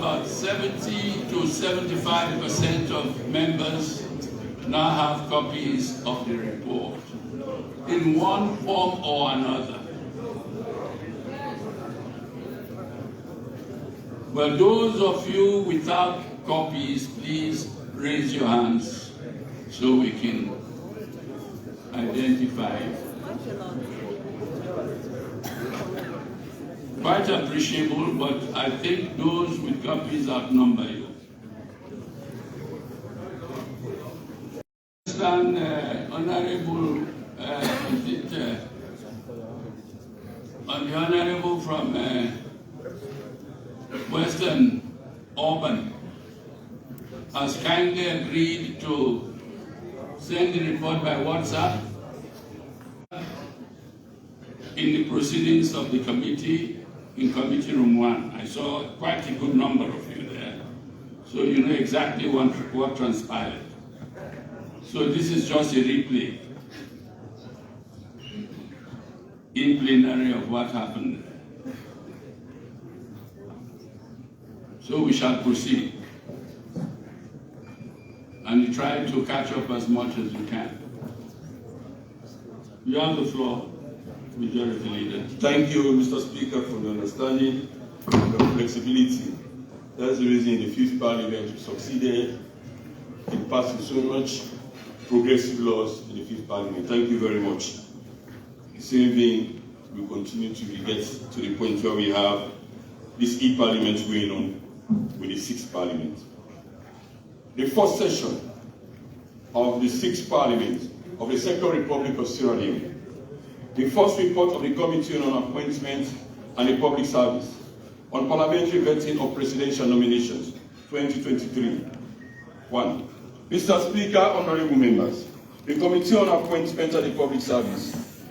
About 70 to 75% of members now have copies of the report in one form or another. But those of you without copies, please raise your hands so we can identify you. Quite appreciable, but I think those with copies outnumber you. Honorable, the Honorable from Western Auburn has kindly agreed to send the report by WhatsApp in the proceedings of the committee in Committee Room 1. I saw quite a good number of you there, so you know exactly what transpired. So this is just a replay in plenary of what happened. So we shall proceed and try to catch up as much as you can. You have the floor. Majority Leader. Thank you, Mr. Speaker, for the understanding and the flexibility. That's the reason the 5th Parliament succeeded in passing so much progressive laws in the 5th Parliament. Thank you very much. The same thing will continue to get to the point where we have this e-Parliament going on with the 6th Parliament. The first session of the 6th Parliament of the Second Republic of Sierra Leone. The first report of the Committee on Appointment and the Public Service on Parliamentary Vetting of Presidential Nominations, 2023. 1. Mr. Speaker, honorable members, the Committee on Appointment and the Public Service,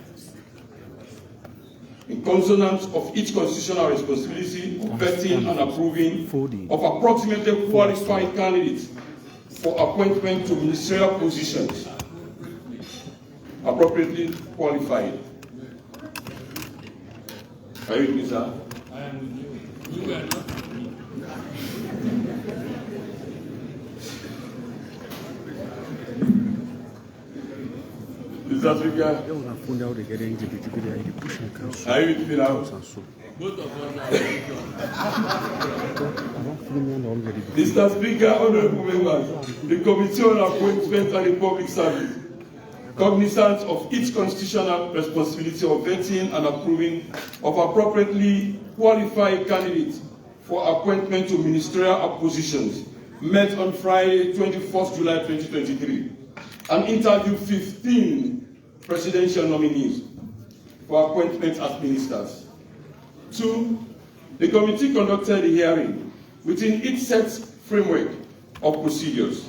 in consonance of each constitutional responsibility of vetting and approving of approximately qualified candidates for appointment to ministerial positions, appropriately qualified. Are you with me, sir? I am with you. You are not with me. Mr. Speaker, are you with me now? Both of us are with you. Mr. Speaker, honorable members, the Committee on Appointment and the Public Service, cognizant of each constitutional responsibility of vetting and approving of appropriately qualified candidates for appointment to ministerial positions, met on Friday, 21st July 2023, and interviewed 15 presidential nominees for appointment as ministers. 2. The committee conducted a hearing within its set framework of procedures.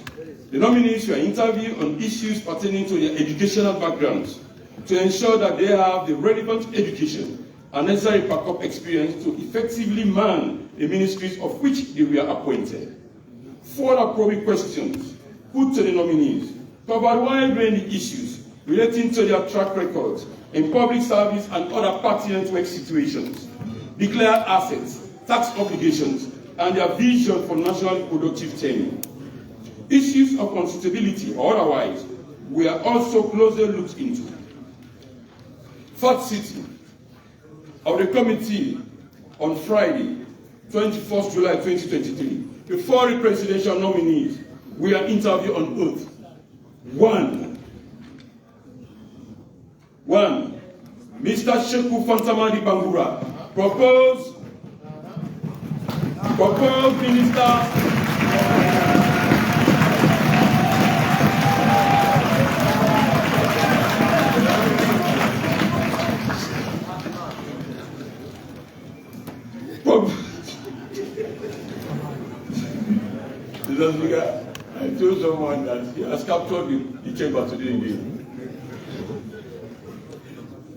The nominees were interviewed on issues pertaining to their educational backgrounds to ensure that they have the relevant education and necessary backup experience to effectively man the ministries of which they were appointed. 4 probing questions put to the nominees covered wide-ranging issues relating to their track records in public service and other pertinent work situations, declared assets, tax obligations, and their vision for nationally productive tenure. Issues of constitutability or otherwise were also closely looked into. Fourth sitting of the committee on Friday, 21st July 2023, the 4 presidential nominees were interviewed on oath. 1. Mr. Sheku Fantamadi Bangura, proposed minister. Mr. Speaker, I told someone that he has captured the chamber today again.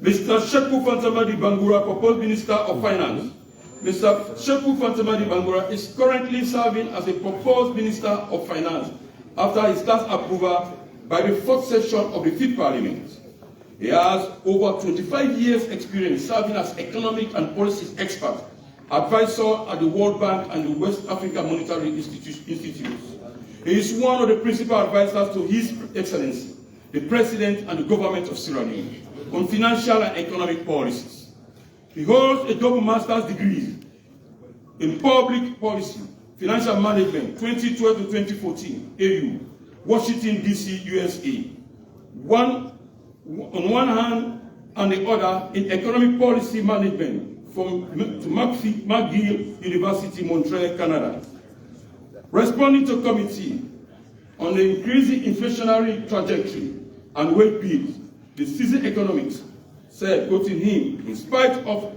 Mr. Sheku Fantamadi Bangura, proposed Minister of Finance. Mr. Sheku Fantamadi Bangura is currently serving as a proposed Minister of Finance after his last approval by the 4th session of the 5th Parliament. He has over 25 years' experience serving as economic and policy expert, advisor at the World Bank and the West Africa Monetary Institutes. He is one of the principal advisors to His Excellency, the President and the Government of Sierra Leone, on financial and economic policies. He holds a double master's degree in public policy, financial management, 2012 to 2014, AU, Washington, D.C., USA. On one hand, and the other in economic policy management from McGill University, Montreal, Canada. Responding to committee on the increasing inflationary trajectory and wage bills, the seasoned economics said, quoting him, in spite of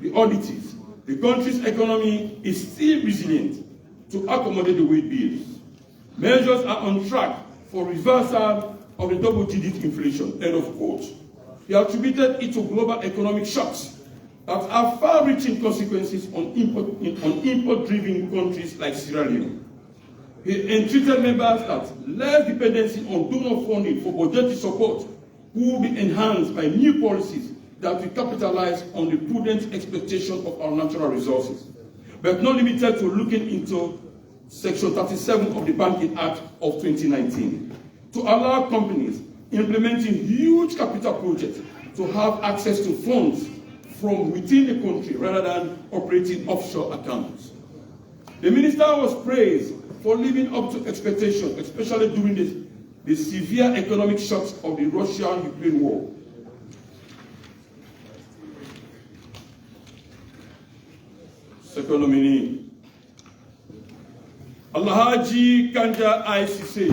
the audits, the country's economy is still resilient to accommodate the wage bills. Measures are on track for reversal of the double-digit inflation, end of quote. He attributed it to global economic shocks that have far-reaching consequences on import-driven countries like Sierra Leone. He entreated members that less dependency on donor funding for budgetary support will be enhanced by new policies that will capitalize on the prudent exploitation of our natural resources, but not limited to looking into Section 37 of the Banking Act of 2019, to allow companies implementing huge capital projects to have access to funds from within the country rather than operating offshore accounts. The minister was praised for living up to expectations, especially during the the severe economic shocks of the Russia-Ukraine war. Second nominee, Alhaji Kanja ICC.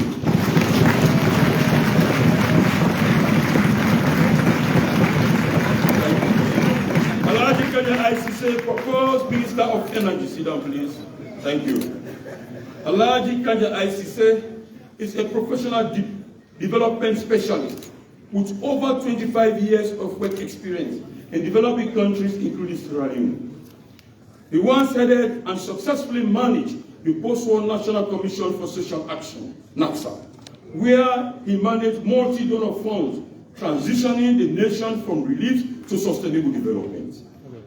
Alhaji Kanja ICC, proposed Minister of Energy. Sit down, please. Thank you. Alhaji Kanja ICC is a professional development specialist with over 25 years of work experience in developing countries, including Sierra Leone. He once headed and successfully managed the post-war National Commission for Social Action, NACSA, where he managed multi-donor funds, transitioning the nation from relief to sustainable development.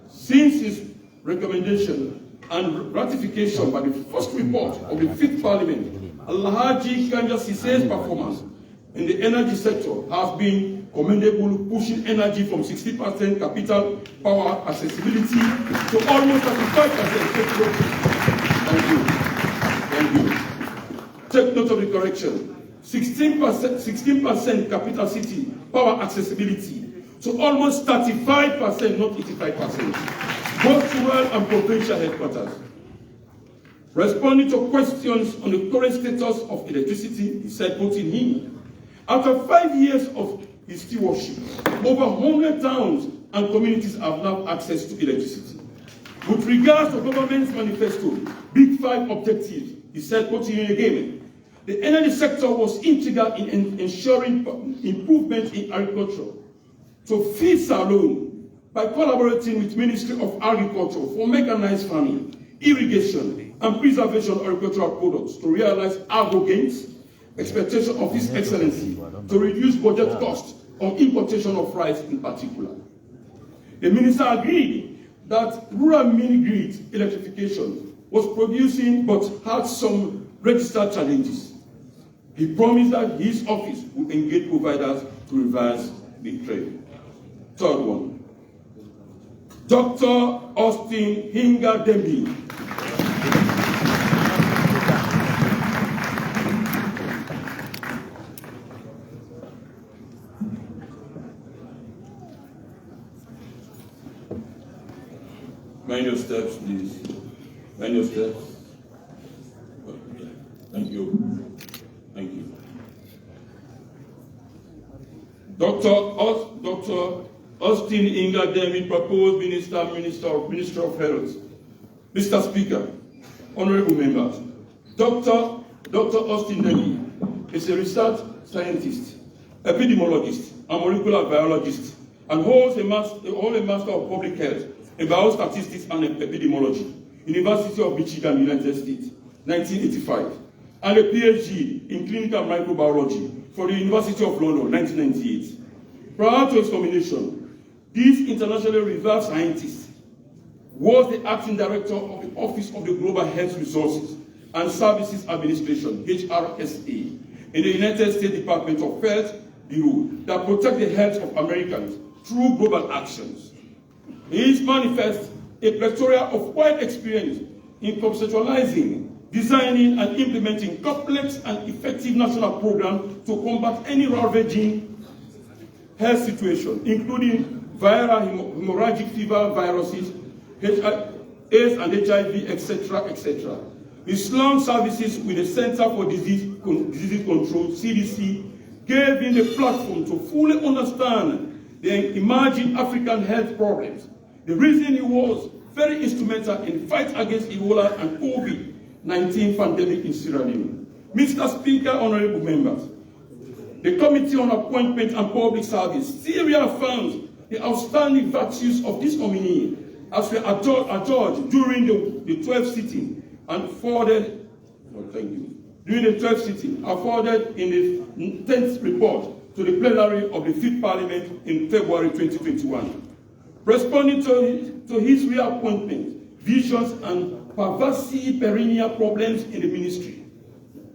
Since his recommendation and ratification by the first report of the 5th Parliament, Alhaji Kanja ICC's performance in the energy sector has been commendable, pushing energy from 60% capital power accessibility to almost 35%. Thank you. Thank you. Take note of the correction. 16% capital city power accessibility to almost 35%, not 85%. Both rural and provincial headquarters. Responding to questions on the current status of electricity, he said, quoting him, after 5 years of his stewardship, over 100 towns and communities have now access to electricity. With regards to government's manifesto, Big 5 objectives, he said, quoting him again, the energy sector was integral in ensuring improvement in agriculture. To feed Salone, by collaborating with Ministry of Agriculture for mechanized farming, irrigation, and preservation of agricultural products to realize agro gains, expectation of His Excellency to reduce budget costs on importation of rice in particular. The minister agreed that rural mini-grid electrification was producing but had some registered challenges. He promised that his office would engage providers to reverse the trend. Third one, Dr. Austin Hinga Dembi. Mind your steps, please. Mind your steps. Thank you. Thank you. Dr. Austin Inga Demi, proposed Minister of Health. Mr. Speaker, honorable members, Dr. Austin Demi is a research scientist, epidemiologist, and molecular biologist, and holds a Master of Public Health in Biostatistics and Epidemiology, University of Michigan, United States, 1985, and a PhD in Clinical Microbiology for the University of London, 1998. Prior to his nomination, this internationally revered scientist was the acting director of the Office of the Global Health Resources and Services Administration, HRSA, in the United States Department of Health Bureau that protects the health of Americans through global actions. He is manifest a plethora of wide experience in conceptualizing, designing, and implementing complex and effective national programs to combat any ravaging health situation, including viral hemorrhagic fever viruses, AIDS and HIV, etc., etc. His long services with the Center for Disease Control, CDC, gave him the platform to fully understand the emerging African health problems. The reason he was very instrumental in the fight against Ebola and COVID-19 pandemic in Sierra Leone. Mr. Speaker, honorable members, the Committee on Appointment and Public Service seriously affirms the outstanding virtues of this nominee as we adjudged during the 12th sitting and forwarded, during the 12th sitting and forwarded in the 10th report to the plenary of the 5th Parliament in February 2021. Responding to his reappointment, visions and pervasive perennial problems in the ministry,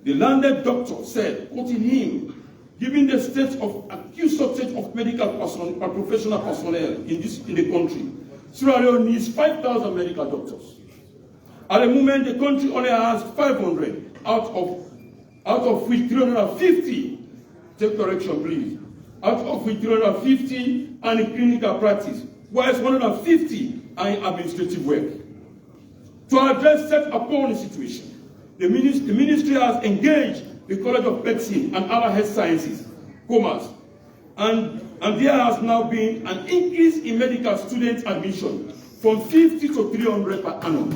the landed doctor said, quoting him, given the state of acute shortage of medical personnel and professional personnel in the country, Sierra Leone needs 5,000 medical doctors. At the moment, the country only has 500, out of which 350 take correction please, out of which 350 are in clinical practice, whilst 150 are in administrative work. To address such appalling situation, the ministry has engaged the College of Medicine and other health sciences, commerce, and there has now been an increase in medical student admission from 50 to 300 per annum.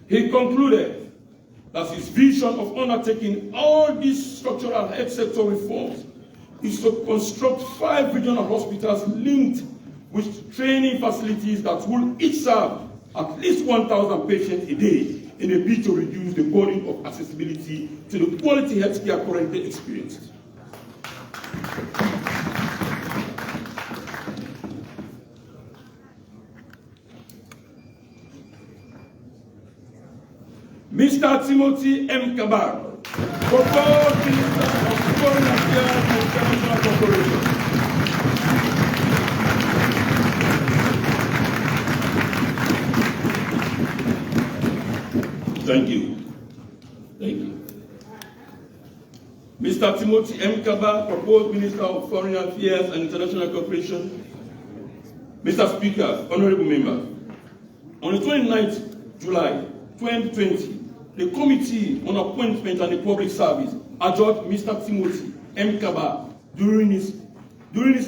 He concluded that his vision of undertaking all these structural health sector reforms is to construct 5 regional hospitals linked with training facilities that will each serve at least 1,000 patients a day in a bid to reduce the burden of accessibility to the quality healthcare currently experienced. Mr. Timothy M. Kabar, proposed Minister of Foreign Affairs and International Cooperation. Thank you. Thank you. Mr. Timothy M. Kabar, proposed Minister of Foreign Affairs and International Cooperation. Mr. Speaker, honorable members, on the 29th July 2020, the Committee on Appointment and the Public Service adjourned Mr. Timothy M. Kabar during his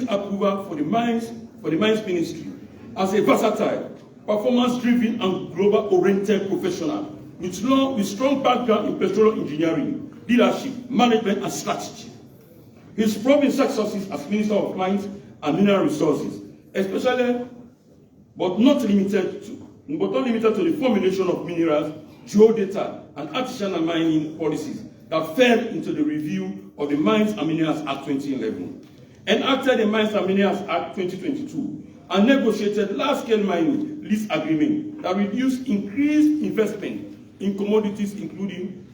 approval for the Mines Ministry as a versatile, performance-driven and global-oriented professional with strong background in petroleum engineering, leadership, management, and strategy. His proven successes as Minister of Mines and Mineral Resources, especially but not limited to the formulation of minerals, geodata, and artisanal mining policies that fell into the review of the Mines and Minerals Act 2011, enacted the Mines and Minerals Act 2022, and negotiated large-scale mining lease agreement that reduced increased investment in commodities, including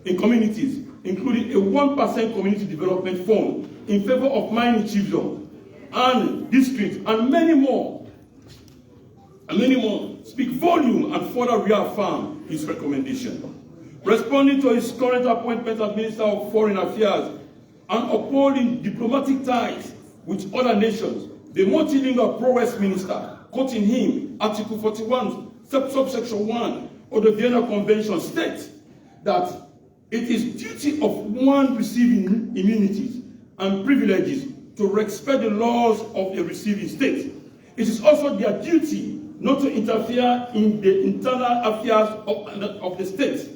a 1% community development fund in favor of mining chiefdom and districts, and many more, speak volume and further reaffirm his recommendation. Responding to his current appointment as Minister of Foreign Affairs and upholding diplomatic ties with other nations, the multilingual Pro-West Minister, quoting him, Article 41, subsection 1 of the Vienna Convention states that it is duty of one receiving immunities and privileges to respect the laws of a receiving state. It is also their duty not to interfere in the internal affairs of the states.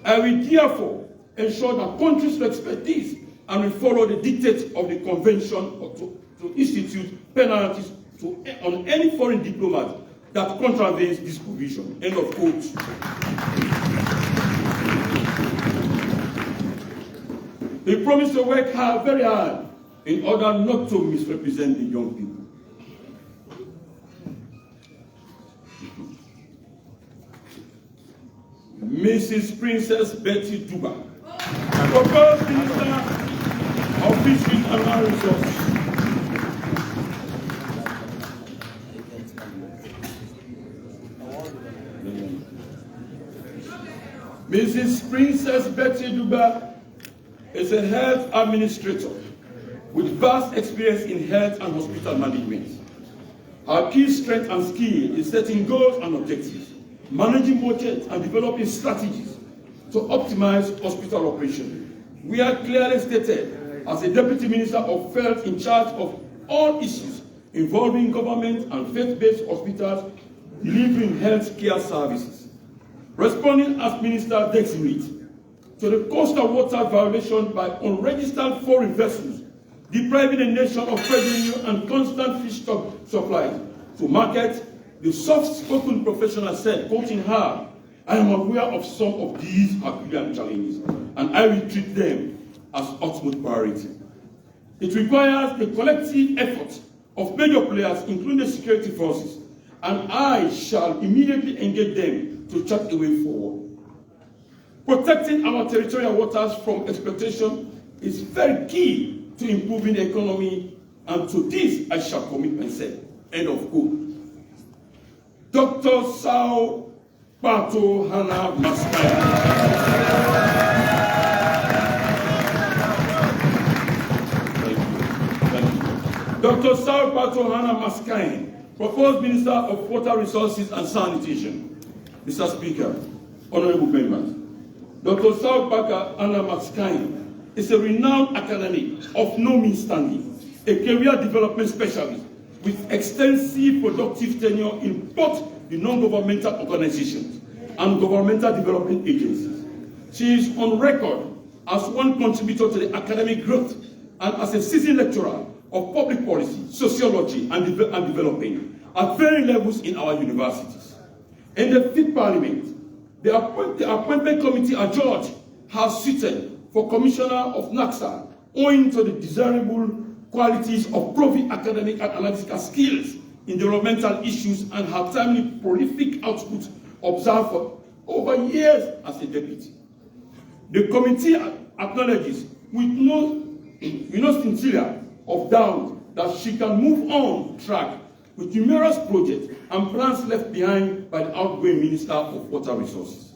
I will therefore ensure that countries respect this and will follow the dictates of the convention to institute penalties on any foreign diplomat that contravenes this provision. End of quote. He promised to work hard, very hard, in order not to misrepresent the young people. Mrs. Princess Betty Duba, proposed Minister of Fisheries and Resources. Mrs. Princess Betty Duba is a health administrator with vast experience in health and hospital management. Her key strength and skill is setting goals and objectives, managing budgets, and developing strategies to optimize hospital operation. We are clearly stated as a Deputy Minister of Health in charge of all issues involving government and faith-based hospitals delivering health care services. Responding as Minister designate to the coastal water violation by unregistered foreign vessels, depriving the nation of revenue and constant fish stock supplies to market, the soft-spoken professional said, quoting her, "I am aware of some of these Herculean challenges, and I will treat them as utmost priority. It requires the collective effort of major players, including the security forces, and I shall immediately engage them to chart a way forward. Protecting our territorial waters from exploitation is very key to improving the economy, and to this I shall commit myself." End of quote. Dr. Sao Pato Hannah Maskine. Dr. Sal Pato Hannah Maskine, proposed Minister of Water Resources and Sanitation. Mr. Speaker, honorable members, Dr. Sal Pato Hannah Maskine is a renowned academic of no mean standing, a career development specialist with extensive productive tenure in both the non-governmental organizations and governmental development agencies. She is on record as one contributor to the academic growth and as a seasoned lecturer of public policy, sociology, and development at varying levels in our universities. In the 5th Parliament, the appointment committee adjudged her suited for Commissioner of NACSA owing to the desirable qualities of proven academic and analytical skills in developmental issues and her timely prolific output observed for over years as a deputy. The committee acknowledges with no scintilla of doubt that she can move on track with numerous projects and plans left behind by the outgoing Minister of Water Resources.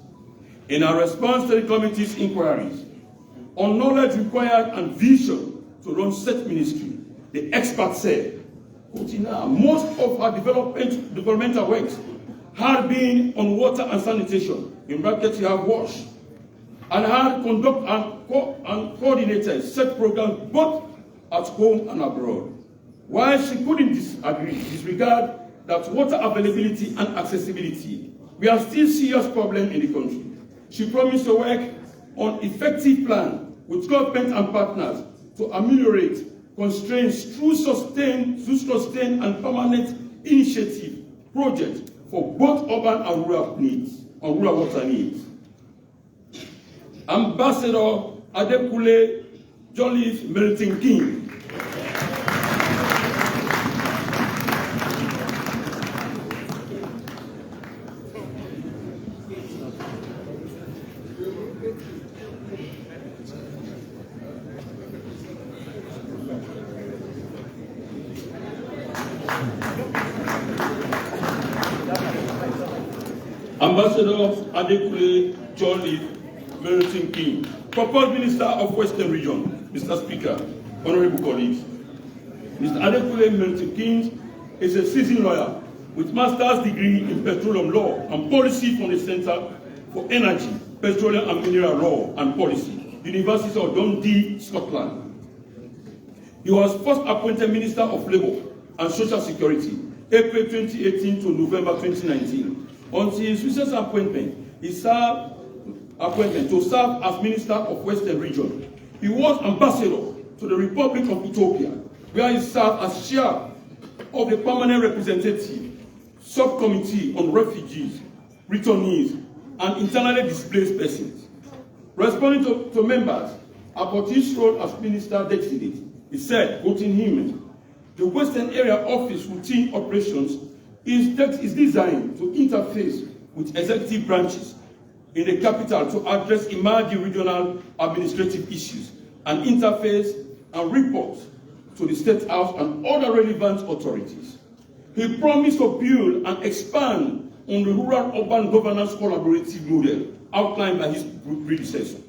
In her response to the committee's inquiries on knowledge required and vision to run such ministry, the expert said, most of her developmental works had been on water and sanitation, in brackets you have WASH, and had conducted and coordinated such programs both at home and abroad. While she couldn't disregard that water availability and accessibility were still serious problems in the country, she promised to work on effective plan with government and partners to ameliorate constraints through sustained and permanent initiative projects for both urban and rural water needs. Ambassador Adekule Joliffe Melting King. Ambassador Adekule Joliffe Melting King, proposed Minister of Western Region. Mr. Speaker, honorable colleagues, Mr. Adekule Melting King is a seasoned lawyer with master's degree in petroleum law and policy from the Center for Energy, Petroleum and Mineral Law and Policy, University of Dundee, Scotland. He was first appointed Minister of Labour and Social Security, April 2018 to November 2019. Until his recent appointment, he served to serve as Minister of Western Region. He was ambassador to the Republic of Ethiopia, where he served as chair of the Permanent Representative Subcommittee on Refugees, Returnees, and Internally Displaced Persons. Responding to members about his role as Minister Designate, he said, quoting him, "The Western Area Office routine operations is designed to interface with executive branches in the capital to address emerging regional administrative issues and interface and report to the State House and other relevant authorities." He promised to build and expand on the rural-urban governance collaborative model outlined by his predecessor.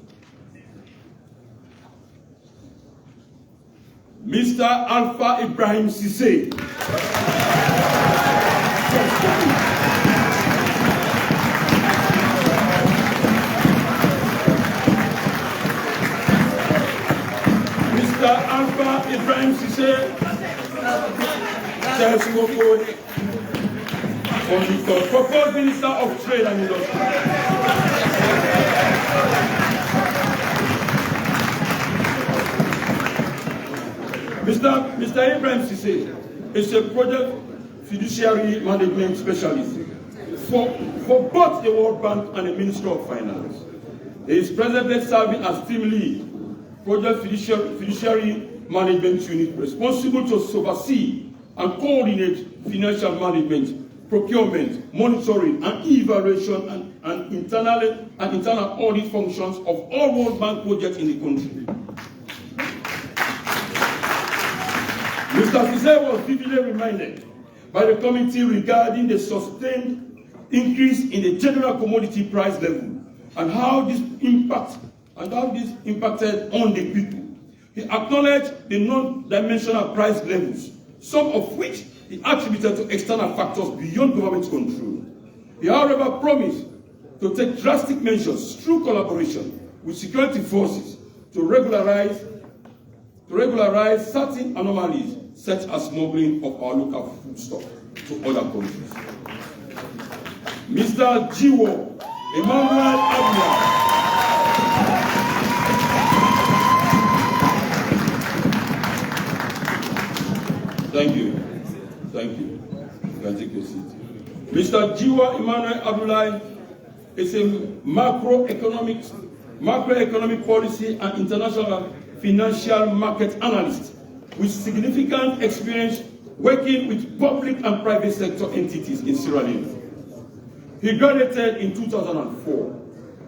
Mr. Alpha Ibrahim Cissé. Mr. Alpha Ibrahim Cissé, proposed Minister of Trade and Industry. Mr. Ibrahim Cissé is a project fiduciary management specialist for both the World Bank and the Ministry of Finance. He is presently serving as team lead, project fiduciary management unit, responsible to oversee and coordinate financial management, procurement, monitoring, and evaluation and internal audit functions of all World Bank projects in the country. Mr. Cissé was vividly reminded by the committee regarding the sustained increase in the general commodity price level and how this impacted on the people. He acknowledged the non-dimensional price levels, some of which he attributed to external factors beyond government control. He, however, promised to take drastic measures through collaboration with security forces to regularize certain anomalies, such as smuggling of our local foodstuff to other countries. Mr. Jiwo Emmanuel Abia. Thank you. Thank you. You can take your seat. Mr. Jiwa Emmanuel Abdullahi is a macroeconomic policy and international financial market analyst with significant experience working with public and private sector entities in Sierra Leone. He graduated in 2004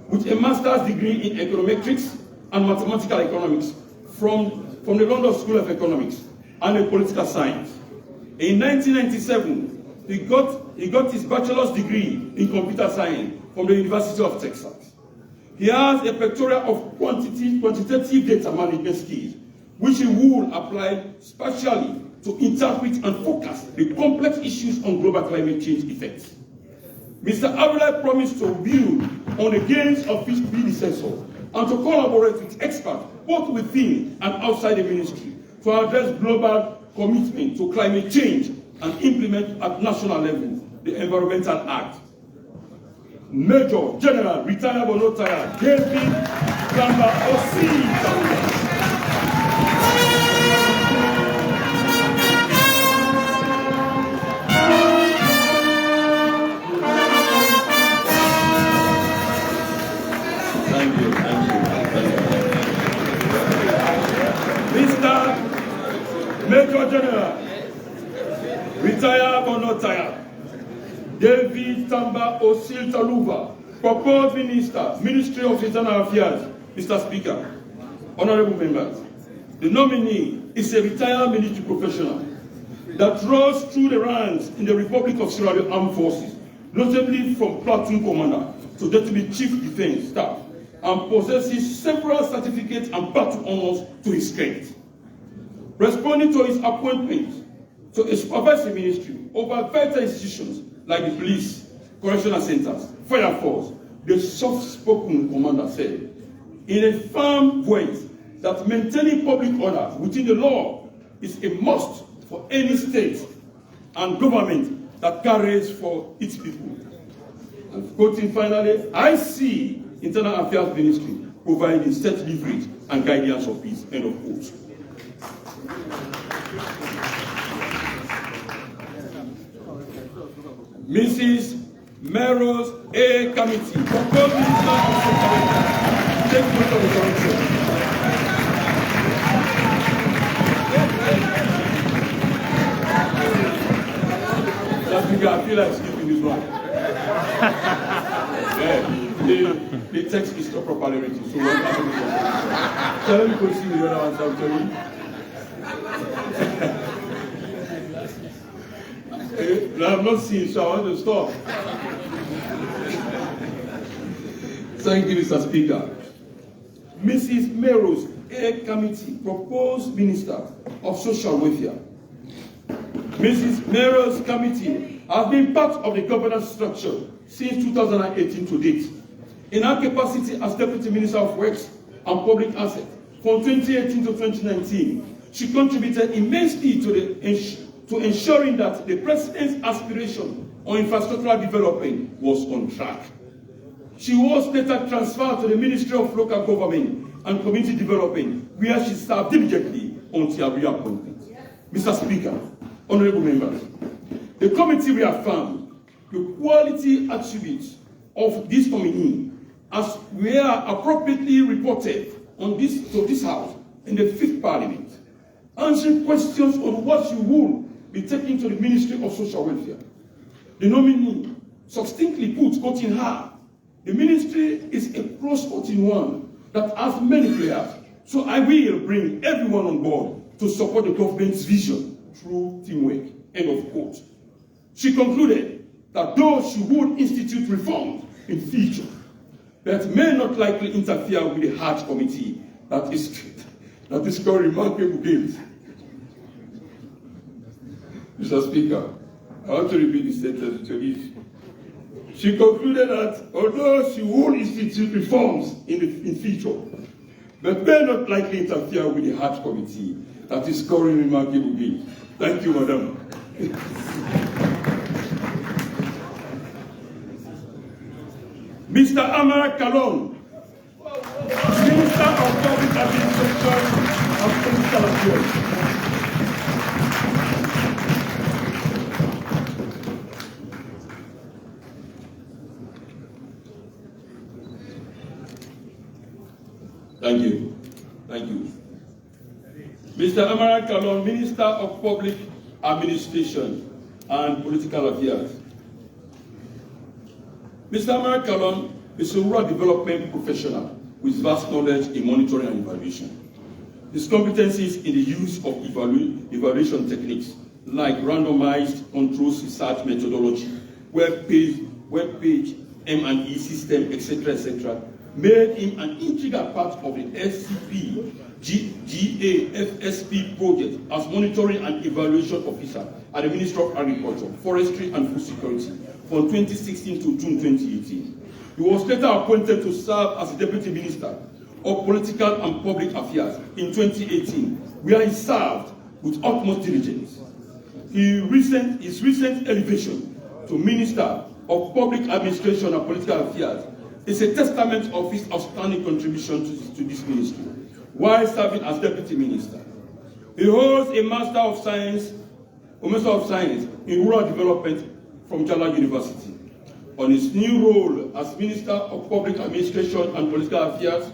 with a master's degree in econometrics and mathematical economics from the London School of Economics and political science. In 1997, he got his bachelor's degree in computer science from the University of Texas. He has a pictorial of quantitative data management skills, which he will apply spatially to interpret and focus the complex issues on global climate change effects. Mr. Abdullahi promised to build on the gains of his predecessor and to collaborate with experts both within and outside the ministry to address global commitment to climate change and implement at national level the Environmental Act. Major General, retired but not tired, David Gamba Osi. Thank you. Mr. Major General, retired but not tired, David Tamba Osil Taluva, proposed Minister, Ministry of Internal Affairs. Mr. Speaker, honorable members, the nominee is a retired military professional that rose through the ranks in the Republic of Sierra Leone Armed Forces, notably from platoon commander to deputy chief defense staff, and possesses several certificates and battle honors to his credit. Responding to his appointment to a supervisory ministry over vital institutions like the police, correctional centers, fire force, the soft-spoken commander said, in a firm voice, that maintaining public order within the law is a must for any state and government that cares for its people. And quoting finally, I see Internal Affairs Ministry providing set leverage and guidance of peace, end of quote. Mrs. Meros A. Committee, proposed Minister of Security. Take note of the correction. I feel like skipping this one. The text is not properly written, so what happened? So let me proceed with the other ones, I'll tell you. I'm not seeing, so I want to stop. Thank you, Mr. Speaker. Mrs. Meros A. Committee, proposed Minister of Social Welfare. Mrs. Meros Committee has been part of the governance structure since 2018 to date. In her capacity as Deputy Minister of Works and Public Assets from 2018 to 2019, she contributed immensely to ensuring that the President's aspiration on infrastructural development was on track. She was later transferred to the Ministry of Local Government and Community Development, where she served diligently until her reappointment. Mr. Speaker, honorable members, the committee reaffirmed the quality attributes of this nominee as were appropriately reported to this House in the 5th Parliament, answering questions on what she would be taken to the Ministry of Social Welfare. The nominee succinctly put, quoting her, the ministry is a cross-cutting one that has many players, so I will bring everyone on board to support the government's vision through teamwork, end of quote. She concluded that those who would institute reforms in future, but may not likely interfere with the Hajj Committee that is called remarkable gains. Mr. Speaker, I want to repeat the sentence to you. She concluded that although she would institute reforms in future, but may not likely interfere with the Hajj Committee that is scoring remarkable gains. Thank you, Madam. Mr. Amara Kailahun, Minister of Public Administration and Political Affairs. Thank you. Thank you. Mr. Amara Kailahun, Minister of Public Administration and Political Affairs. Mr. Amara Kailahun is a rural development professional with vast knowledge in monitoring and evaluation. His competencies in the use of evaluation techniques like randomized controls research methodology, web page, M&E system, etc., made him an integral part of the SCP-GAFSP project as monitoring and evaluation officer at the Ministry of Agriculture, Forestry and Food Security from 2016 to June 2018. He was later appointed to serve as the Deputy Minister of Political and Public Affairs in 2018, where he served with utmost diligence. His recent elevation to Minister of Public Administration and Political Affairs is a testament of his outstanding contribution to this ministry, while serving as Deputy Minister. He holds a Master of Science in Rural Development from Jala University. On his new role as Minister of Public Administration and Political Affairs,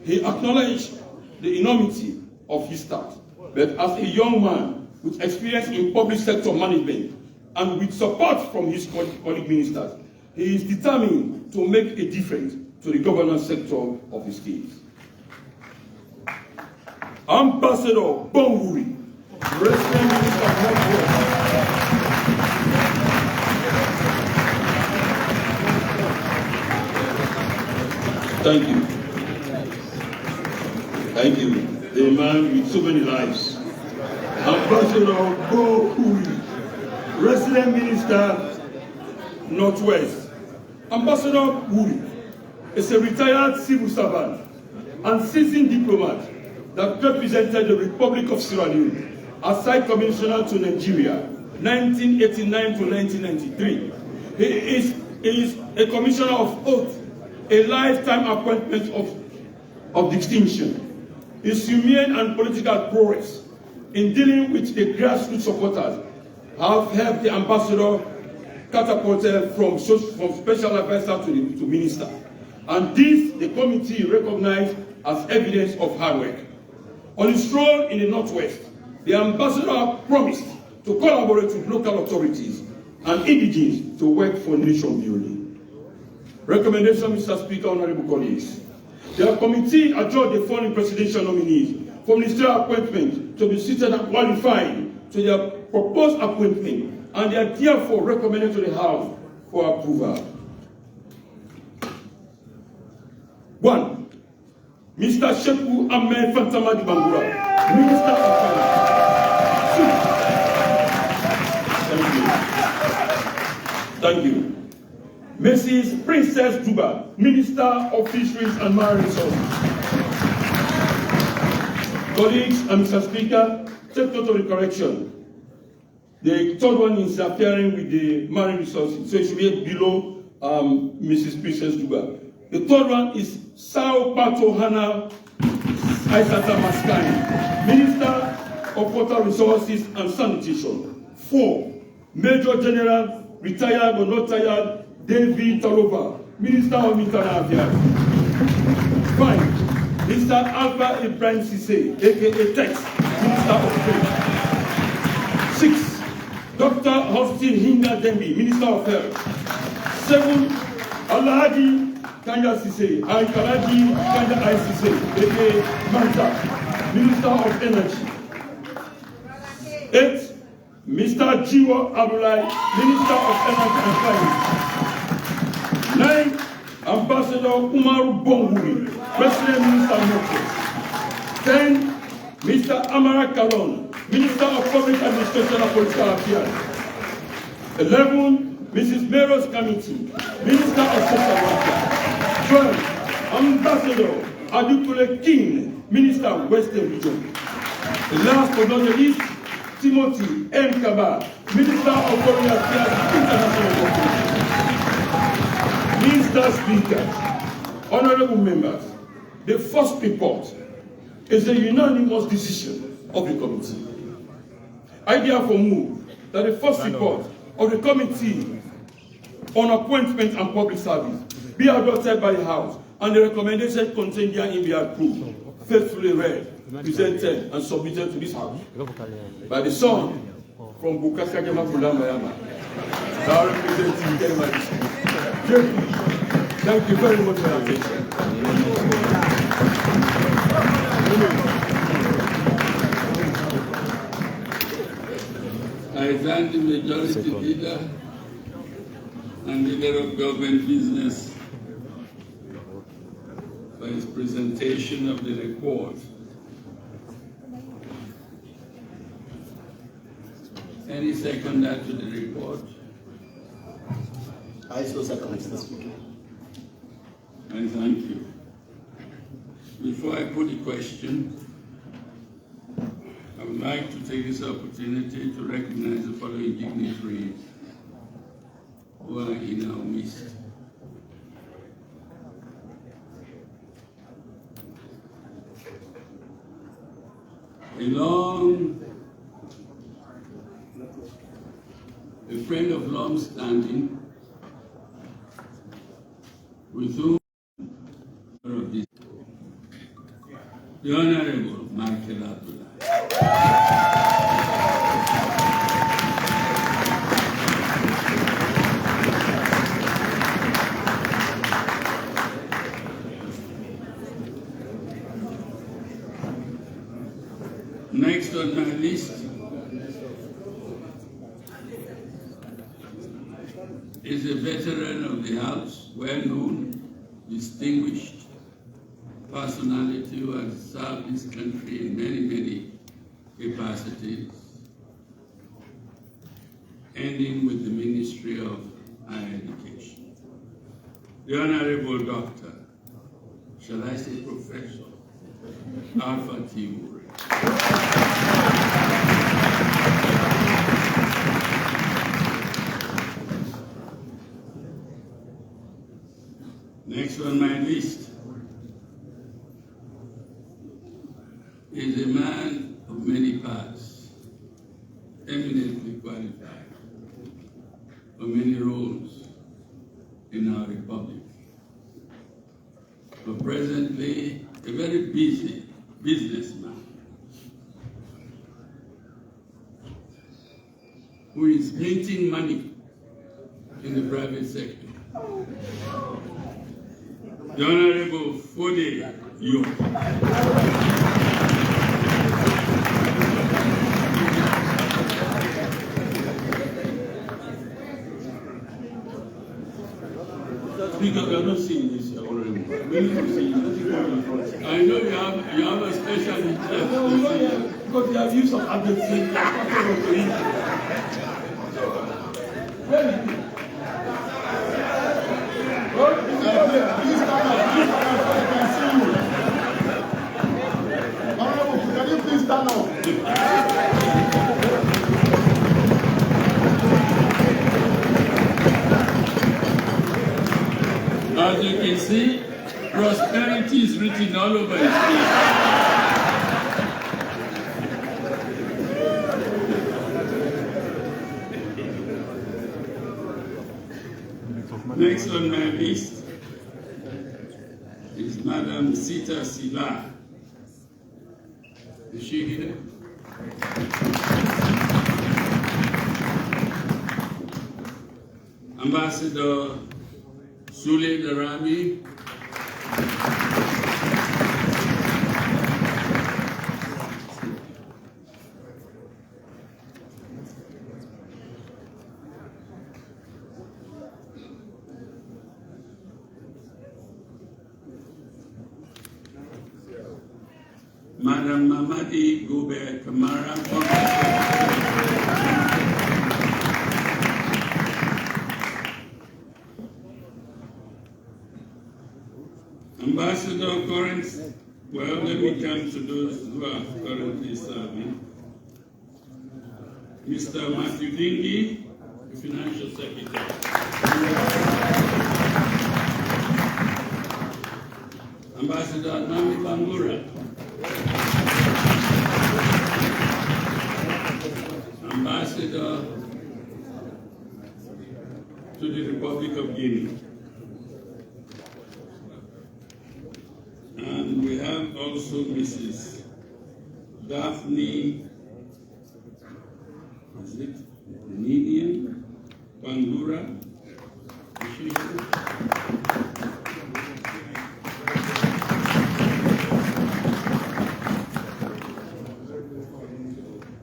he acknowledged the enormity of his task, but as a young man with experience in public sector management and with support from his colleague ministers, he is determined to make a difference to the governance sector of the state. Ambassador Bonguri, Resident Minister of Northwest. Thank you. Thank you. A man with so many lives. Ambassador Bonguri, Resident Minister, Northwest. Ambassador Wuri is a retired civil servant and seasoned diplomat that represented the Republic of Sierra Leone as Side Commissioner to Nigeria, 1989 to 1993. He is a Commissioner of Oath, a lifetime appointment of distinction. His humane and political prowess in dealing with the grassroots supporters have helped the ambassador catapulted from special advisor to minister. And this, the committee recognized as evidence of hard work. On his role in the Northwest, the ambassador promised to collaborate with local authorities and indigenes to work for nation building. Recommendation, Mr. Speaker, honorable colleagues. The committee adjourned the following presidential nominees for ministerial appointment to be seated and qualified to their proposed appointment, and they are therefore recommended to the House for approval. 1. Mr. Sheku Ahmed Fantamadi Bangura, Minister of Finance. Thank you. Mrs. Princess Duba, Minister of Fisheries and Marine Resources. Colleagues and Mr. Speaker, take note of the correction. The third one is appearing with the marine resources, so it should be below Mrs. Princess Duba. The third one is Sao Pato Hana Aisata Maskani, Minister of Water Resources and Sanitation. 4. Major General, retired but not tired, David Talova, Minister of Internal Affairs. 5. Mr. Alpha Ibrahim Sise, aka Tex, Minister of Trade. 6. Dr. Hostin Hinga Dembi, Minister of Health. 7. Alhaji Kanja Sise, Kalaji Kanja I Sise, aka Manta, Minister of Energy. 8. Mr. Jiwo Abulai, Minister of Energy and Finance. 9. Ambassador Umaru Bonguri, President Minister Northwest. 10. Mr. Amara jambai, Minister of Public Administration and Political Affairs. 11. Mrs. Meros Committee, Minister of Social Welfare. 12. Ambassador Adukule King, Minister of Western Region. Last but not the least, Timothy M. Kaba, Minister of Foreign Affairs and International Cooperation. Mr. Speaker, honorable members, the first report is a unanimous decision of the committee. I therefore move that the first report of the Committee on Appointment and Public Service be adopted by the House and the recommendation contained therein be approved, faithfully read, presented and submitted to this House by the son from Bukaka Jama Kulambayama, now representing Kenema. Thank you very much for your attention. I thank the majority leader and leader of government business for his presentation of the report. Any seconder to the report? I so second, Mr. Speaker. I thank you. Before I put the question, I would like to take this opportunity to recognize the following dignitaries who are in our midst. A friend of long standing, with whom the Honorable Kailahun. Next on my list is a veteran of the House, well-known, distinguished personality who has served this country in many, many capacities, ending with the Ministry of Higher Education. The Honorable Dr. Shall I say Professor Alpha T. Next on my list is a man of many parts, eminently qualified for many roles in our republic, but presently a very busy businessman who is minting money in the private sector. The Honorable Fode Yo. Speaker, we are not seeing this already. We need to see it. I know you have a special interest. No, because they have used some advertising. Where is it? Please stand up. I can see you. Honorable, can you please stand up? As you can see, prosperity is written all over his face. Next on my list is Madam Sita Sila. Is she here? Ambassador Sule Darami. Madam Mamadi Gobe Kamara. Ambassador current, well, let me come to those who are currently serving. Mr. Matthew Dingy, the Financial Secretary. Ambassador Nami Bangura. Ambassador to the Republic of Guinea. And we have also Mrs. Daphne, is it Ninian Bangura?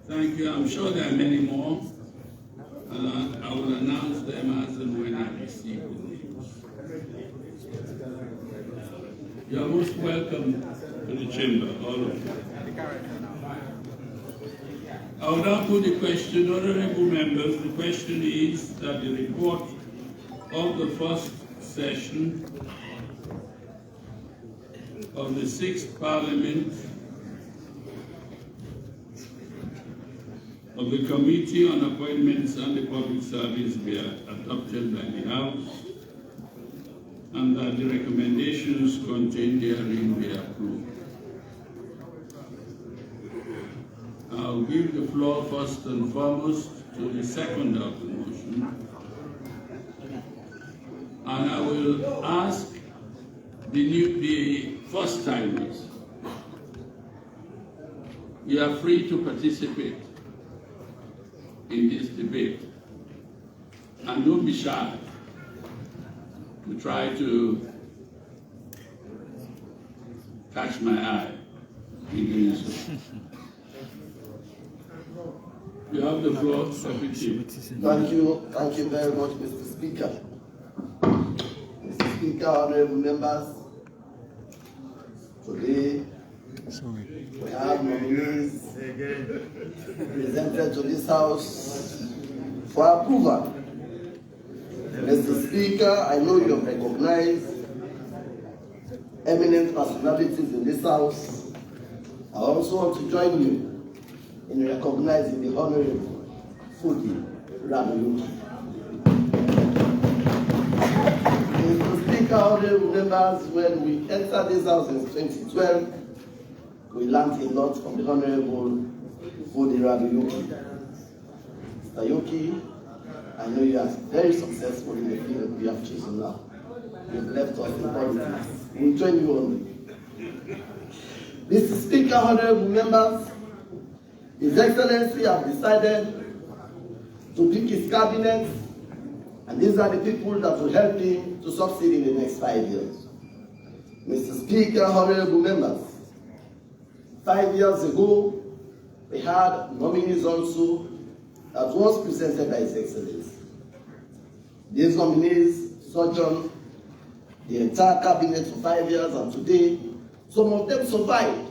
Thank you. I'm sure there are many more, and I will announce them as and when I receive the names. You are most welcome to the chamber, all of you. I will now put the question, honorable members. The question is that the report of the first session of the 6th Parliament of the Committee on Appointments and the Public Service be adopted by the House, and that the recommendations contained therein be approved. I'll give the floor first and foremost to the second of the motion, and I will ask the first timers. You are free to participate in this debate, and don't be shy to try to catch my eye in doing so. You have the floor, Secretary. Thank you very much, Mr. Speaker. Mr. Speaker, honorable members, today we have nominees presented to this House for approval. Mr. Speaker, I know you have recognized eminent personalities in this House. I also want to join you in recognizing the Honorable Fudi Rabiuki. Mr. Speaker, honorable members, when we entered this House in 2012, we learned a lot from the Honorable Fudi Rabiuki. Mr. Yuki, I know you are very successful in the field you have chosen now. You have left us in politics. We'll join you only. Mr. Speaker, honorable members, His Excellency has decided to pick his cabinet, and these are the people that will help him to succeed in the next 5 years. Mr. Speaker, honorable members, 5 years ago, we had nominees also that was presented by His Excellency. These nominees sojourned the entire cabinet for 5 years, and today, some of them survived.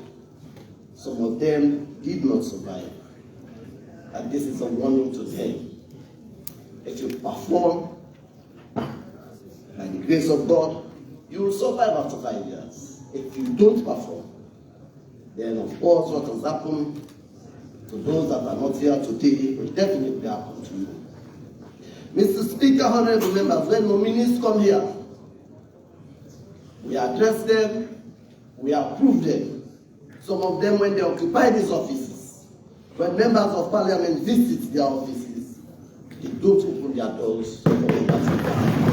Some of them did not survive. And this is a warning to them. If you perform, by the grace of God, you will survive after 5 years. If you don't perform, then of course what has happened to those that are not here today will definitely happen to you. Mr. Speaker, honorable members, when nominees come here, we address them, we approve them. Some of them, when they occupy these offices, when members of parliament visit their offices, they don't open their doors for members of parliament.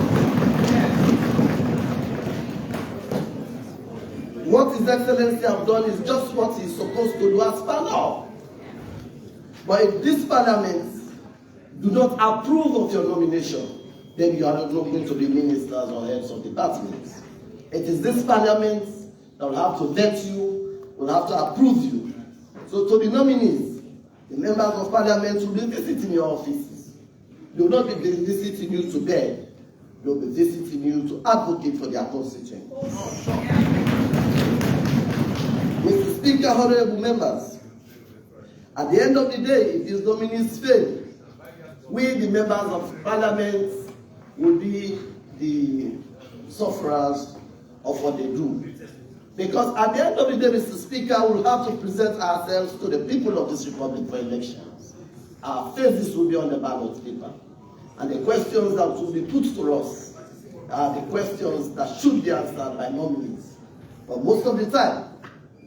What His Excellency have done is just what he's supposed to do as per law. But if this parliament do not approve of your nomination, then you are not going to be ministers or heads of departments. It is this parliament that will have to vet you, will have to approve you. So to the nominees, the members of parliament will be visiting your offices. They will not be visiting you to beg. They will be visiting you to advocate for their constituents. Mr. Speaker, honorable members, at the end of the day, if these nominees fail, we, the members of parliament, will be the sufferers of what they do. Because at the end of the day, Mr. Speaker, we'll have to present ourselves to the people of this republic for elections. Our faces will be on the ballot paper. And the questions that will be put to us are the questions that should be answered by nominees. But most of the time,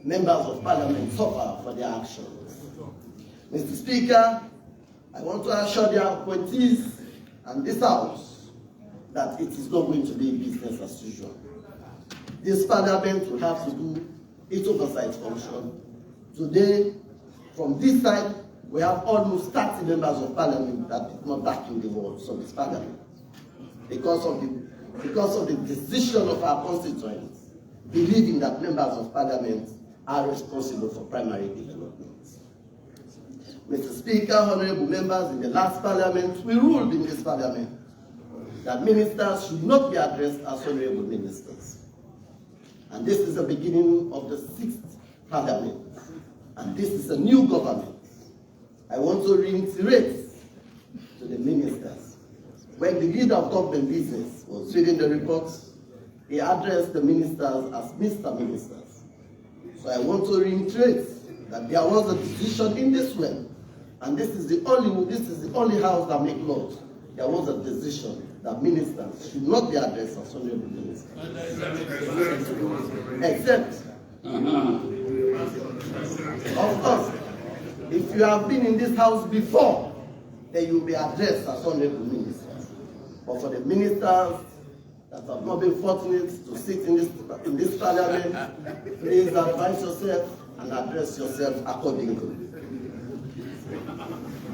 members of parliament suffer for their actions. Mr. Speaker, I want to assure the appointees and this House that it is not going to be business as usual. This parliament will have to do its oversight function. Today, from this side, we have almost 30 members of parliament that did not back in the words of this parliament because of the decision of our constituents believing that members of parliament are responsible for primary development. Mr. Speaker, honorable members, in the last parliament, we ruled in this parliament that ministers should not be addressed as honorable ministers. And this is the beginning of the 6th parliament. And this is a new government. I want to reiterate to the ministers, when the leader of government business was reading the reports, he addressed the ministers as Mr. Ministers. So I want to reiterate that there was a decision in this realm, and this is the only house that makes laws. There was a decision that ministers should not be addressed as honorable ministers. Except, of course, if you have been in this house before, then you will be addressed as honorable ministers. But for the ministers that have not been fortunate to sit in this parliament, please advise yourself and address yourself accordingly.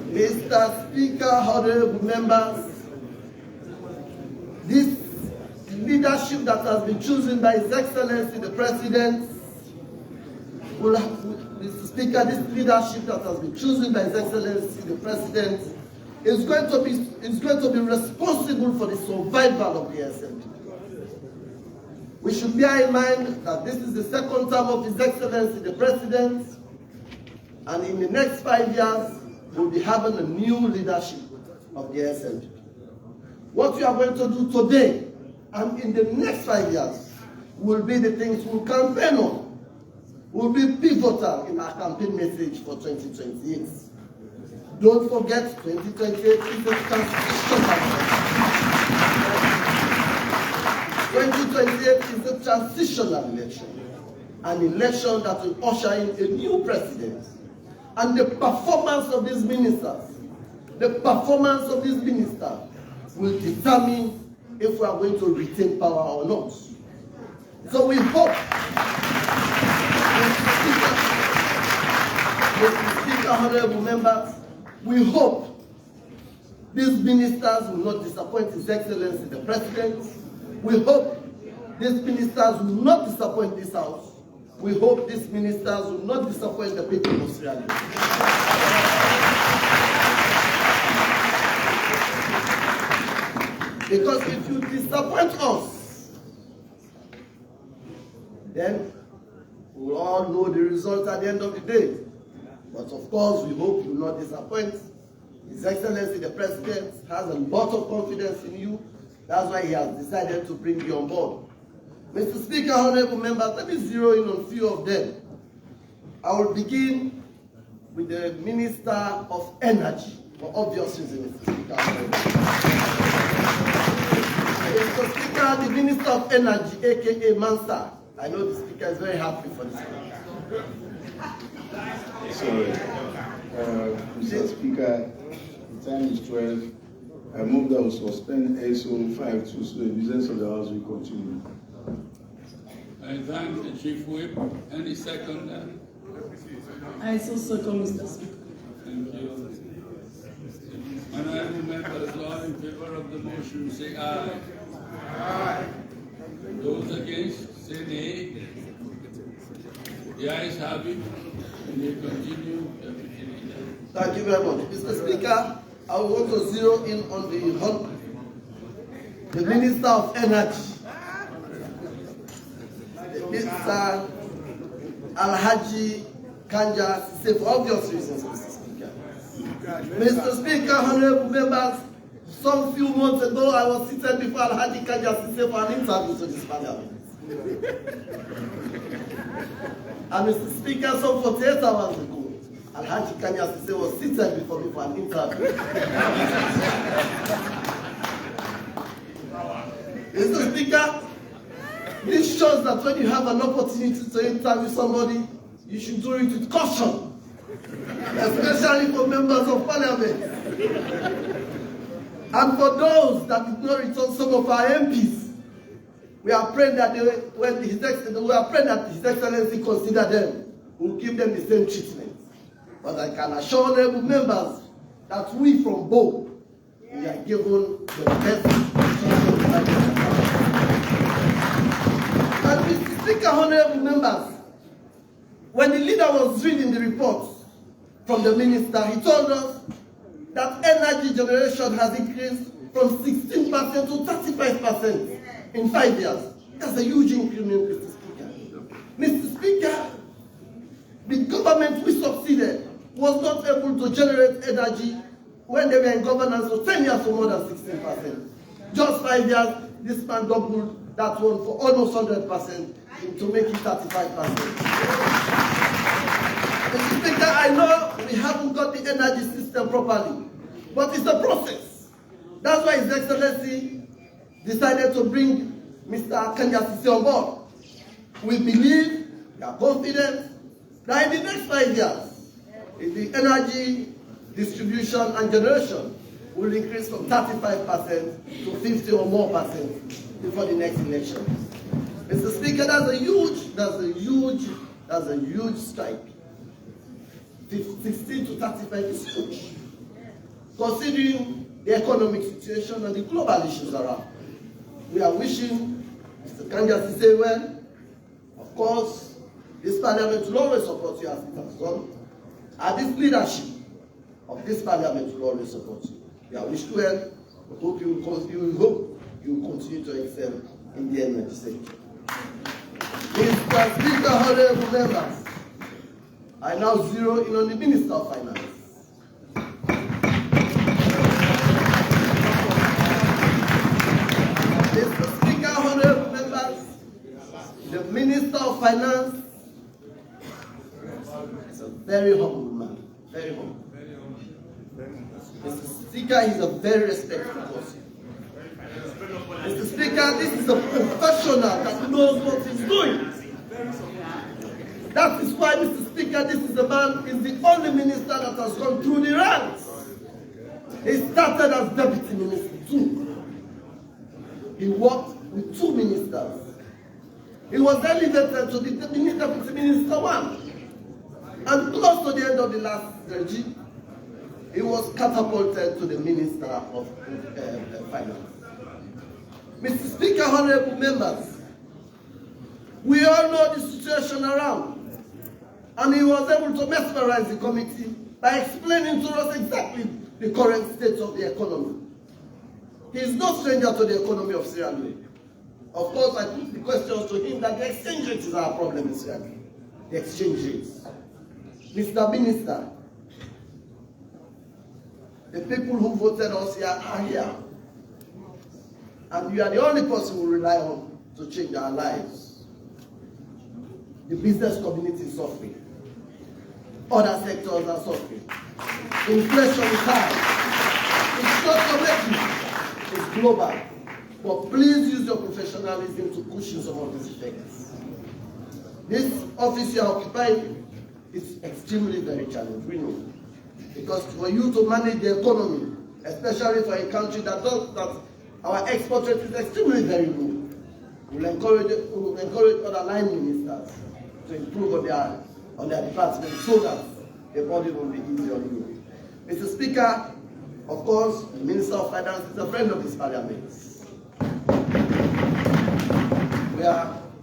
Mr. Speaker, honorable members, this leadership that has been chosen by His Excellency the President Mr. Speaker, this leadership that has been chosen by His Excellency the President is going to be responsible for the survival of the SLP. We should bear in mind that this is the second term of His Excellency the President, and in the next 5 years, we'll be having a new leadership of the SLP. What we are going to do today and in the next 5 years will be the things we'll campaign on, will be pivotal in our campaign message for 2028. Don't forget, 2028 is a transitional election. 2028 is a transitional election, an election that will usher in a new president. And the performance of these ministers, will determine if we are going to retain power or not. So we hope, Mr. Speaker, honorable members, we hope these ministers will not disappoint His Excellency the President. We hope these ministers will not disappoint this House. We hope these ministers will not disappoint the people of Sierra Leone. Because if you disappoint us, then we will all know the result at the end of the day. But of course, we hope you will not disappoint. His Excellency the President has a lot of confidence in you. That's why he has decided to bring you on board. Mr. Speaker, honorable members, let me zero in on a few of them. I will begin with the Minister of Energy, for obvious reasons, Mr. Speaker. Mr. Speaker, the Minister of Energy, aka Mansa. I know the Speaker is very happy for this. Sorry. Mr. Speaker, the time is 12. I move that we suspend SO 52 so the business of the House will continue. I thank the Chief Whip. Any second? I so second, Mr. Speaker. Thank you. Honorable members, all in favor of the motion, say aye. Aye. Those against, say nay. The ayes have it. And we continue. Thank you very much. Mr. Speaker, I want to zero in on the Minister of Energy. Alhaji Kanja Sise for obvious reasons, Mr. Speaker. Mr. Speaker, honorable members, some few months ago, I was seated before Alhaji Kanja Sise for an interview to this parliament. And Mr. Speaker, some 48 hours ago, Alhaji Kanja Sise was seated before me for an interview. Mr. Speaker, this shows that when you have an opportunity to interview somebody, you should do it with caution, especially for members of parliament. And for those that did not return some of our MPs, we are praying that His Excellency consider them, will give them the same treatment. But I can assure honorable members that we from both, we are given the best. And Mr. Speaker, honorable members, when the leader was reading the report from the minister, he told us that energy generation has increased from 16% to 35% in 5 years. That's a huge increment, Mr. Speaker. Mr. Speaker, the government we succeeded was not able to generate energy when they were in governance for 10 years for more than 16%. Just 5 years, this man doubled that one for almost 100% to make it 35%. Mr. Speaker, I know we haven't got the energy system properly, but it's a process. That's why His Excellency decided to bring Mr. Kanja Sise on board. We believe, we are confident, that in the next 5 years, the energy distribution and generation will increase from 35% to 50 or more percent before the next election. Mr. Speaker, that's a huge strike. 16 to 35 is huge, considering the economic situation and the global issues around. We are wishing Mr. Kanja Sise well. Of course, this parliament will always support you as it has done, and this leadership of this parliament will always support you. We are wishing well. We hope you will continue to excel in the energy sector. Mr. Speaker, honorable members, I now zero in on the Minister of Finance. Mr. Speaker, honorable members, the Minister of Finance is a very humble man, very humble. Mr. Speaker, he's a very respectful person. Mr. Speaker, this is a professional that knows what he's doing. That is why, Mr. Speaker, this is the man, is the only minister that has gone through the ranks. He started as deputy minister too. He worked with 2 ministers. He was elevated to the deputy minister 1. And close to the end of the last regime, he was catapulted to the Minister of Finance. Mr. Speaker, honorable members, we all know the situation around. And he was able to mesmerize the committee by explaining to us exactly the current state of the economy. He is no stranger to the economy of Sierra Leone. Of course, I put the questions to him that the exchange rate is our problem in Sierra Leone. The exchange rates. Mr. Minister, the people who voted us here are here. And you are the only person we rely on to change our lives. The business community is suffering. Other sectors are suffering. Inflation is high. It's not domestic, it's global. But please use your professionalism to cushion some of these effects. This office you are occupying is extremely very challenging, we know. Because for you to manage the economy, especially for a country that our export rate is extremely very low, we'll encourage other line ministers to improve on their department so that the body will be easy on you. Mr. Speaker, of course, the Minister of Finance is a friend of this parliament.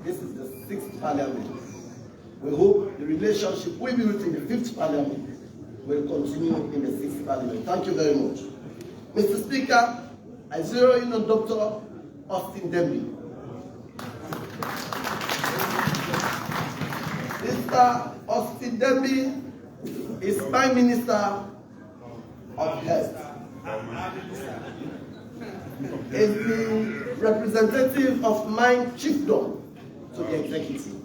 This is the 6th parliament. We hope the relationship we built in the 5th parliament will continue in the 6th parliament. Thank you very much. Mr. Speaker, I zero in on Dr. Austin Demby. This Mr. Austin Demby is Prime Minister of Health. Is the representative of my chiefdom to the executive.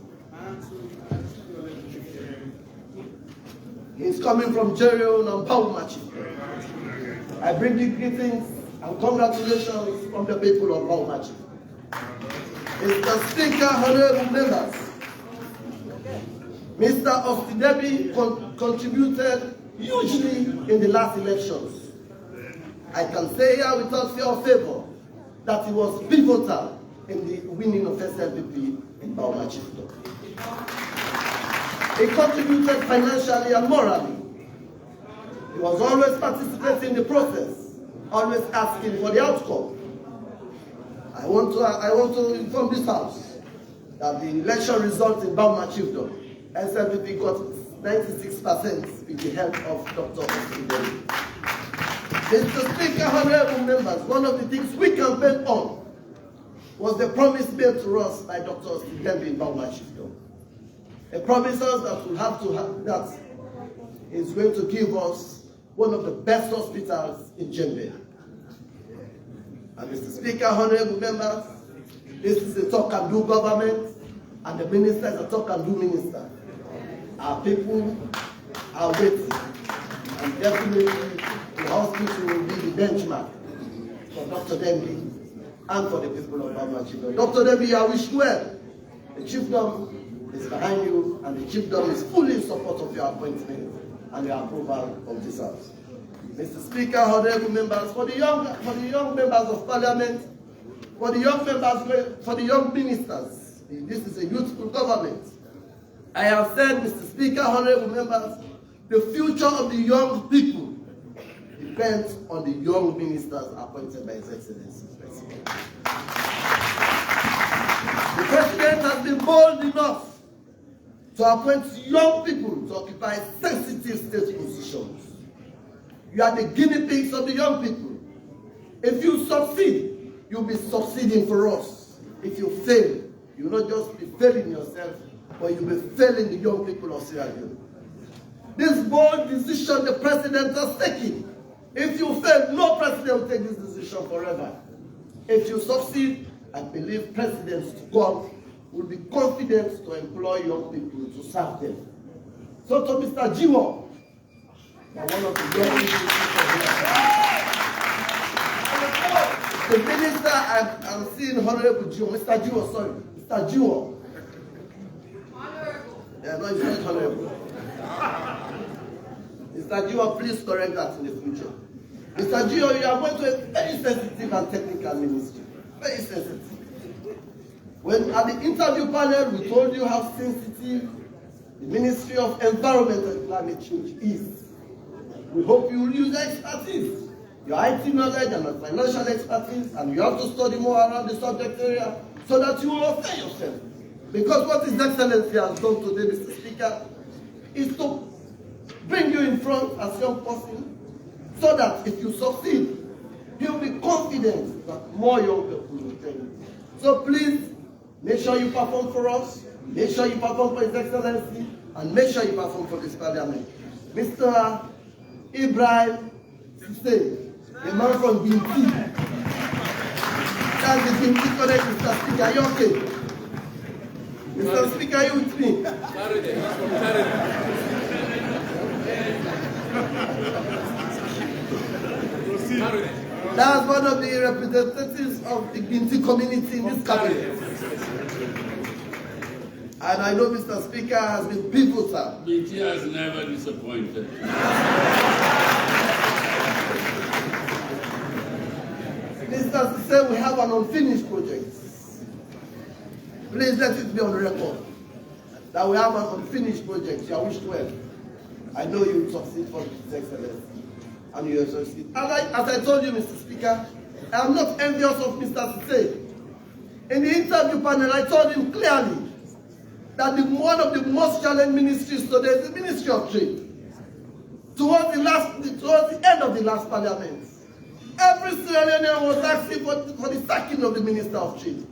He's coming from Jerry and Pauma chiefdom. I bring you greetings and congratulations from the people of Pauma chiefdom. Mr. Speaker, honorable members, Mr. Austin Demby contributed hugely in the last elections. I can say here without fear or favor that he was pivotal in the winning of SLPP in Pauma chiefdom. He contributed financially and morally. He was always participating in the process, always asking for the outcome. I want to inform this House that the election result in Pauma chiefdom, SLPP got 96% with the help of Dr. Austin Demby. Mr. Speaker, honorable members, one of the things we campaigned on was the promise made to us by Dr. Austin Demby in Pauma chiefdom. A promise that is going to give us one of the best hospitals in Djembe. And Mr. Speaker, honorable members, this is a talk-and-do government, and the minister is a talk-and-do minister. Our people are waiting, and definitely the hospital will be the benchmark for Dr. Demby and for the people of Pauma chiefdom. Dr. Demby, I wish you well. The chiefdom is behind you, and the chiefdom is fully in support of your appointment and your approval of this House. Mr. Speaker, honorable members, for the young members of Parliament, for the young ministers, this is a youthful government. I have said, Mr. Speaker, honorable members, the future of the young people depends on the young ministers appointed by His Excellency the President. The President has been bold enough to appoint young people to occupy sensitive state positions. You are the guinea pigs of the young people. If you succeed, you'll be succeeding for us. If you fail, you'll not just be failing yourself, but you'll be failing the young people of Sierra Leone. This bold decision the President has taken. If you fail, no president will take this decision forever. If you succeed, I believe presidents to come will be confident to employ young people to serve them. So to Mr. Jiwo, one of the young people, the minister, I'm seeing Honorable Jiwo, Mr. Jiwo, sorry, Mr. Jiwo. Yeah, no, it's not honorable. Mr. Jiwo, please correct that in the future. Mr. Jiwo, you are going to a very sensitive and technical ministry. Very sensitive. When at the interview panel, we told you how sensitive the Ministry of Environment and Climate Change is. We hope you will use your expertise, your IT knowledge and your financial expertise, and you have to study more around the subject area so that you will apply yourself. Because what His Excellency has done today, Mr. Speaker, is to bring you in front as young person so that if you succeed, he will be confident that more young people will join you. So please, make sure you perform for us, make sure you perform for His Excellency, and make sure you perform for this Parliament. Mr. Ibrahim Sise, a man from Guinea. That's the Guinea Connect, Mr. Speaker. Are you okay? Mr. Speaker, are you with me? That's one of the representatives of the Guinea community in this cabinet. And I know Mr. Speaker has been pivotal. Guinea has never disappointed. Mr. Sise, we have an unfinished project. Please let it be on record that we have an unfinished project. You wish well. I know you will succeed for His Excellency. And you will succeed. And as I told you, Mr. Speaker, I am not envious of Mr. Sise. In the interview panel, I told him clearly that one of the most challenging ministries today is the Ministry of Trade. Towards the end of the last Parliament, every Sierra Leonean was asking for the sacking of the Minister of Trade.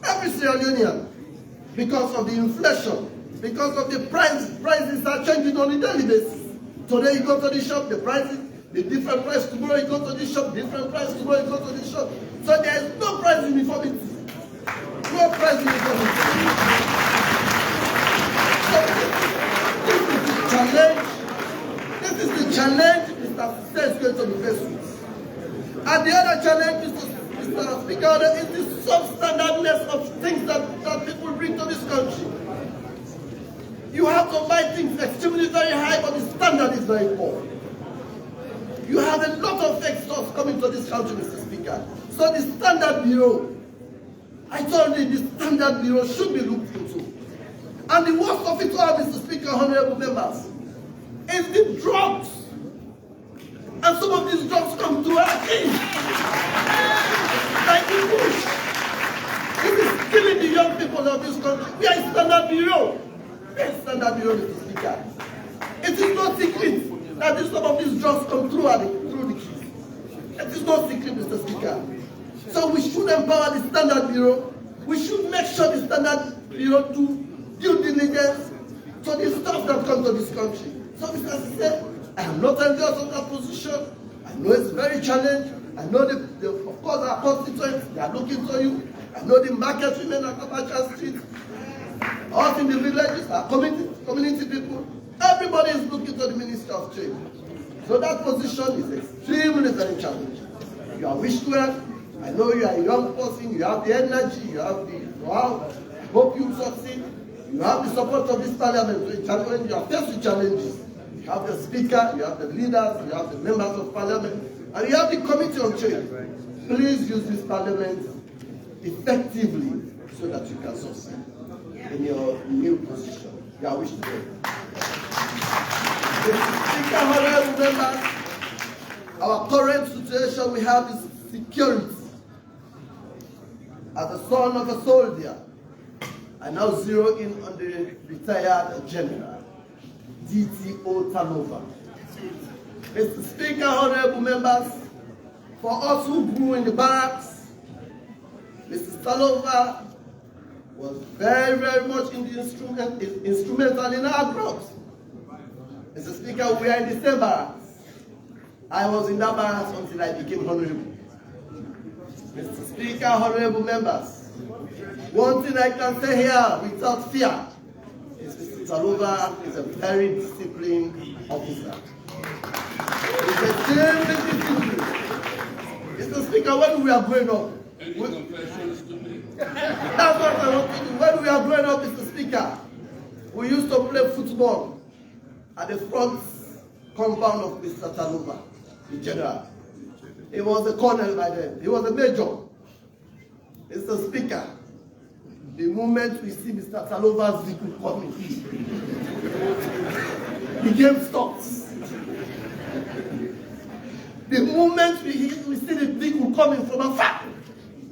Every Sierra Leonean, because of the inflation, because of the prices are changing on a daily basis. Today you go to the shop, the prices, the different price. Tomorrow you go to the shop, different price. Tomorrow you go to the shop. So there is no price uniformity. No price uniformity. So this is the challenge Mr. State is going to be faced with. And the other challenge, Mr. Speaker, is the substandardness of things that people bring to this country. You have to buy things extremely very high, but the standard is very poor. You have a lot of fake stores coming to this country, Mr. Speaker. So the Standard Bureau, I told you the Standard Bureau should be looked into. And the worst of it all, Mr. Speaker, honorable members, is the drugs. And some of these drugs come to our king. Like the bush. This is killing the young people of this country. We are a Standard Bureau. We are a Standard Bureau, Mr. Speaker. It is no secret that some of these drugs come through the keys. It is no secret, Mr. Speaker. So we should empower the Standard Bureau. We should make sure the Standard Bureau do due diligence to the stuff that comes to this country. So, Mr. Speaker, I am not envious of that position. I know it's very challenging. I know, of course, our constituents, they are looking to you. I know the market women at Abacha Street, us in the villages, our community people. Everybody is looking to the Minister of Trade. So that position is extremely very challenging. You are wished well. I know you are a young person. You have the energy. You have the know-how. I hope you succeed. You have the support of this parliament. You are faced with challenges. You have the speaker. You have the leaders. You have the members of parliament. And you have the committee on trade. Please use this parliament effectively so that you can succeed in your new position. You are wished well. Speaker, honorable members, our current situation we have is security. As a son of a soldier, I now zero in on the retired general, DTO Talova. Mr. Speaker, honorable members, for us who grew in the barracks, Mr. Talova was very, very much in the instrumental in our growth. Mr. Speaker, we are in the same barracks. I was in that barracks until I became honorable. Mr. Speaker, honorable members, one thing I can say here without fear is Mr. Talova is a very disciplined officer. He's extremely disciplined. Mr. Speaker, when we are growing up, that's what I want to do. When we are growing up, Mr. Speaker, we used to play football at the front compound of Mr. Talova, the general. He was a colonel by then. He was a major. Mr. Speaker, the moment we see Mr. Talova's vehicle coming, the game stops. The moment we see the vehicle coming from afar,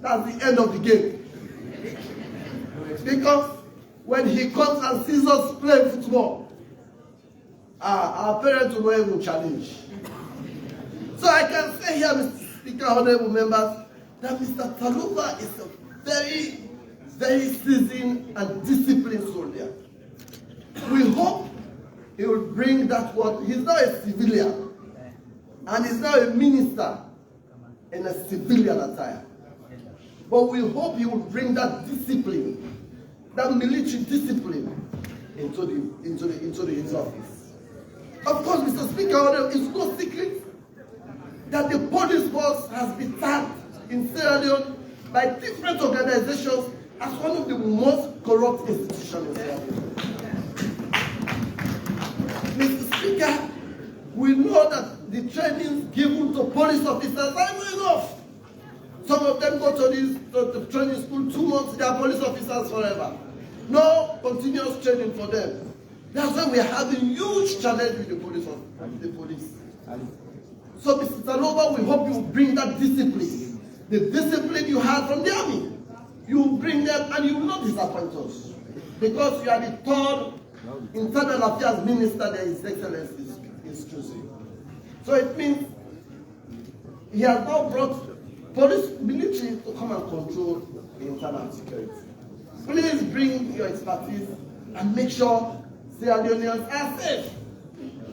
that's the end of the game. Because when he comes and sees us play football, our parents will not even challenge. So I can say here, Mr. Speaker, honorable members, that Mr. Talova is a very, very seasoned and disciplined soldier. We hope he will bring that word. He's now a civilian, and he's now a minister in a civilian attire. But we hope he will bring that discipline, that military discipline, into his office. Of course, Mr. Speaker, it's no secret that the police force has been tagged in Sierra Leone by different organizations as one of the most corrupt institutions in Sierra Leone. Mr. Speaker, we know that the trainings given to police officers are not enough. Some of them go to the training school 2 months, they are police officers forever. No continuous training for them. That's why we are having huge challenge with the police. So, Mr. Talova, we hope you will bring that discipline. The discipline you had from the army. You will bring them and you will not disappoint us. Because you are the third internal affairs minister that His Excellency is choosing. So it means he has now brought police military to come and control the internal security. Please bring your expertise and make sure Sierra Leoneans are safe.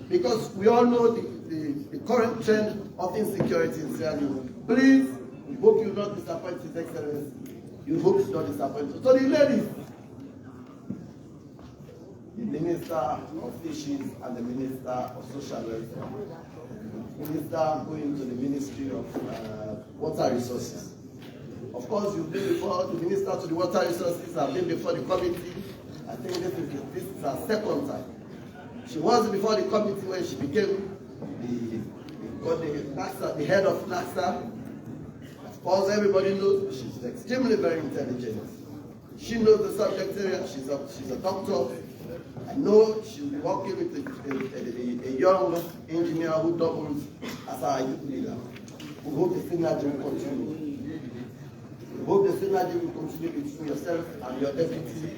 Because we all know the current trend of insecurity in Sierra Leone. Please, we hope you will not disappoint His Excellency. You hope you will not disappoint us. So the ladies, the Minister of Fisheries and the Minister of Social Welfare, Minister going to the Ministry of Water Resources. Of course, you've been before the Minister to the Water Resources, I've been before the committee. I think this is her second time. She was before the committee when she became the head of NAXA. Of course, everybody knows she's extremely very intelligent. She knows the subject area. She's a doctor. I know she'll be working with a young engineer who doubles as our youth leader. We hope the synergy will continue. We hope the synergy will continue between yourself and your deputy.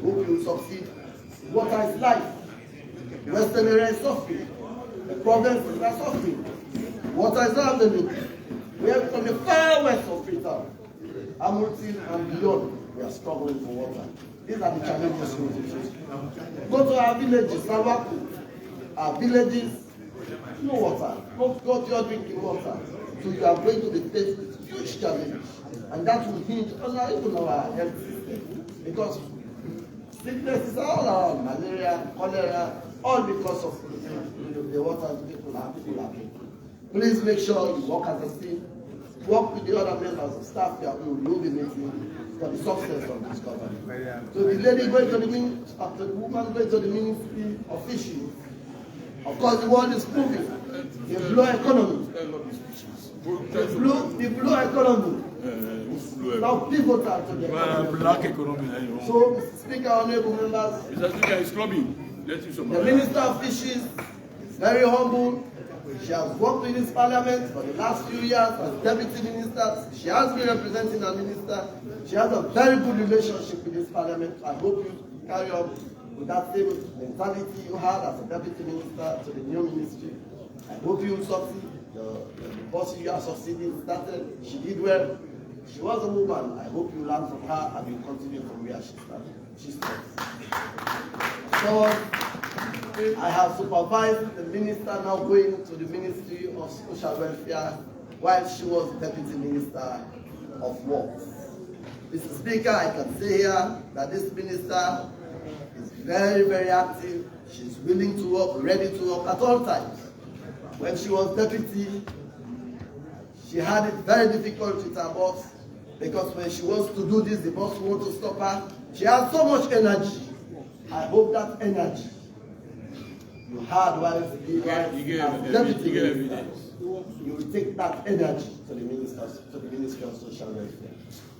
We hope you will succeed. Water is life. The Western area is suffering. The provinces are suffering. Water is not available. We are from the far west of Freetown, Hamilton and beyond. We are struggling for water. These are the challenges we face. Go to our villages, Salwaku. Our villages, no water. Go to your drinking water. So you are going to be faced with huge challenges. And that will hinge on our health system. Because sicknesses are all around, malaria, cholera, all because of the water people are drinking. Please make sure you work as a team. Work with the other members of staff that we will be meeting for the success of this government. So the lady going to the ministry, after the woman going to the Ministry of Fisheries. Of course, the world is moving. The blue economy. The blue economy is now pivotal to the economy. Black economy. So, Mr. Speaker, honorable members, Mr. Speaker is clubbing. the Minister of Fisheries is very humble. She has worked in this parliament for the last few years as deputy minister. She has been representing a minister. She has a very good relationship with this parliament. I hope you carry on with that same mentality you had as a deputy minister to the new ministry. I hope you will succeed. The policy you are succeeding started. She did well. She was a woman. I hope you learn from her and you continue from where she started. So, I have supervised the minister now going to the Ministry of Social Welfare while she was Deputy Minister of Works. Mr. Speaker, I can say here that this minister is very, very active. She's willing to work, ready to work at all times. When she was deputy, she had it very difficult with her boss because when she wants to do this, the boss wants to stop her. She has so much energy. I hope that energy you had while as deputy minister, you will take that energy to the Ministry of Social Welfare.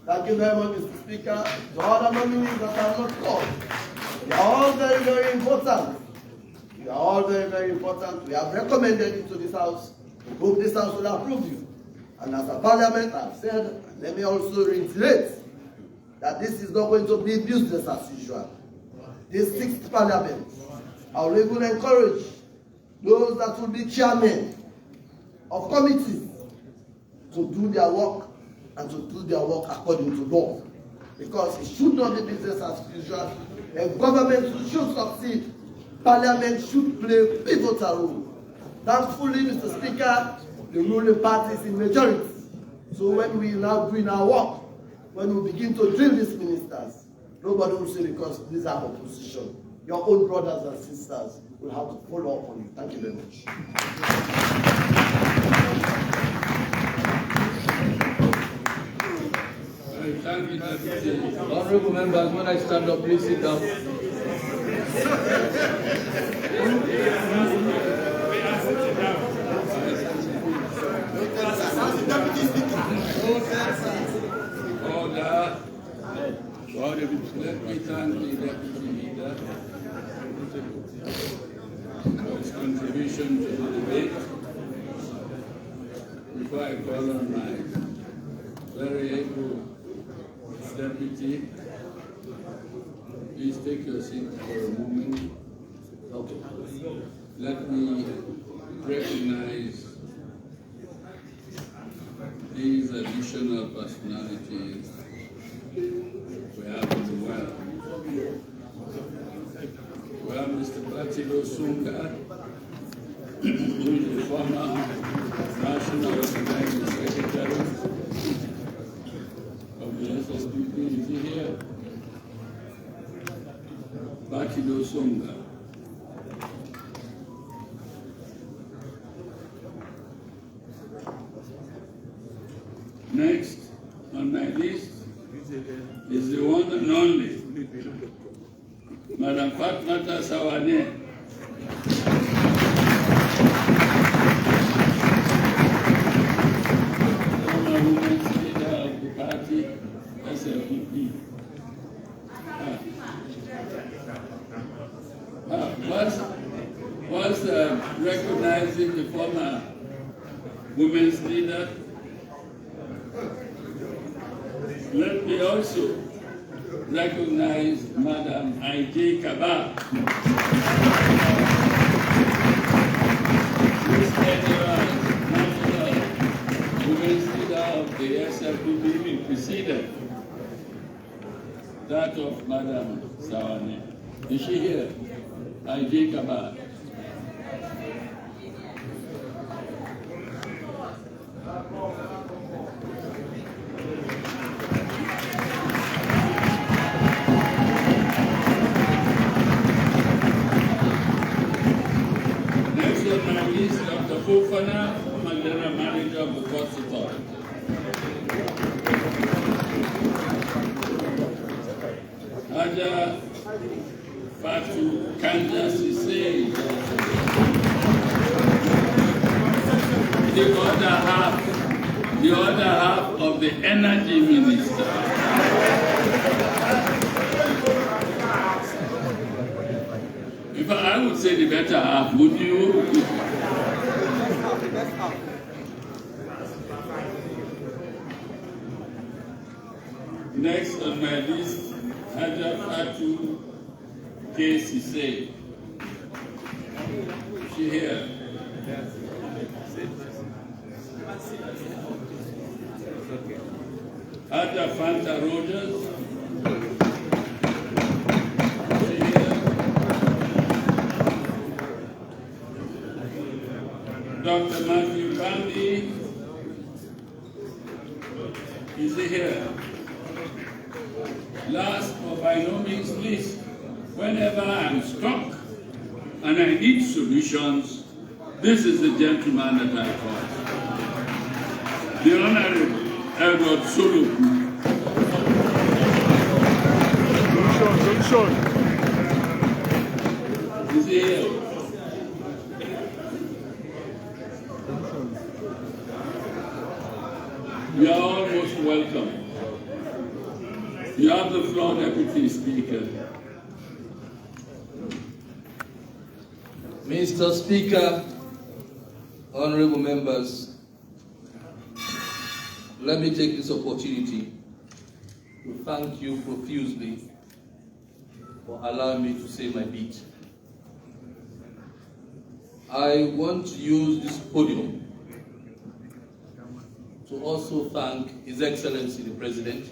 Thank you very much, Mr. Speaker. The other nominees that are not called, they are all very, very important. They are all very, very important. We have recommended it to this House. We hope this House will approve you. And as a parliament, I've said, let me also reiterate that this is not going to be business as usual. This 6th parliament, I will even encourage those that will be chairmen of committees to do their work and to do their work according to law. Because it should not be business as usual. A government should succeed. Parliament should play a pivotal role. Thankfully, Mr. Speaker, the ruling party is in majority. So when we now doing our work, when we begin to drill these ministers, nobody will say because these are opposition. Your own brothers and sisters will have to follow up on you. Thank you very much. Thank you, Deputy. Honorable members, when I stand up, please sit down. Order. Let me thank the Deputy Leader for his contribution to the debate. Before I call on my very able Deputy, please take your seat for a moment. Okay. Let me recognize these additional personalities we have in the world. Fiduciary, who is the former National Organizing Secretary of the SSPP. Is he here? Fiduciary. Next on my list is the one and only Madam Fatmata Sawane. Former women's leader of the party, SLPP. Was recognizing the former women's leader. Let me also recognize Madam I.J. Kaba, who's national women's leader of the SLPP, preceded that of Madam Sawane. Is she here? I.J. Kaba. Fofana, General Manager of the Port Authority. Aja Fatu Kanja Sise, the other half of the Energy Minister. In fact, I would say the better half, would you? Next on my list, Haja Fatu K.C.C. She here? Haja Fanta Rogers? She here? Dr. Matthew Bandi? Is he here? Last but by no means least, whenever I'm stuck and I need solutions, this is the gentleman that I call. The Honorable Edward Suluku. Is he here? You are all most welcome. You have the floor, Deputy Speaker. Mr. Speaker, honorable members, let me take this opportunity to thank you profusely for allowing me to say my bit. I want to use this podium to also thank His Excellency the President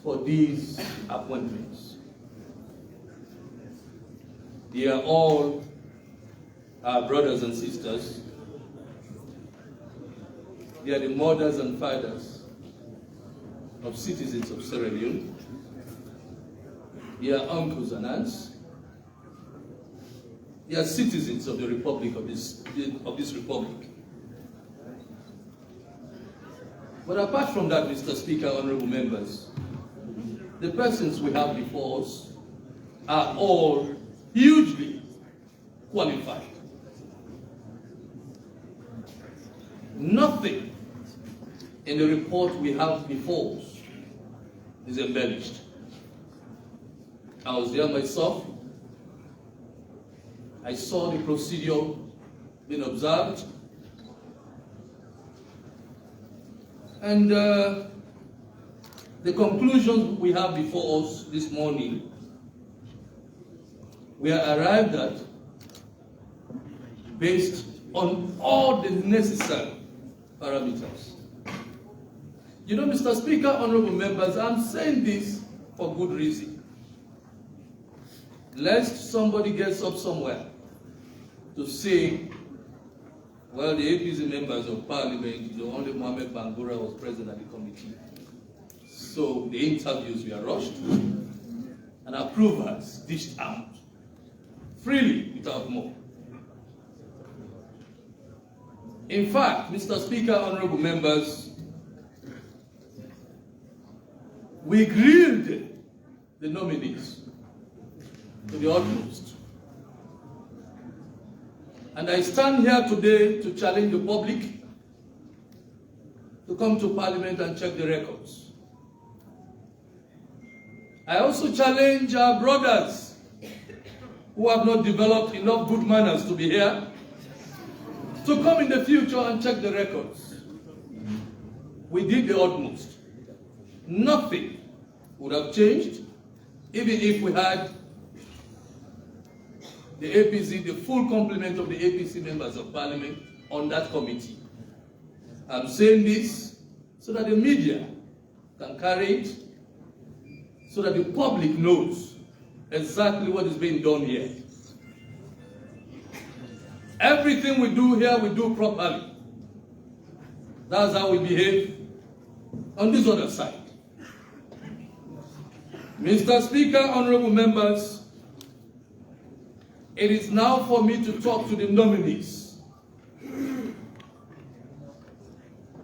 for these appointments. They are all our brothers and sisters. They are the mothers and fathers of citizens of Sierra Leone. They are uncles and aunts. They are citizens of the Republic of this Republic. But apart from that, Mr. Speaker, honorable members, the persons we have before us are all hugely qualified. Nothing in the report we have before us is embellished. I was there myself. I saw the procedure being observed. And the conclusions we have before us this morning, we are arrived at based on all the necessary parameters. You know, Mr. Speaker, honorable members, I'm saying this for good reason. lest somebody gets up somewhere to say, well, the APC members of parliament, the only Mohamed Bangura was present at the committee. So the interviews were rushed and approvals dished out freely without more. In fact, Mr. Speaker, honorable members, we grilled the nominees to the utmost. And I stand here today to challenge the public to come to Parliament and check the records. I also challenge our brothers who have not developed enough good manners to be here to come in the future and check the records. We did the utmost. Nothing would have changed even if we had the APC, the full complement of the APC members of Parliament on that committee. I'm saying this so that the media can carry it, so that the public knows exactly what is being done here. Everything we do here, we do properly. That's how we behave on this other side. Mr. Speaker, honorable members, it is now for me to talk to the nominees.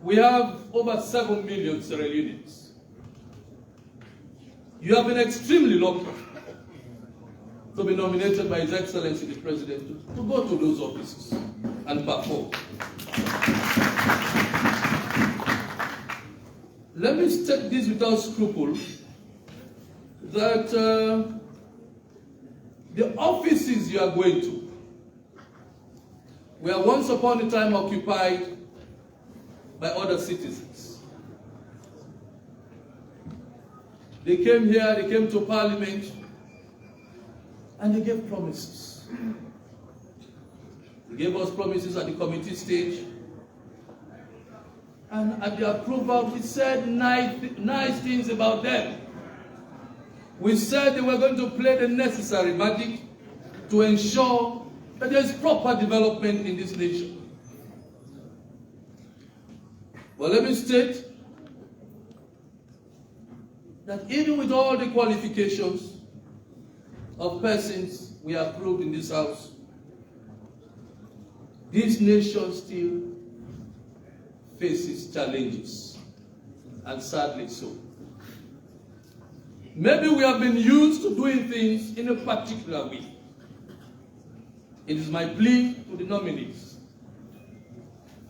We have over 7 million Sierraleoneans. You have been extremely lucky to be nominated by His Excellency the President to go to those offices and perform. Let me state this without scruple, that the offices you are going to were once upon a time occupied by other citizens. They came here, they came to Parliament, and they gave promises. They gave us promises at the committee stage, and at the approval, we said nice things about them. We said they were going to play the necessary magic to ensure that there is proper development in this nation. Well, let me state that even with all the qualifications of persons we approved in this house, this nation still faces challenges, and sadly so. Maybe we have been used to doing things in a particular way. It is my plea to the nominees.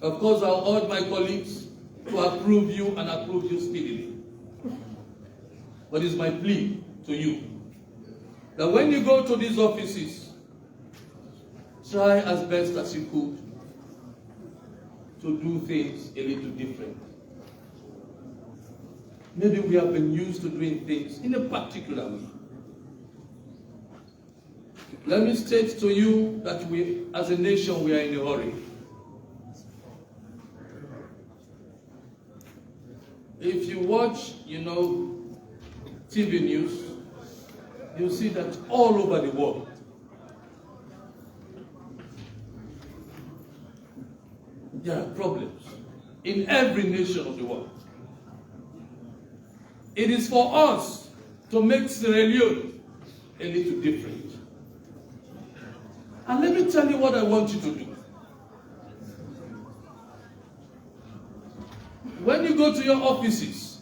Of course, I'll urge my colleagues to approve you and approve you speedily. But it's my plea to you that when you go to these offices, try as best as you could to do things a little different. Maybe we have been used to doing things in a particular way. Let me state to you that we, as a nation, we are in a hurry. If you watch, TV news, you'll see that all over the world, there are problems in every nation of the world. It is for us to make Sierra Leone a little different. And let me tell you what I want you to do. When you go to your offices,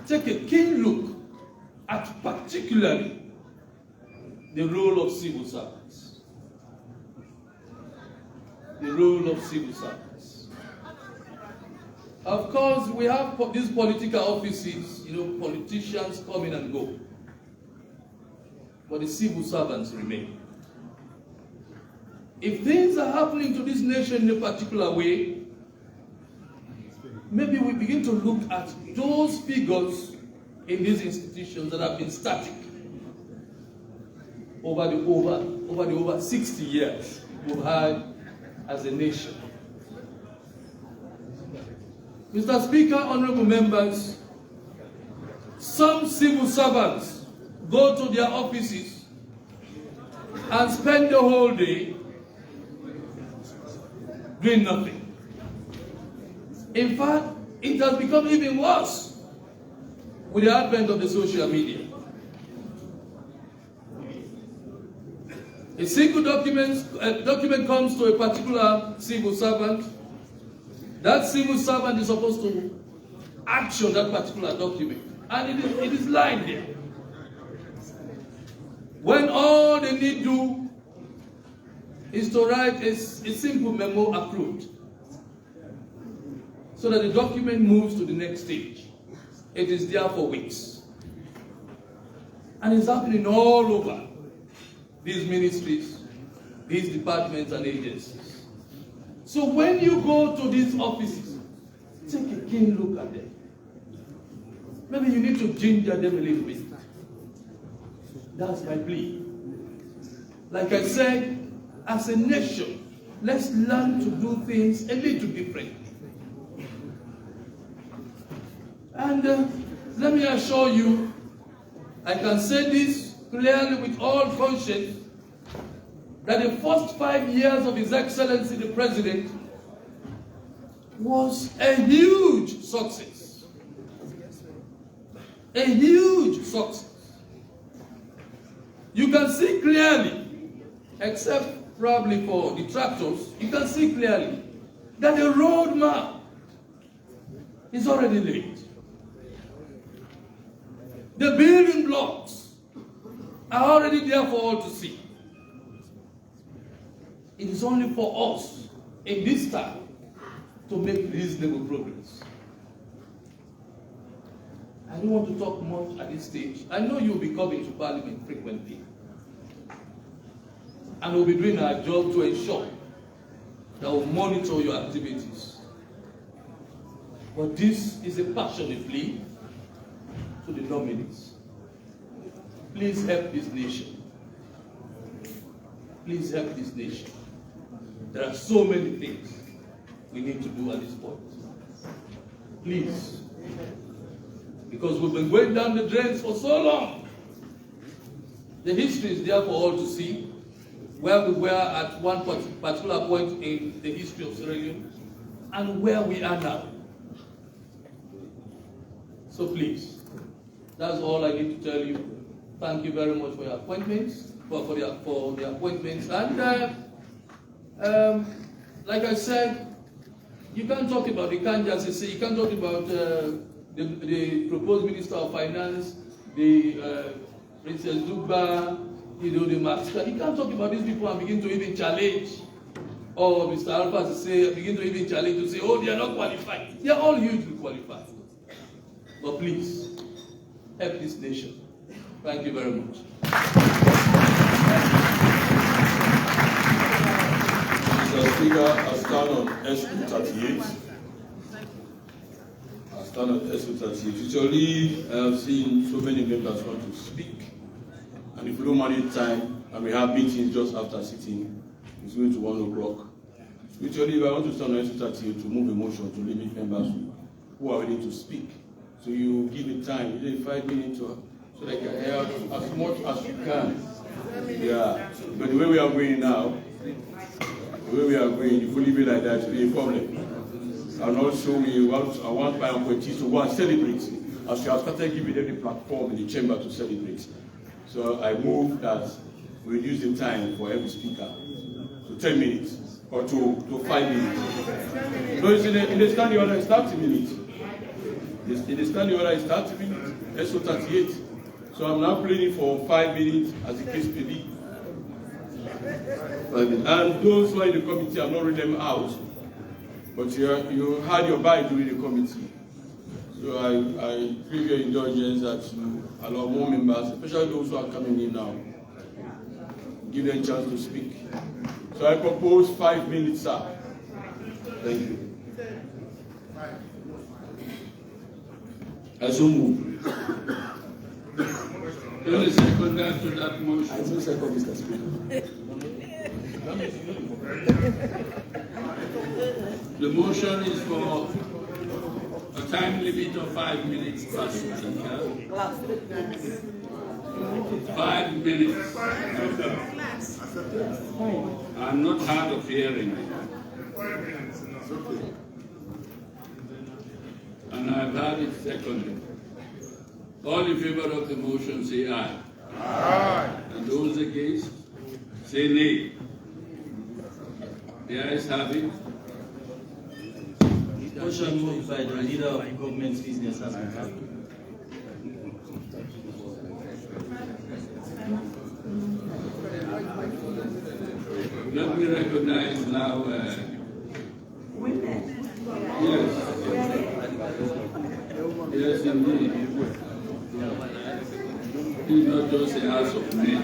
take a keen look at particularly the role of civil servants. The role of civil servants. Of course, we have these political offices, politicians come in and go. But the civil servants remain. If things are happening to this nation in a particular way, maybe we begin to look at those figures in these institutions that have been static over the over 60 years we've had as a nation. Mr. Speaker, honorable members, some civil servants go to their offices and spend the whole day doing nothing. In fact, it has become even worse with the advent of the social media. A single document comes to a particular civil servant. That civil servant is supposed to action that particular document, and it is lying there. When all they need to do is to write a simple memo approved, so that the document moves to the next stage. It is there for weeks. And it's happening all over these ministries, these departments and agencies. So when you go to these offices, take a keen look at them. Maybe you need to ginger them a little bit. That's my plea. Like I said, as a nation, let's learn to do things a little differently. And let me assure you, I can say this clearly with all conscience, that the first 5 years of His Excellency the President was a huge success. A huge success. You can see clearly, except probably for detractors, you can see clearly that the roadmap is already laid. The building blocks are already there for all to see. It is only for us in this time to make reasonable progress. I don't want to talk much at this stage. I know you'll be coming to Parliament frequently. And we'll be doing our job to ensure that we'll monitor your activities. But this is a passionate plea to the nominees. Please help this nation. Please help this nation. There are so many things we need to do at this point. Please. Because we've been going down the drains for so long. The history is there for all to see, where we were at one particular point in the history of Sierra Leone and where we are now. So please, that's all I need to tell you. Thank you very much for your appointments, for the appointments. And like I said, you can't talk about, you can't just say, you can't talk about the proposed Minister of Finance, the Princess Duba, the Master. You can't talk about these people and begin to even challenge, or Mr. Alpha to say, begin to even challenge to say, oh, they are not qualified. They are all hugely qualified. But please, help this nation. Thank you very much. Mr. Speaker, I stand on SU38. Usually, I have seen so many members want to speak. And if we don't manage time, and we have meetings just after sitting, it's going to 1 o'clock. Usually, if I want to stand on SU38 to move a motion to limit members who are ready to speak. So you give me time, you 5 minutes so they can help as much as you can. Yeah. But the way we are going now, if we leave it like that, it will be a problem. And also, I want my appointees to go and celebrate, as we have started giving them the platform in the chamber to celebrate. So I move that we reduce the time for every speaker to 10 minutes or to 5 minutes. No, in the standing order, it's 30 minutes. In the standing order, it's 30 minutes, SO 38. So I'm now planning for 5 minutes as the case may be. And those who are in the committee, I'm not reading them out. But you had your bite during the committee. So I crave your indulgence that you allow more members, especially those who are coming in now, give them a chance to speak. So I propose 5 minutes, sir. Thank you. I so move. There is a second to that motion. I so second, Mr. Speaker. The motion is for a time limit of 5 minutes per speaker. 5 minutes. I'm not hard of hearing. And I've had it seconded. All in favor of the motion say aye. Aye. And those against say nay. The ayes have it. Motion moved by the leader of the government business as well. Let me recognize now. Yes. Yes, indeed. It's not just a house of men.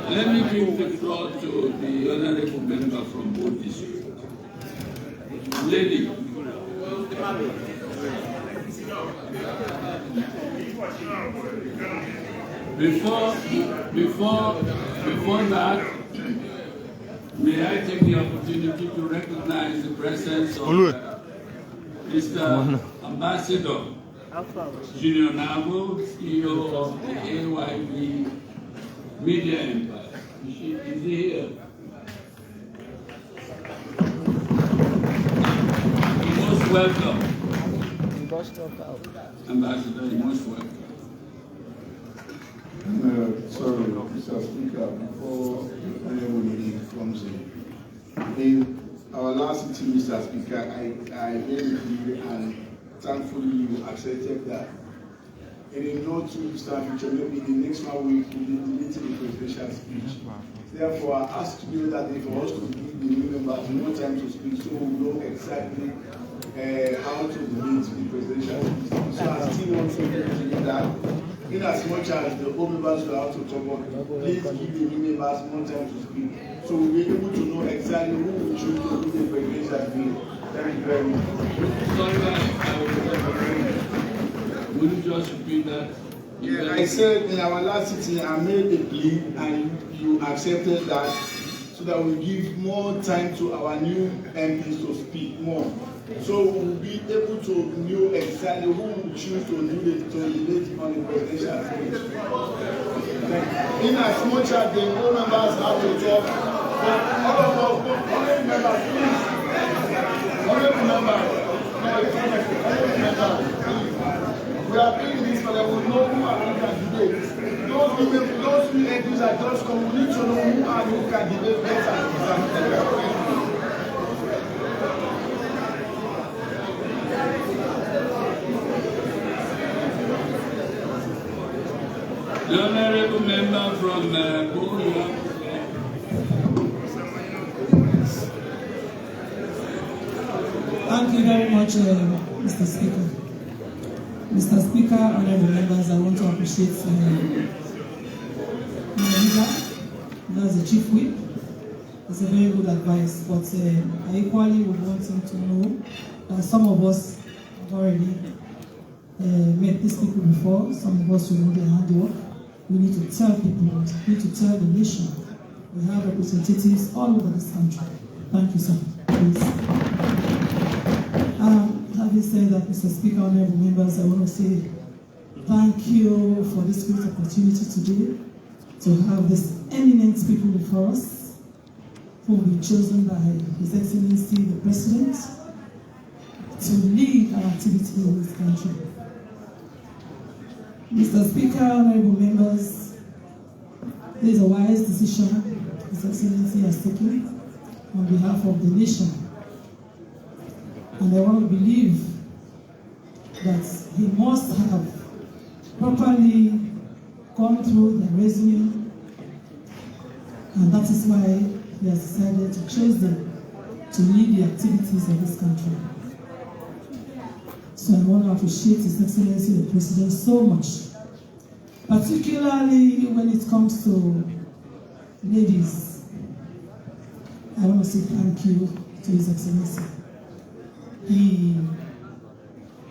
Let me give the floor to the honorable member from both districts. Lady. Before that, may I take the opportunity to recognize the presence of Mr. Ambassador Junior Nabo, CEO of the AYB Media Empire. Is he here? You're most welcome. Ambassador, you're most welcome. Sorry, Mr. Speaker, before anybody comes in our last meeting, Mr. Speaker, I made it clear and thankfully you accepted that. In a note to Mr. Future, maybe the next 1 week we'll be deleting the presidential speech. Therefore, I ask you that for us to give the new members more time to speak so we know exactly how to delete the presidential speech. So I still want to do that. In as much as the old members will have to talk about, please give the new members more time to speak. So we'll be able to know exactly who we choose to do the presidential speech. Thank you very much. Sorry, will you just repeat that? Yeah, I said in our last sitting, I made a plea and you accepted that so that we give more time to our new MPs to speak more. So we'll be able to know exactly who we choose to debate on the presidential speech. In as much as the whole members have to talk, but all of us, honorable members, please. Honorable members, we are doing this so that we know who are who can debate. Those MPs are just come, we need to know who are who can debate better. The honorable member from Buedu. Thank you very much, Mr. Speaker. Mr. Speaker, honorable members, I want to appreciate my leader, that's the chief whip. It's a very good advice, but I equally would want him to know that some of us have already met these people before, some of us will know their handiwork. We need to tell people, we need to tell the nation. We have representatives all over this country. Thank you, sir. Please. Having said that, Mr. Speaker, honorable members, I want to say thank you for this great opportunity today to have these eminent people before us who will be chosen by His Excellency the President to lead our activity in this country. Mr. Speaker, honorable members, this is a wise decision His Excellency has taken on behalf of the nation. And I want to believe that he must have properly gone through the resume, and that is why he has decided to choose them to lead the activities of this country. So I want to appreciate His Excellency the President so much, particularly when it comes to ladies. I want to say thank you to His Excellency. He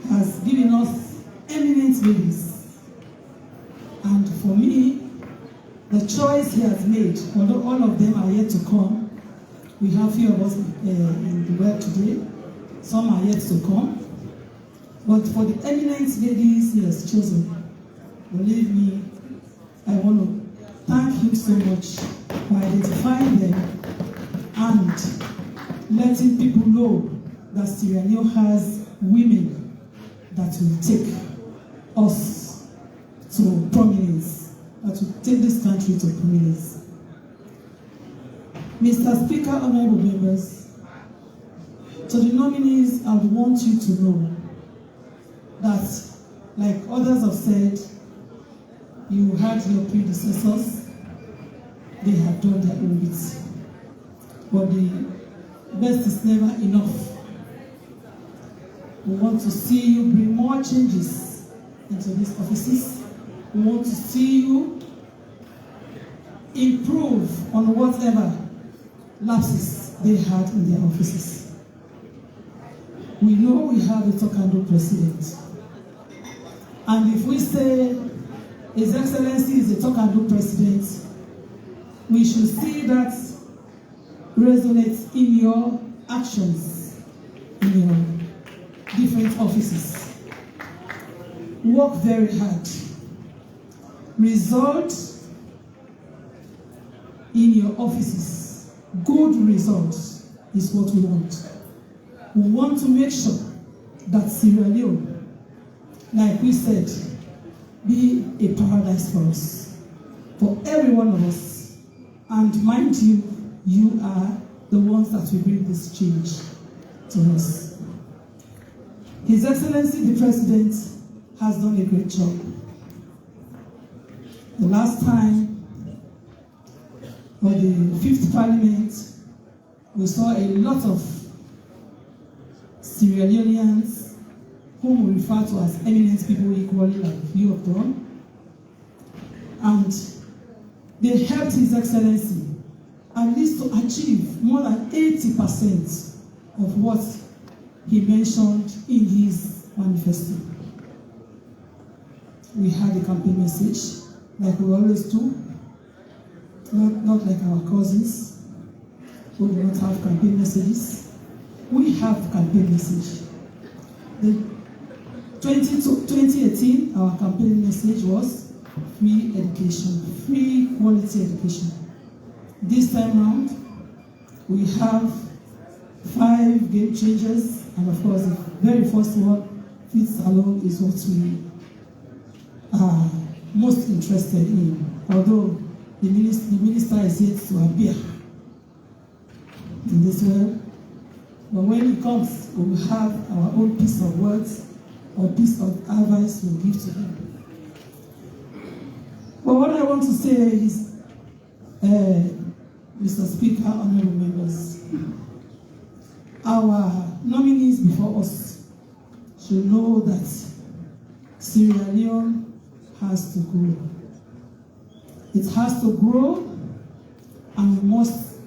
has given us eminent ladies, and for me, the choice he has made, although all of them are yet to come, we have few of us in the world today, some are yet to come, but for the eminent ladies he has chosen, Believe me, I want to thank him so much for identifying them and letting people know that Sierra Leone has women that will take us to prominence, that will take this country to prominence. Mr. Speaker, honorable members, to the nominees, I would want you to know that, like others have said, you had your predecessors, they have done their own bits. But the best is never enough. We want to see you bring more changes into these offices. We want to see you improve on whatever lapses they had in their offices. We know we have a talk-and-do president. And if we say His Excellency is a talk-and-do president, we should see that resonate in your actions, in your different offices. Work very hard. Result in your offices. Good results is what we want. We want to make sure that Sierra Leone, like we said, be a paradise for us, for every one of us. And mind you, you are the ones that will bring this change to us. His Excellency the President has done a great job. The last time, for the 5th Parliament, we saw a lot of Sierra Leoneans whom we refer to as eminent people equally like you have done. And they helped His Excellency at least to achieve more than 80% of what he mentioned in his manifesto. We had a campaign message, like we always do, not like our cousins who do not have campaign messages. We have campaign message. The 2018, our campaign message was free education, free quality education. This time round, we have 5 game changers, and of course, the very first one, fits alone, is what we are most interested in. Although the minister is yet to appear in this world, but when he comes, we will have our own piece of words or piece of advice we'll give to him. But what I want to say is, Mr. Speaker, honorable members, our nominees before us should know that Sierra Leone has to grow. It has to grow, and we must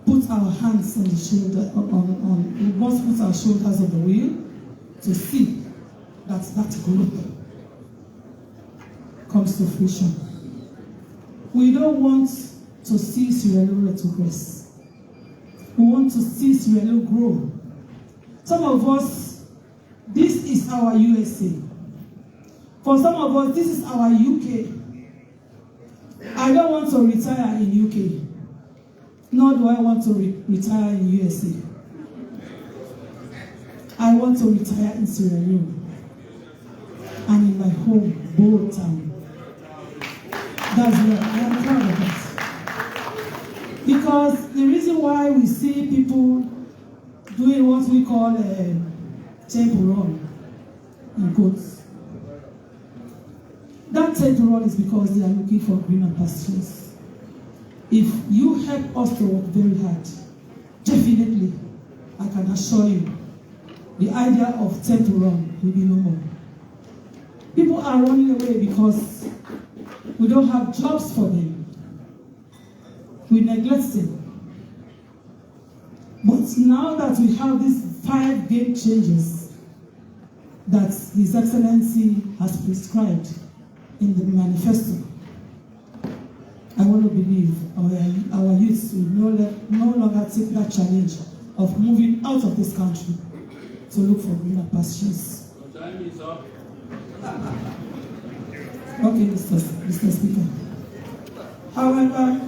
put our hands on the shoulder, we must put our shoulders on the wheel to see that growth comes to fruition. We don't want to see Sierra Leone retrogress. We want to see Sierra Leone grow. Some of us, this is our USA. For some of us, this is our UK. I don't want to retire in UK, nor do I want to retire in USA. I want to retire in Sierra Leone and in my home, Buedu town. That's where I am proud of it. Because the reason why we see people doing what we call temple run in quotes, that temple run is because they are looking for greener pastures. If you help us to work very hard, definitely, I can assure you, the idea of temple run will be no more. People are running away because we don't have jobs for them. We neglect them. But now that we have these 5 game changes that His Excellency has prescribed in the manifesto, I want to believe our youths will no longer take that challenge of moving out of this country to look for greener pastures. Time is up. Okay, Mr. Speaker. However,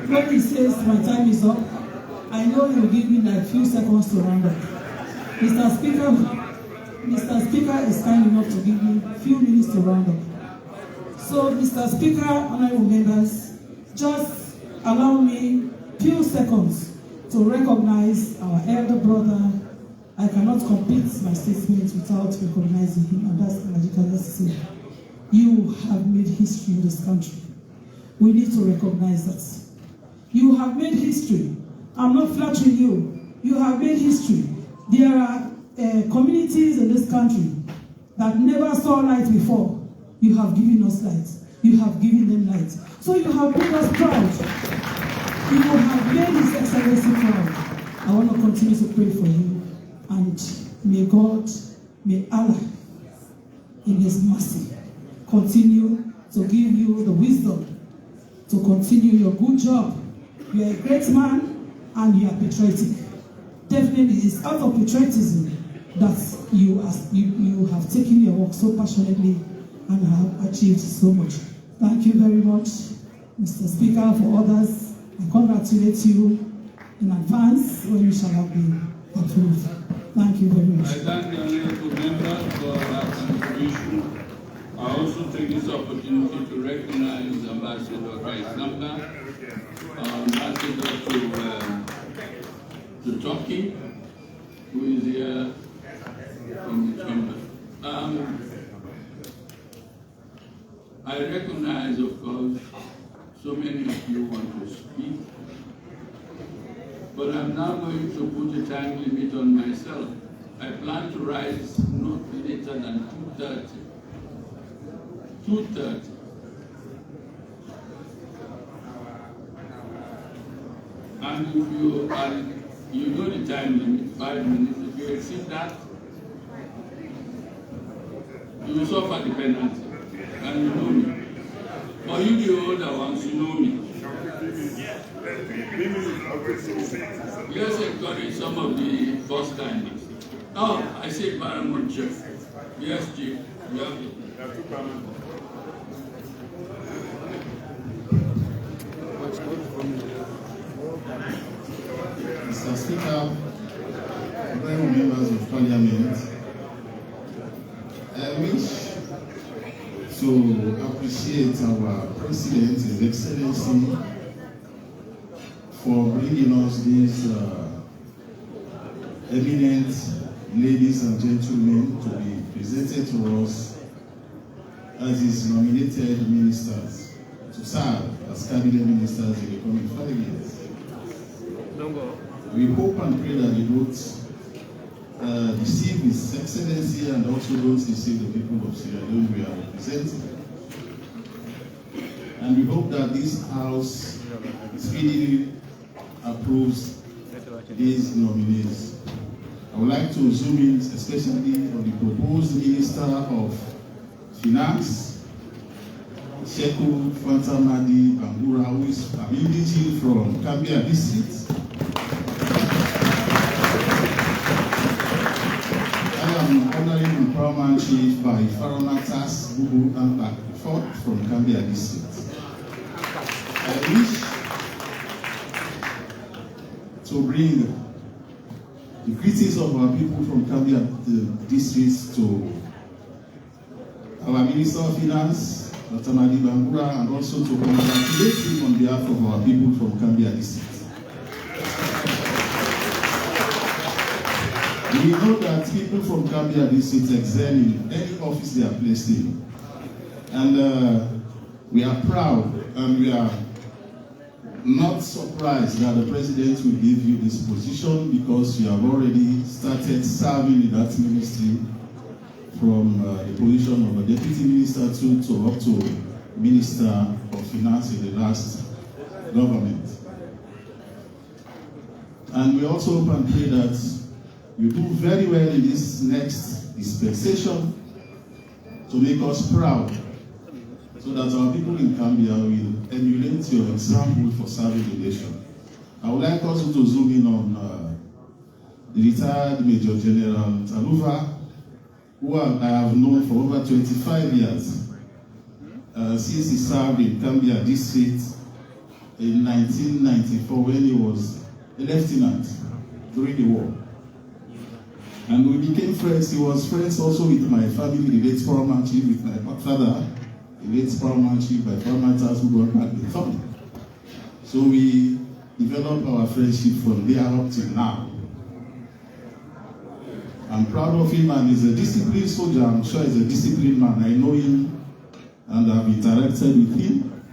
when he says my time is up, I know he will give me like few seconds to round up. Mr. Speaker is kind enough to give me a few minutes to round up. So, Mr. Speaker, honorable members, just allow me a few seconds to recognize our elder brother. I cannot complete my statement without recognizing him, and that's Alhaji. You have made history in this country. We need to recognize that. You have made history. I'm not flattering you. You have made history. There are communities in this country that never saw light before. You have given us light. You have given them light. So you have made us proud. You have made His Excellency proud. I want to continue to pray for you. And may God, may Allah, in His mercy, continue to give you the wisdom to continue your good job. You are a great man and you are patriotic. Definitely, it's out of patriotism that you have taken your work so passionately and have achieved so much. Thank you very much, Mr. Speaker. For others, I congratulate you in advance when you shall have been approved. Thank you very much. I thank the honorable member for her contribution. I also take this opportunity to recognize Ambassador Kailahun, Ambassador to Turkey, who is here in the chamber. I recognize, of course, so many of you want to speak, but I'm now going to put a time limit on myself. I plan to rise not later than 2:30. 2:30. And if you know the time limit, 5 minutes, if you exceed that, you will suffer the penalty. And you know me. For you, the older ones, you know me. Let's encourage some of the first timers. Oh, I say Paramount Chief. Yes, Chief. You have it. Mr. Speaker, honorable members of Parliament, I wish to appreciate our President, His Excellency, for bringing us these eminent ladies and gentlemen to be presented to us as his nominated ministers to serve as cabinet ministers in the coming 5 years. We hope and pray that they don't deceive His Excellency and also don't deceive the people of Sierra Leone we are representing. And we hope that this House speedily approves these nominees. I would like to zoom in especially on the proposed Minister of Finance, Sheku Fantamadi Bangura, who is an indigene from Gambia district. I am honoring Empowerment Chief by Faronatas Bubu Ambak from Gambia district. I wish to bring the greetings of our people from Gambia districts to our Minister of Finance, Dr. Madi Bangura, and also to congratulate him on behalf of our people from Gambia district. We know that people from Gambia district excel in any office they are placed in. And we are proud and we are not surprised that the President will give you this position because you have already started serving in that ministry from the position of a Deputy Minister to up to Minister of Finance in the last government. And we also hope and pray that you do very well in this next dispensation to make us proud, so that our people in Gambia will emulate your example for serving the nation. I would like also to zoom in on the retired Major General Taluva, who I have known for over 25 years, since he served in Gambia District in 1994 when he was a lieutenant during the war. And we became friends. He was friends also with my family, the late paramount chief, with my father, the late paramount chief, my paramounters who got back the family. So we developed our friendship from there up till now. I'm proud of him, and he's a disciplined soldier. I'm sure he's a disciplined man. I know him and I've interacted with him.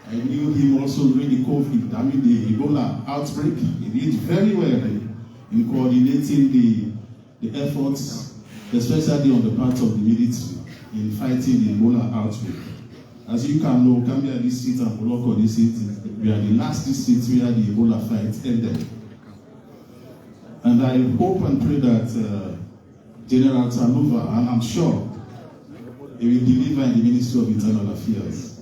I knew him also during the COVID, the Ebola outbreak. He did very well in coordinating the efforts, especially on the part of the military, in fighting the Ebola outbreak. As you can know, Gambia District and Boloko District, we are the last district where the Ebola fight ended. And I hope and pray that General Taluva, and I'm sure he will deliver in the Ministry of Internal Affairs.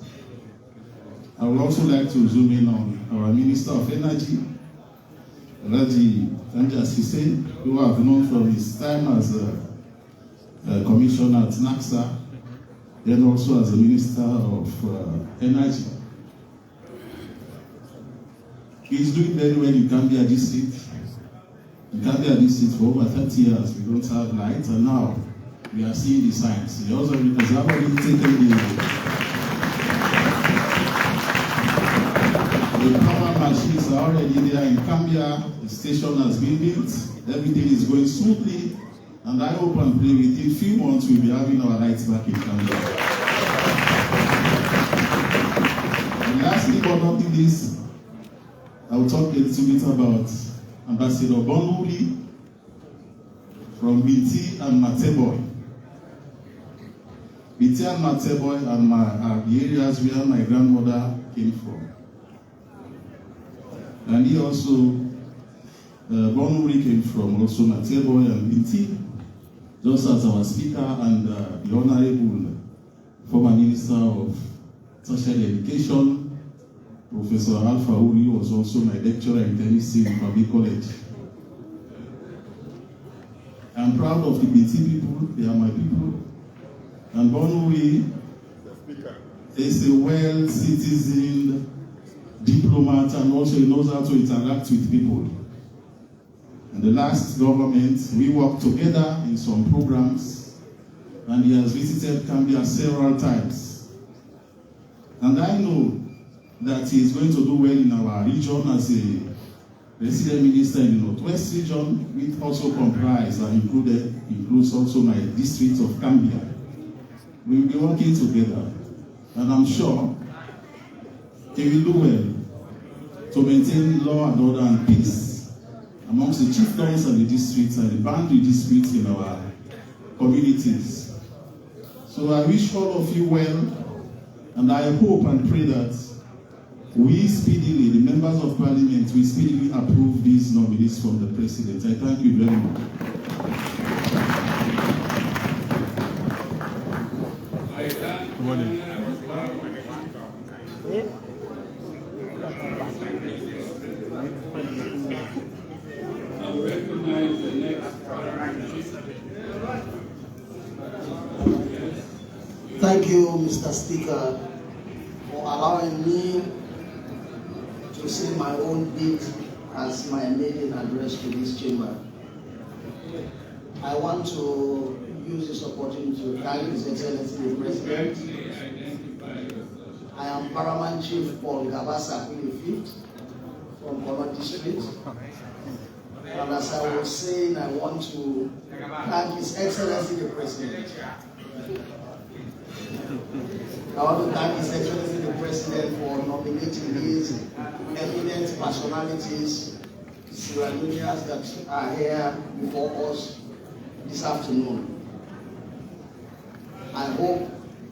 I would also like to zoom in on our Minister of Energy, Raji Tanja Sise, who I've known from his time as a commissioner at NAXA, then also as a Minister of Energy. He's doing very well in Gambia District. In Gambia District for over 30 years, we don't have light, and now we are seeing the signs. He also has already taken the power machines are already there in Gambia. The station has been built. Everything is going smoothly, and I hope and pray within a few months we'll be having our lights back in Gambia. And lastly, but not least, I will talk a little bit about Ambassador Bonuri from Binti and Mateboy. Binti and Mateboy are the areas where my grandmother came from. And he also, Bonuri came from also Mateboy and Binti, just as our speaker and the Honorable former Minister of Tertiary Education, Professor Alpha Uri, was also my lecturer in Tennessee in Public College. I'm proud of the BT people, they are my people. And Bonuri is a well-citizened diplomat, and also he knows how to interact with people. In the last government, we worked together in some programs, and he has visited Gambia several times. And I know that he is going to do well in our region as a resident minister in the Northwest region, which also comprises and includes also my district of Gambia. We will be working together, and I'm sure he will do well to maintain law and order and peace amongst the chieftains and the districts and the boundary disputes in our communities. So I wish all of you well, and I hope and pray that we speedily, the members of parliament, we speedily approve these nominees from the president. I thank you very much. Good morning. I recognize the next. Thank you, Mr. Speaker, for allowing me to say my own bit as my maiden address to this chamber. I want to use this opportunity to thank His Excellency the President. I am Paramount Chief Paul Gabasa V from Koindu District. And as I was saying, I want to thank His Excellency the President. I want to thank His Excellency the President for nominating these eminent personalities, Sierraleoneans that are here before us this afternoon. I hope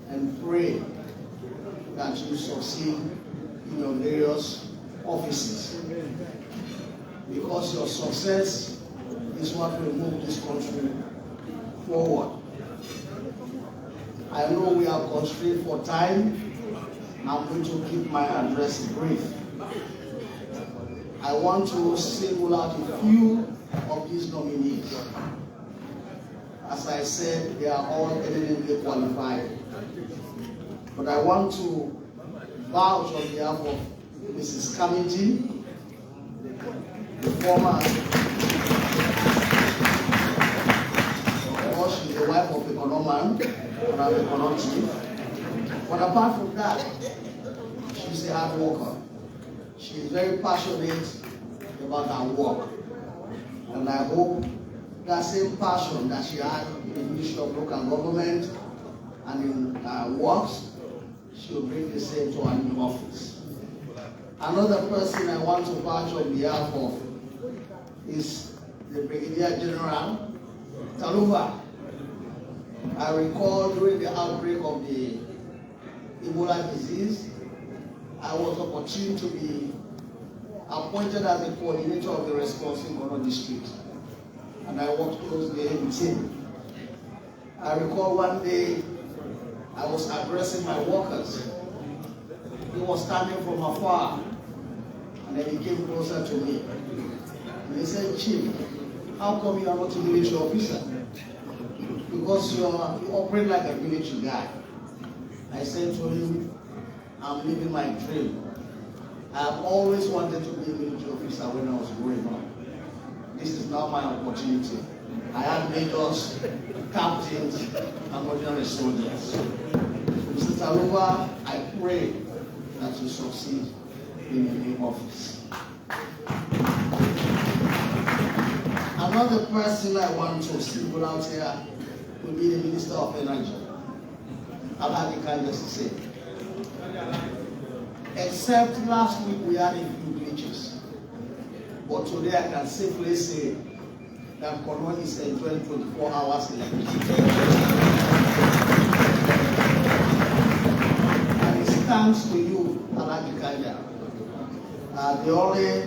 and pray that you succeed in your various offices, because your success is what will move this country forward. I know we are constrained for time. I'm going to keep my address brief. I want to single out a few of these nominees. As I said, they are all eminently qualified. But I want to vouch on behalf of Mrs. Kamiti, the former, she's the wife of Economan, and I'm Econom chief. But apart from that, she's a hard worker. She is very passionate about her work. And I hope that same passion that she had in the Ministry of Local Government and in her works, she will bring the same to her new office. Another person I want to vouch on behalf of is the Brigadier General Taluva. I recall during the outbreak of the Ebola disease, I was opportune to be appointed as the coordinator of the response in Mano district, and I worked closely with him. I recall one day I was addressing my workers. He was standing from afar, and then he came closer to me. And he said, "Chief, how come you are not a military officer? Because you operate like a military guy." I said to him, "I'm living my dream. I have always wanted to be a military officer when I was growing up. This is now my opportunity. I have majors, captains, and ordinary soldiers. Mr. Taluva, I pray that you succeed in the new office." Another person I want to single out here will be the Minister of Energy. I'll have the kindness to say. Except last week we had a few glitches. But today I can safely say that Kanneh is enjoying 24 hours electricity. And it's thanks to you, Alhaji Kanja. The only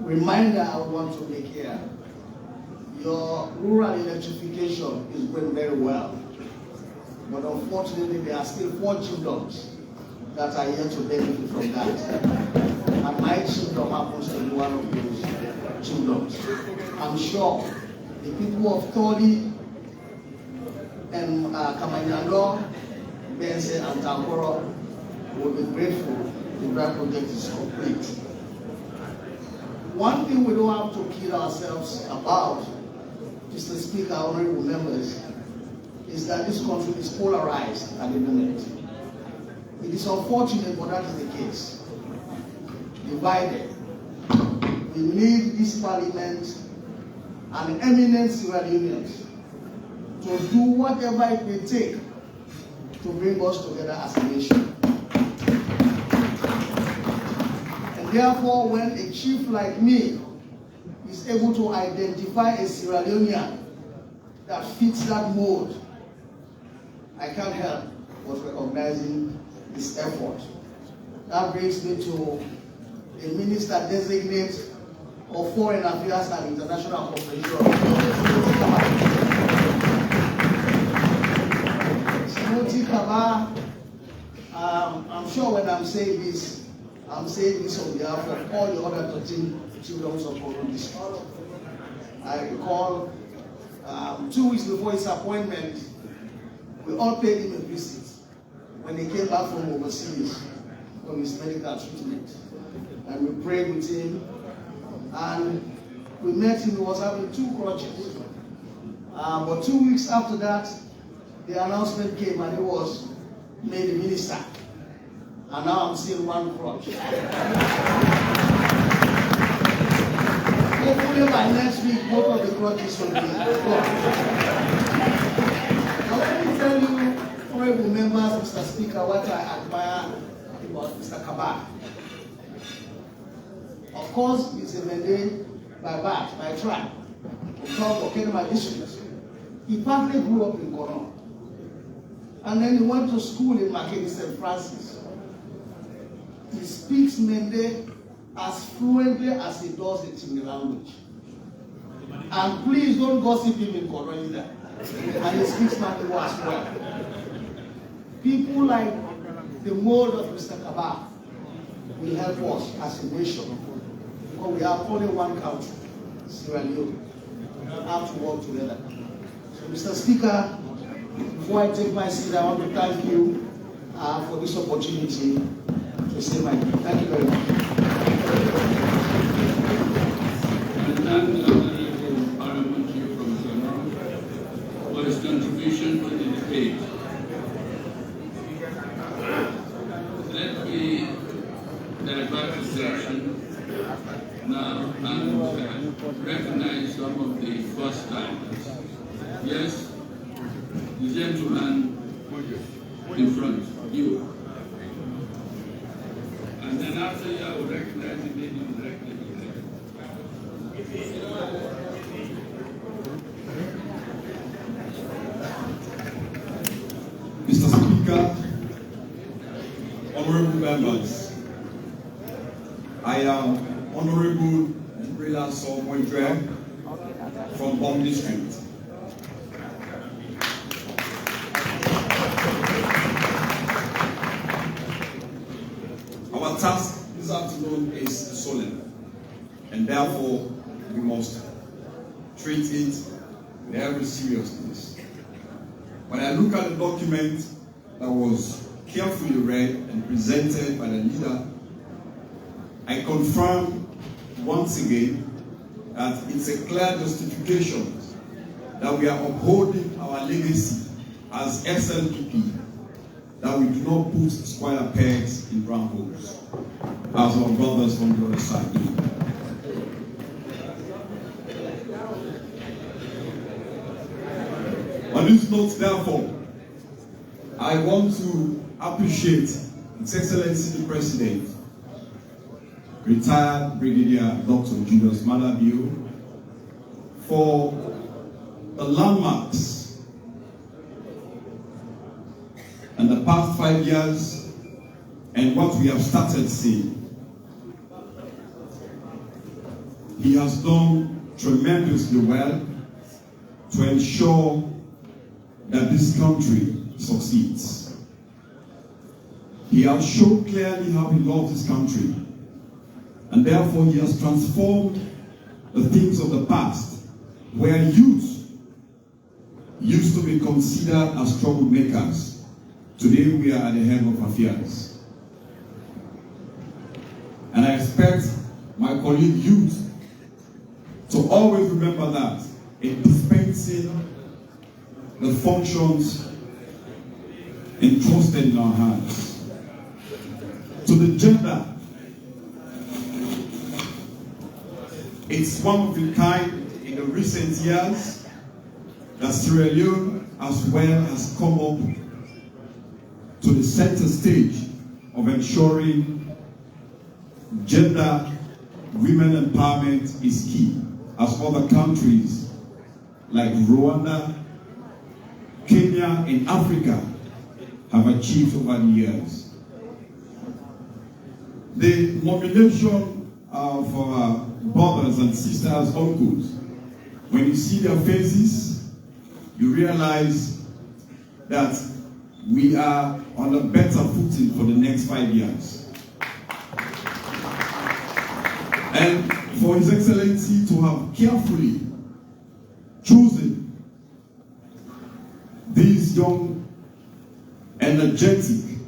reminder I want to make here, your rural electrification is going very well. But unfortunately, there are still 4 chiefdoms that are yet to benefit from that. And my chiefdom happens to be one of those chiefdoms. I'm sure the people of Toli and Kamanyando, Bense, and Tankoro will be grateful if that project is complete. One thing we don't have to kid ourselves about, Mr. Speaker, honorable members, is that this country is polarized at the moment. It is unfortunate, but that is the case. Divided. We need this parliament and eminent Sierraleoneans to do whatever it may take to bring us together as a nation. And therefore, when a chief like me is able to identify a Sierra Leonean that fits that mold, I can't help but recognizing this effort. That brings me to a minister designate of Foreign Affairs and International Cooperation. I'm sure when I'm saying this on behalf of all the other 13 chiefdoms of Koindu district. I recall 2 weeks before his appointment, we all paid him a visit when he came back from overseas from his medical treatment. And we prayed with him, and we met him. He was having 2 crutches. But 2 weeks after that, the announcement came and he was made a minister. And now I'm seeing 1 crutch. Hopefully by next week, both of the crutches will be gone. Now let me tell you, honorable members, Mr. Speaker, what I admire about Mr. Kabah. Of course, he's a Mende by birth, by tribe, from Kenema district. He partly grew up in Kanneh. And then he went to school in Makeni St. Francis. He speaks Mende as fluently as he does the Tingui language. And please don't gossip him in Kanneh either. And he speaks Mando as well. People like the mold of Mr. Kabah will help us as a nation. Because we have only one country, Sierra Leone. We have to work together. So Mr. Speaker, before I take my seat, I want to thank you for this opportunity to say my name. Thank you very much. For his contribution to the debate. Let me divert the session now and recognize some of the first timers. Yes, the gentleman in front, you. And then after you, I will recognize the lady directly behind. Mr. Speaker, honorable members, I am Honorable Brila Somoidre from Bomb District. Our task this afternoon is solemn, and therefore we must treat it with every seriousness. When I look at the document that was carefully read and presented by the leader, I confirm once again that it's a clear justification that we are upholding our legacy as SLPP, that we do not put square pegs in round holes, as our brothers from the other side do. On this note, therefore, I want to appreciate His Excellency the President, retired Brigadier Dr. Julius Malabio, for the landmarks in the past 5 years and what we have started seeing. He has done tremendously well to ensure that this country succeeds. He has shown clearly how he loves this country, and therefore he has transformed the things of the past, where youth used to be considered as troublemakers. Today we are at the head of affairs. And I expect my colleague youth to always remember that in dispensing the functions entrusted in our hands. To the gender, it's one of a kind in the recent years that Sierra Leone as well has come up to the center stage of ensuring gender women empowerment is key, as other countries like Rwanda, Kenya, and Africa have achieved over the years. The nomination of our brothers and sisters, uncles, when you see their faces, you realize that we are on a better footing for the next 5 years. And for His Excellency to have carefully chosen these young, energetic,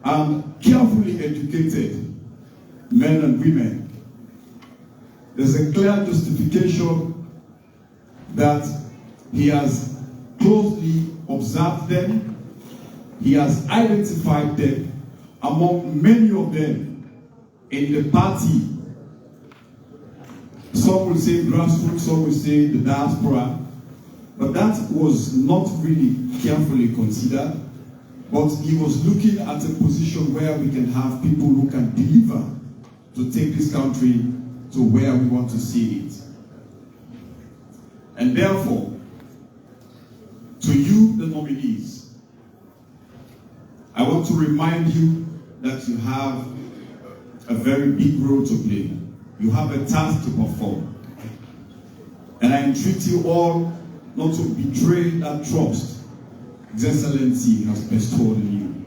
and carefully educated men and women, there's a clear justification that he has closely observed them, he has identified them among many of them in the party. Some will say grassroots, some will say the diaspora, but that was not really carefully considered. But he was looking at a position where we can have people who can deliver to take this country to where we want to see it. And therefore, to you, the nominees, I want to remind you that you have a very big role to play. You have a task to perform. And I entreat you all not to betray that trust His Excellency has bestowed on you.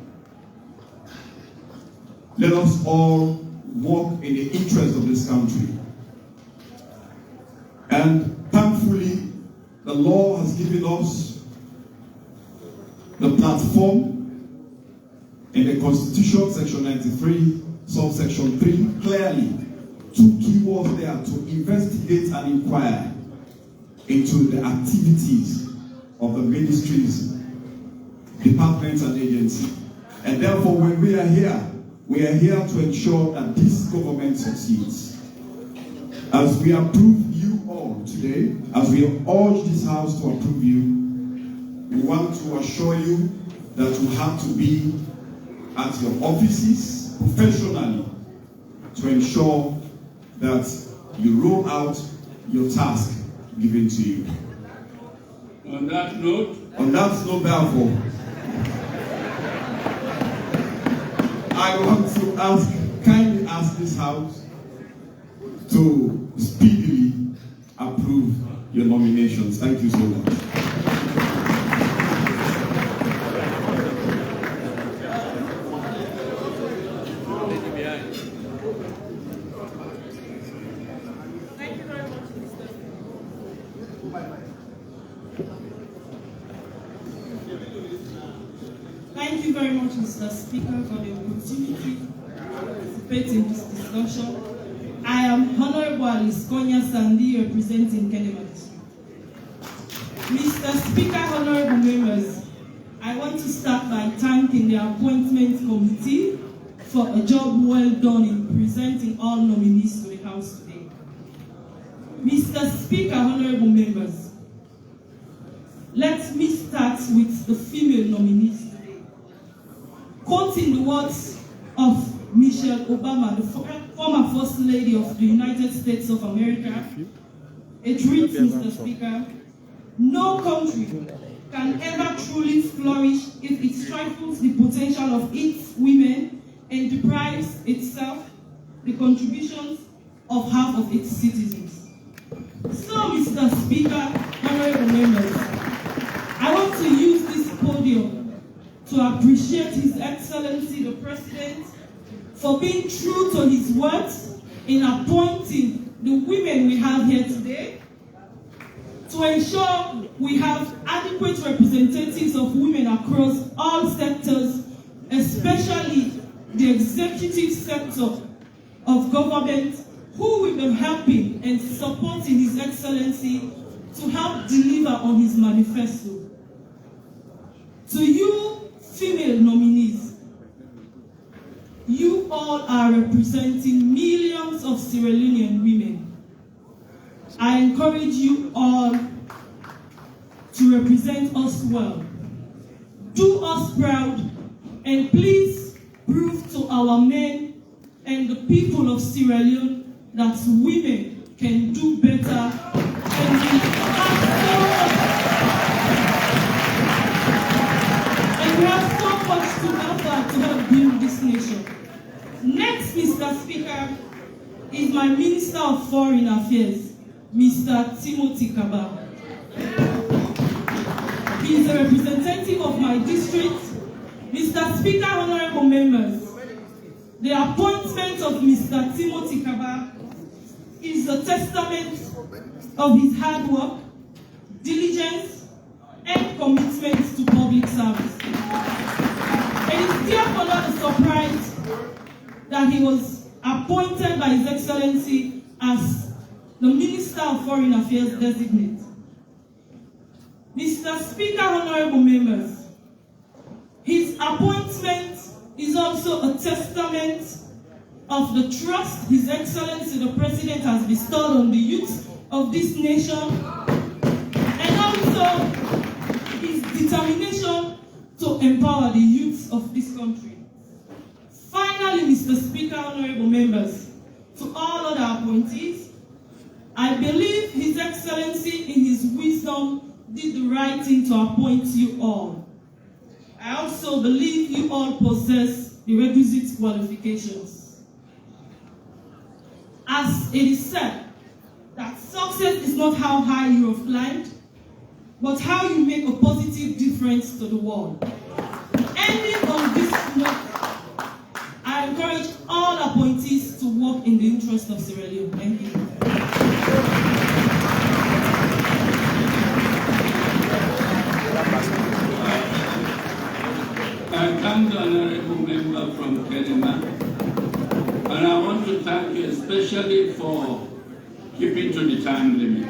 Let us all work in the interest of this country. And thankfully, the the law has given us the platform in the Constitution, Section 93, subsection 3, clearly 2 keywords there to investigate and inquire into the activities of the ministries, departments, and agencies. And therefore, when we are here to ensure that this government succeeds. As we approve you all today, as we urge this House to approve you, we want to assure you that you have to be at your offices professionally to ensure that you roll out your task given to you. On that note, therefore, I want to kindly ask this House to speedily approve your nominations. Thank you so much. Thank you very much, Mr. Speaker, for the opportunity to participate in this discussion. I am Honorable Alice Konya Sandi, representing Kanneh District. Mr. Speaker, honorable members, I want to start by thanking the Appointment Committee for a job well done in presenting all nominees to the House today. Mr. Speaker, honorable members, let me start with the female nominees today. Quoting the words of Michelle Obama, the former First Lady of the United States of America, it reads, Mr. Speaker, no country can ever truly flourish if it stifles the potential of its women and deprives itself the contributions of half of its citizens. So, Mr. Speaker, honorable members, I want to use this podium to appreciate His Excellency the President for being true to his words in appointing the women we have here today, to ensure we have adequate representatives of women across all sectors, especially the executive sector of government, who will be helping and supporting His Excellency to help deliver on his manifesto. To you, female nominees, you all are representing millions of Sierra Leonean women. I encourage you all to represent us well. Do us proud, and please prove to our men and the people of Sierra Leone that women can do better, and we have so much to offer to help build this nation. Next, Mr. Speaker, is my Minister of Foreign Affairs, Mr. Timothy Kaba. He is a representative of my district. Mr. Speaker, honorable members, the appointment of Mr. Timothy Kaba is a testament of his hard work, diligence, and commitment to public service. It is therefore not a surprise that he was appointed by His Excellency as the Minister of Foreign Affairs designate. Mr. Speaker, honorable members, his appointment is also a testament of the trust His Excellency the President has bestowed on the youth of this nation, and also his determination to empower the youth of this country. Finally, Mr. Speaker, honorable members, to all other appointees, I believe His Excellency in his wisdom did the right thing to appoint you all. I also believe you all possess the requisite qualifications. As it is said, that success is not how high you have climbed, but how you make a positive difference to the world. Ending on this note, I encourage all appointees to work in the interest of Sierra Leone. Thank you. thank the honorable member from Kanneh, and I want to thank you especially for keeping to the time limit.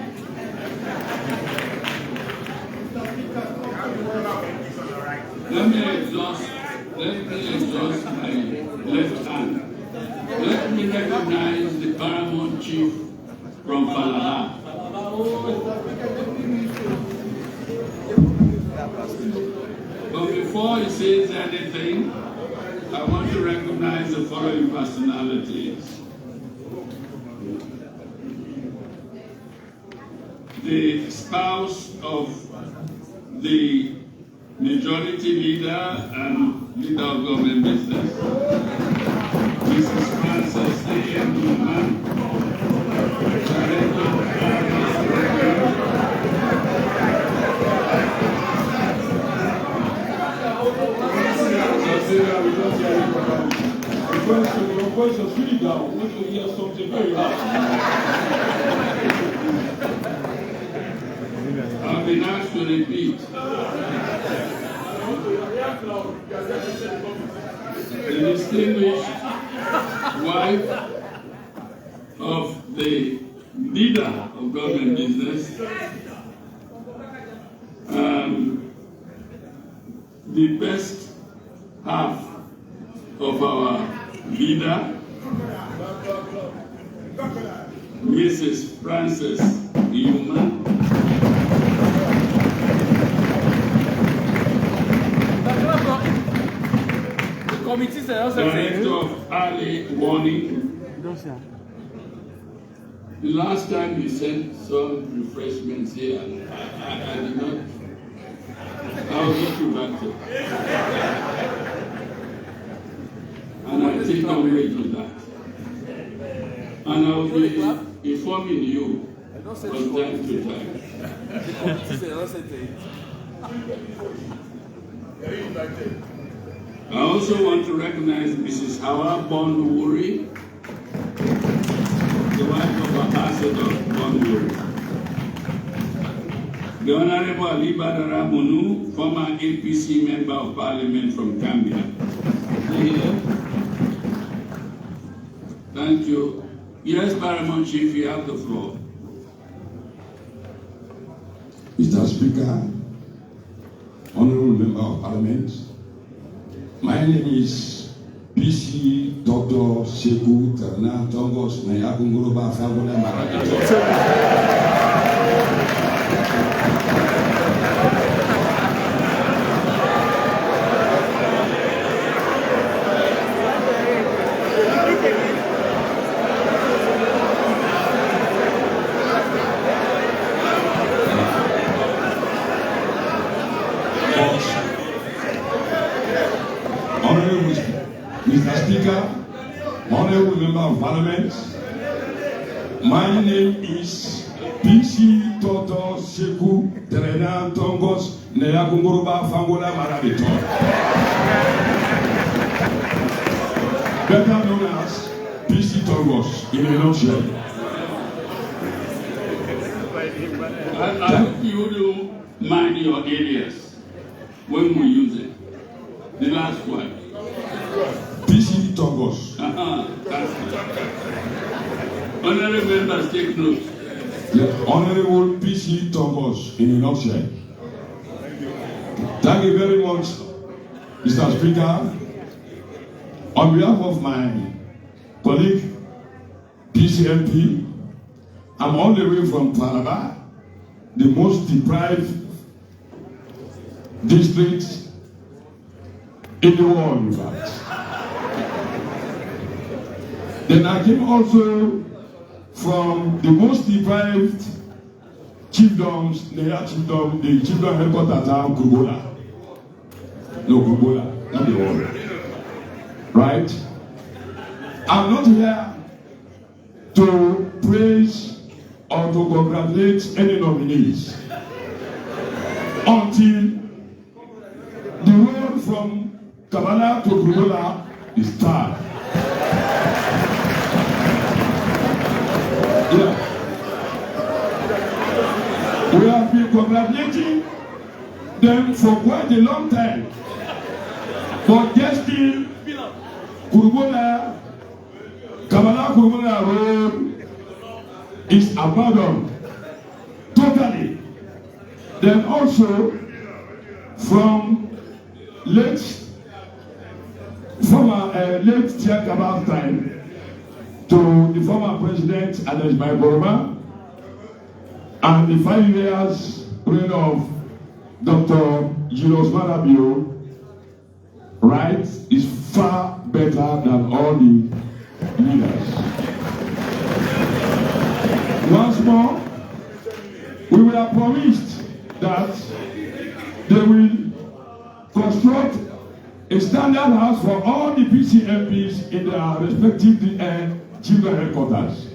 Let me exhaust my left hand. Let me recognize the paramount chief from Falah. But before he says anything, I want to recognize the following personalities. The spouse of the majority leader and leader of government business, Mrs. Frances A.M. Newman, Your voice is really down. We want to hear something very loud. I've been asked to repeat. The distinguished wife of the leader of government business, the best half of our leader, Mrs. Frances Newman, Director of early warning. The last time he sent some refreshments here, I did not. I was not invited. And I take umbrage with that. And I will be informing you from time to time. I also want to recognize Mrs. Hawa Bondwuri, the wife of Ambassador Bondwuri. The Honorable Ali Badara Munu, former APC Member of Parliament from Gambia. Here. Thank you. Yes, Paramount Chief, you have the floor. Mr. Speaker, Honorable Member of Parliament, my name is PC Dr. Sheku Terna Tongos Nayakunguruba Fagona Marabito. Mr. Speaker, Honorable Member of Parliament, my name is PC Toto Sheku Terena Tongos Neagunguruba Fangola Marabito. Better known as PC Tongos in a nutshell. I hope you will mind your alias when we use it. The last one. PC Tongos. Honorable members, take note. The Honorable PC Tongos in a nutshell. Thank you very much, Mr. Speaker. On behalf of my colleague, PCMP, I'm all the way from Falaba, the most deprived district in the world, in fact. Then I came also from the most deprived chiefdoms, the chiefdom headquarters are Kubola. No, Kubola, not the world. Right? I'm not here to praise or to congratulate any nominees until the road from Kabbalah to Kubola is tarred. Yeah. We have been congratulating them for quite a long time. for getting Kurumona, Kabala Kurumona Road is abandoned totally. Then also from late Tia Kabal time to the former president Adesbai Boroma and the 5 years reign of Dr. Julius Marabio, right, is far better than all the leaders. Once more, we were promised that they will construct a standard house for all the PCMPs in their respective children headquarters.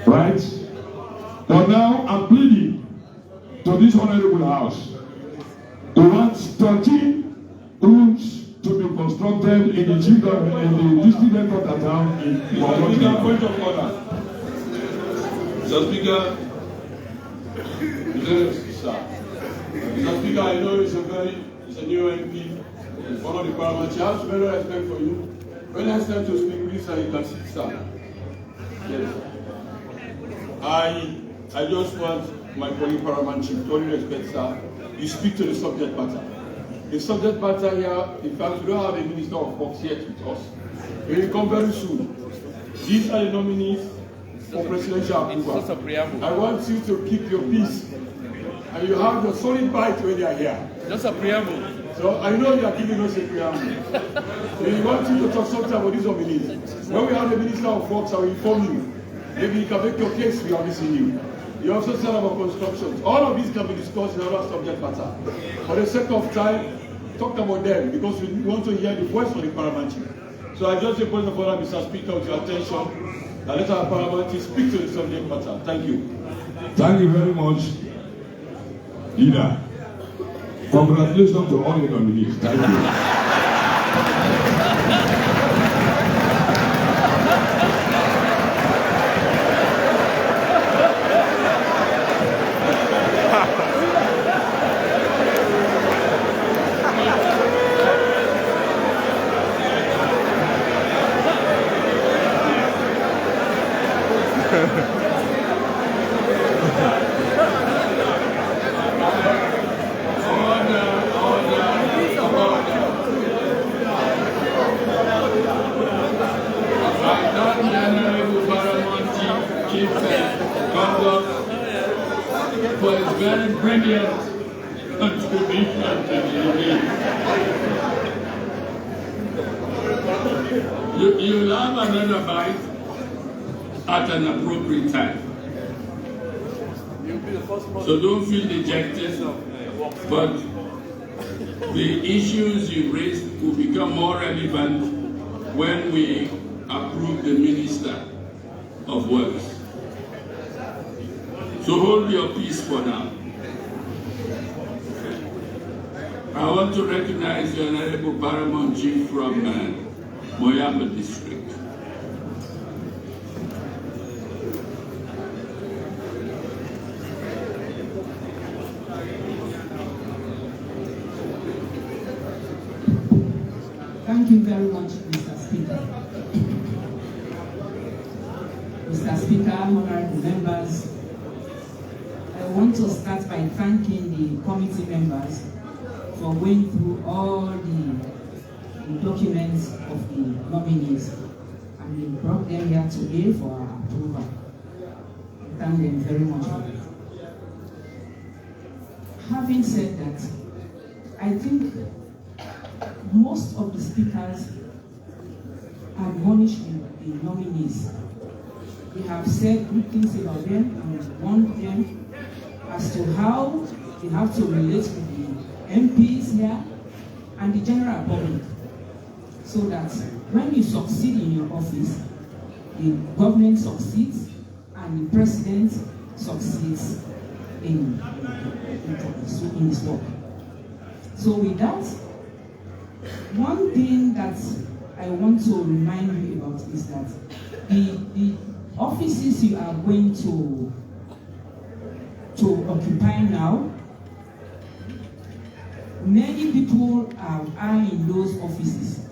Right? But now I'm pleading to this honorable house. We want 13 rooms to be constructed in the children in the district headquarters town in Mr. Point of order. Mr. Speaker, Mr. Speaker, I know it's a new MP, one of the parliament. I have very respect for you. When I stand to speak, please, you can sit, sir. Yes. I just want my colleague paramount chief to only respect, sir. You speak to the subject matter. The subject matter here, in fact, we don't have a minister of works yet with us. He will come very soon. These are the nominees for presidential approval. I want you to keep your peace. And you have the solid bite when they are here. Just a preamble. So I know you are giving us a preamble. We want you to talk something about these nominees. When we have the Minister of Works, I will inform you. Maybe you can make your case, we are missing you. You also said about construction. All of these can be discussed in other subject matter. For the sake of time, talk about them because we want to hear the voice of the paramount chief. So I just propose of order, Mr. Speaker, with your attention, and let our paramount chief speak to the subject matter. Thank you. Thank you very much, leader. Congratulations to all the nominees. Thank you. For his very brilliant contribution to the debate. You'll have another bite at an appropriate time. So don't feel dejected, but the issues you raised will become more relevant when we approve the Minister of Works. So hold your peace for now. I want to recognize the Honorable Paramount Chief from Moyamba District. Thank you very much, Mr. Speaker. Mr. Speaker, honorable members, I want to start by thanking the committee members for going through all the documents of the nominees and we brought them here today for our approval. I thank them very much for it. Having said that, I think most of the speakers admonished the nominees. They have said good things about them and warned them as to how they have to relate with the MPs here and the general public, so that when you succeed in your office, the government succeeds and the president succeeds in his work. So with that, one thing that I want to remind you about is that the offices you are going to occupy now many people are in those offices.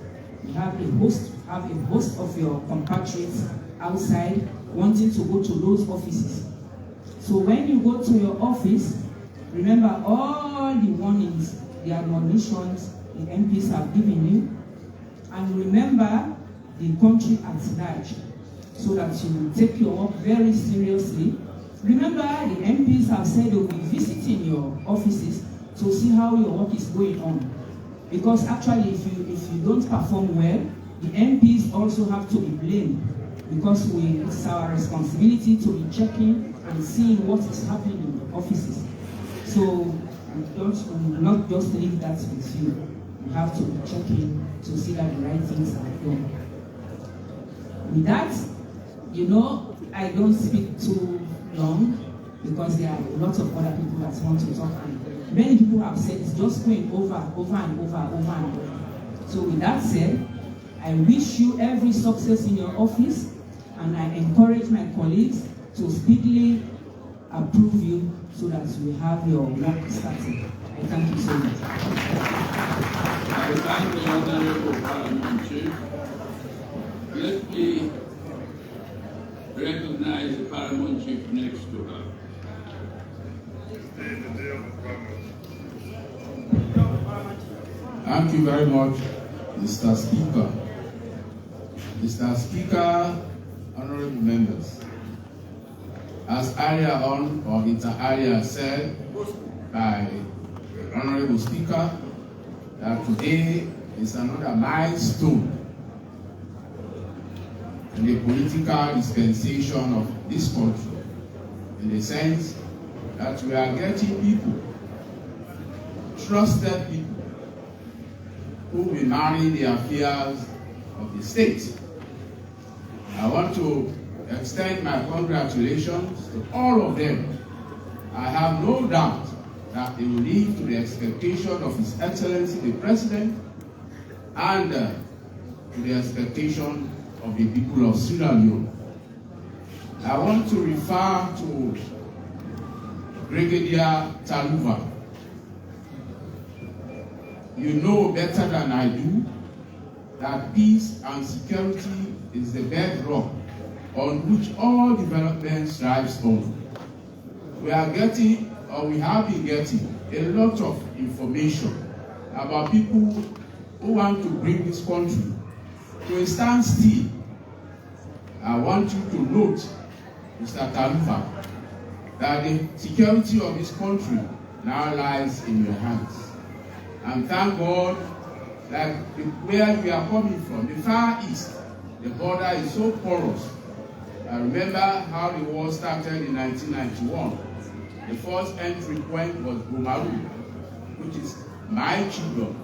You have a host of your compatriots outside wanting to go to those offices. So when you go to your office, remember all the warnings, the admonitions the MPs have given you, and remember the country at large, so that you take your work very seriously. Remember, the MPs have said they will be visiting your offices to see how your work is going on. Because actually, if you don't perform well, the MPs also have to be blamed, because it's our responsibility to be checking and seeing what is happening in the offices. So not just leave that with you. You have to be checking to see that the right things are done. With that, I don't speak too long, because there are lots of other people that want to talk, and many people have said it's just going over and over. So with that said, I wish you every success in your office, and I encourage my colleagues to speedily approve you so that you have your work started. I thank you so much. I thank the Honorable Parliament Chief. Let me recognize the Paramount Chief next to her. Thank you very much, Mr. Speaker. Mr. Speaker, honorable members, as earlier on, or inter alia said by the Honorable Speaker, that today is another milestone in the political dispensation of this country, in the sense that we are getting people, trusted people, who will manage the affairs of the state. I want to extend my congratulations to all of them. I have no doubt that they will live to the expectation of His Excellency the President and to the expectation of the people of Sierra Leone. I want to refer to Brigadier Taluva. You know better than I do that peace and security is the bedrock on which all development strives on. We are getting, or we have been getting, a lot of information about people who want to bring this country to a standstill. I want you to note, Mr. Taluva, that the security of this country now lies in your hands. And thank God that where we are coming from, the Far East, the border is so porous. I remember how the war started in 1991. The first entry point was Buedu, which is my children.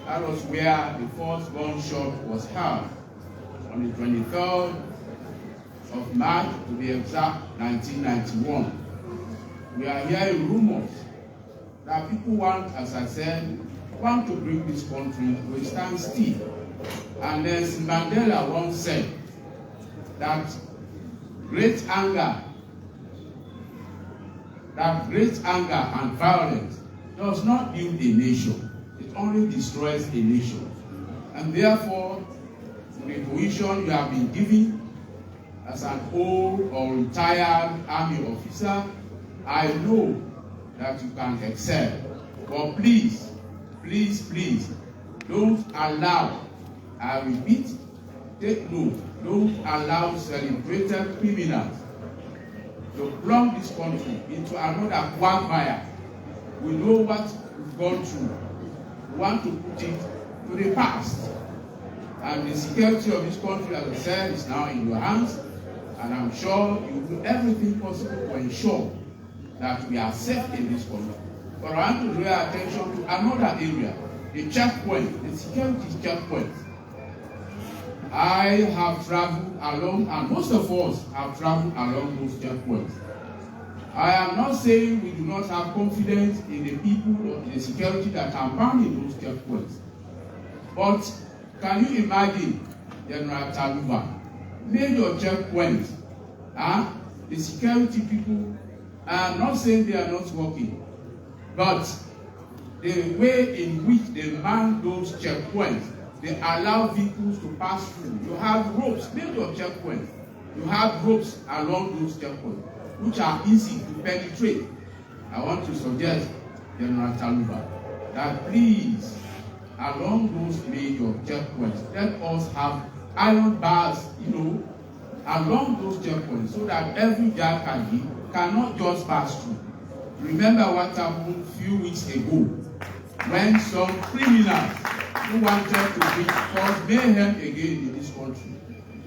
That was where the first gunshot was heard on the 23rd of March, to be exact, 1991. We are hearing rumors that people want, as I said, want to bring this country to a standstill. And as Mandela once said, that great anger and violence does not build a nation. It only destroys a nation. And therefore, the position you have been given as an old or retired army officer, I know that you can excel. But please, don't allow, I repeat, take note, don't allow celebrated criminals to plunge this country into another quagmire. We know what we've gone through. We want to put it to the past. And the security of this country, as I said, is now in your hands. And I'm sure you will do everything possible to ensure that we are safe in this country. But I want to draw attention to another area, the checkpoint, the security checkpoint. I have traveled along, and most of us have traveled along those checkpoints. I am not saying we do not have confidence in the people or the security that are manning those checkpoints. But can you imagine, General Taluva, major checkpoints, the security people, I am not saying they are not working, but the way in which they man those checkpoints, they allow vehicles to pass through. You have ropes, major checkpoints. You have ropes along those checkpoints, which are easy to penetrate. I want to suggest, General Taluba, that please, along those major checkpoints, let us have iron bars, along those checkpoints, so that every Jakagi cannot just pass through. Remember what happened a few weeks ago, when some criminals who wanted to cause mayhem again in this country.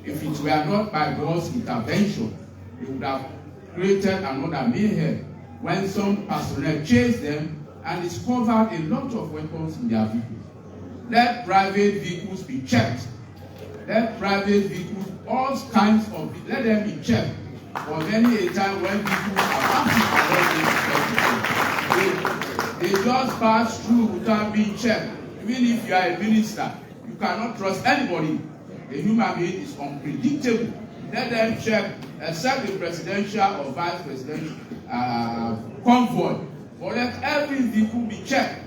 If it were not by God's intervention, they would have created another mayhem when some personnel chased them and discovered a lot of weapons in their vehicles. Let private vehicles be checked. Let private vehicles, all kinds of, let them be checked. For many a time when vehicles are passing, they just pass through without being checked. Even if you are a minister, you cannot trust anybody. A human being is unpredictable. Let them check, except the presidential or vice presidential convoy. But let every vehicle be checked.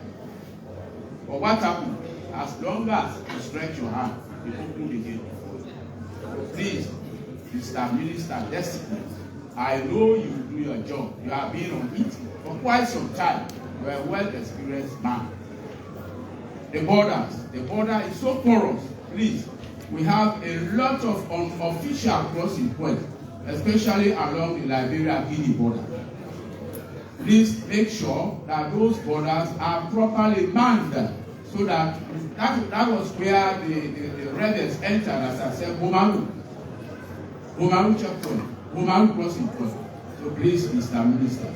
But what happens? As long as you stretch your hand, you open the gate. Please, Mr. Minister, discipline. I know you do your job. You have been on it for quite some time. You are a well-experienced man. The border is so porous. Please, we have a lot of unofficial crossing points, especially along the Liberia-Guinea border. Please make sure that those borders are properly manned, so that was where the rebels entered, as I said, Buedu checkpoint, Buedu crossing point. So please, Mr. Minister,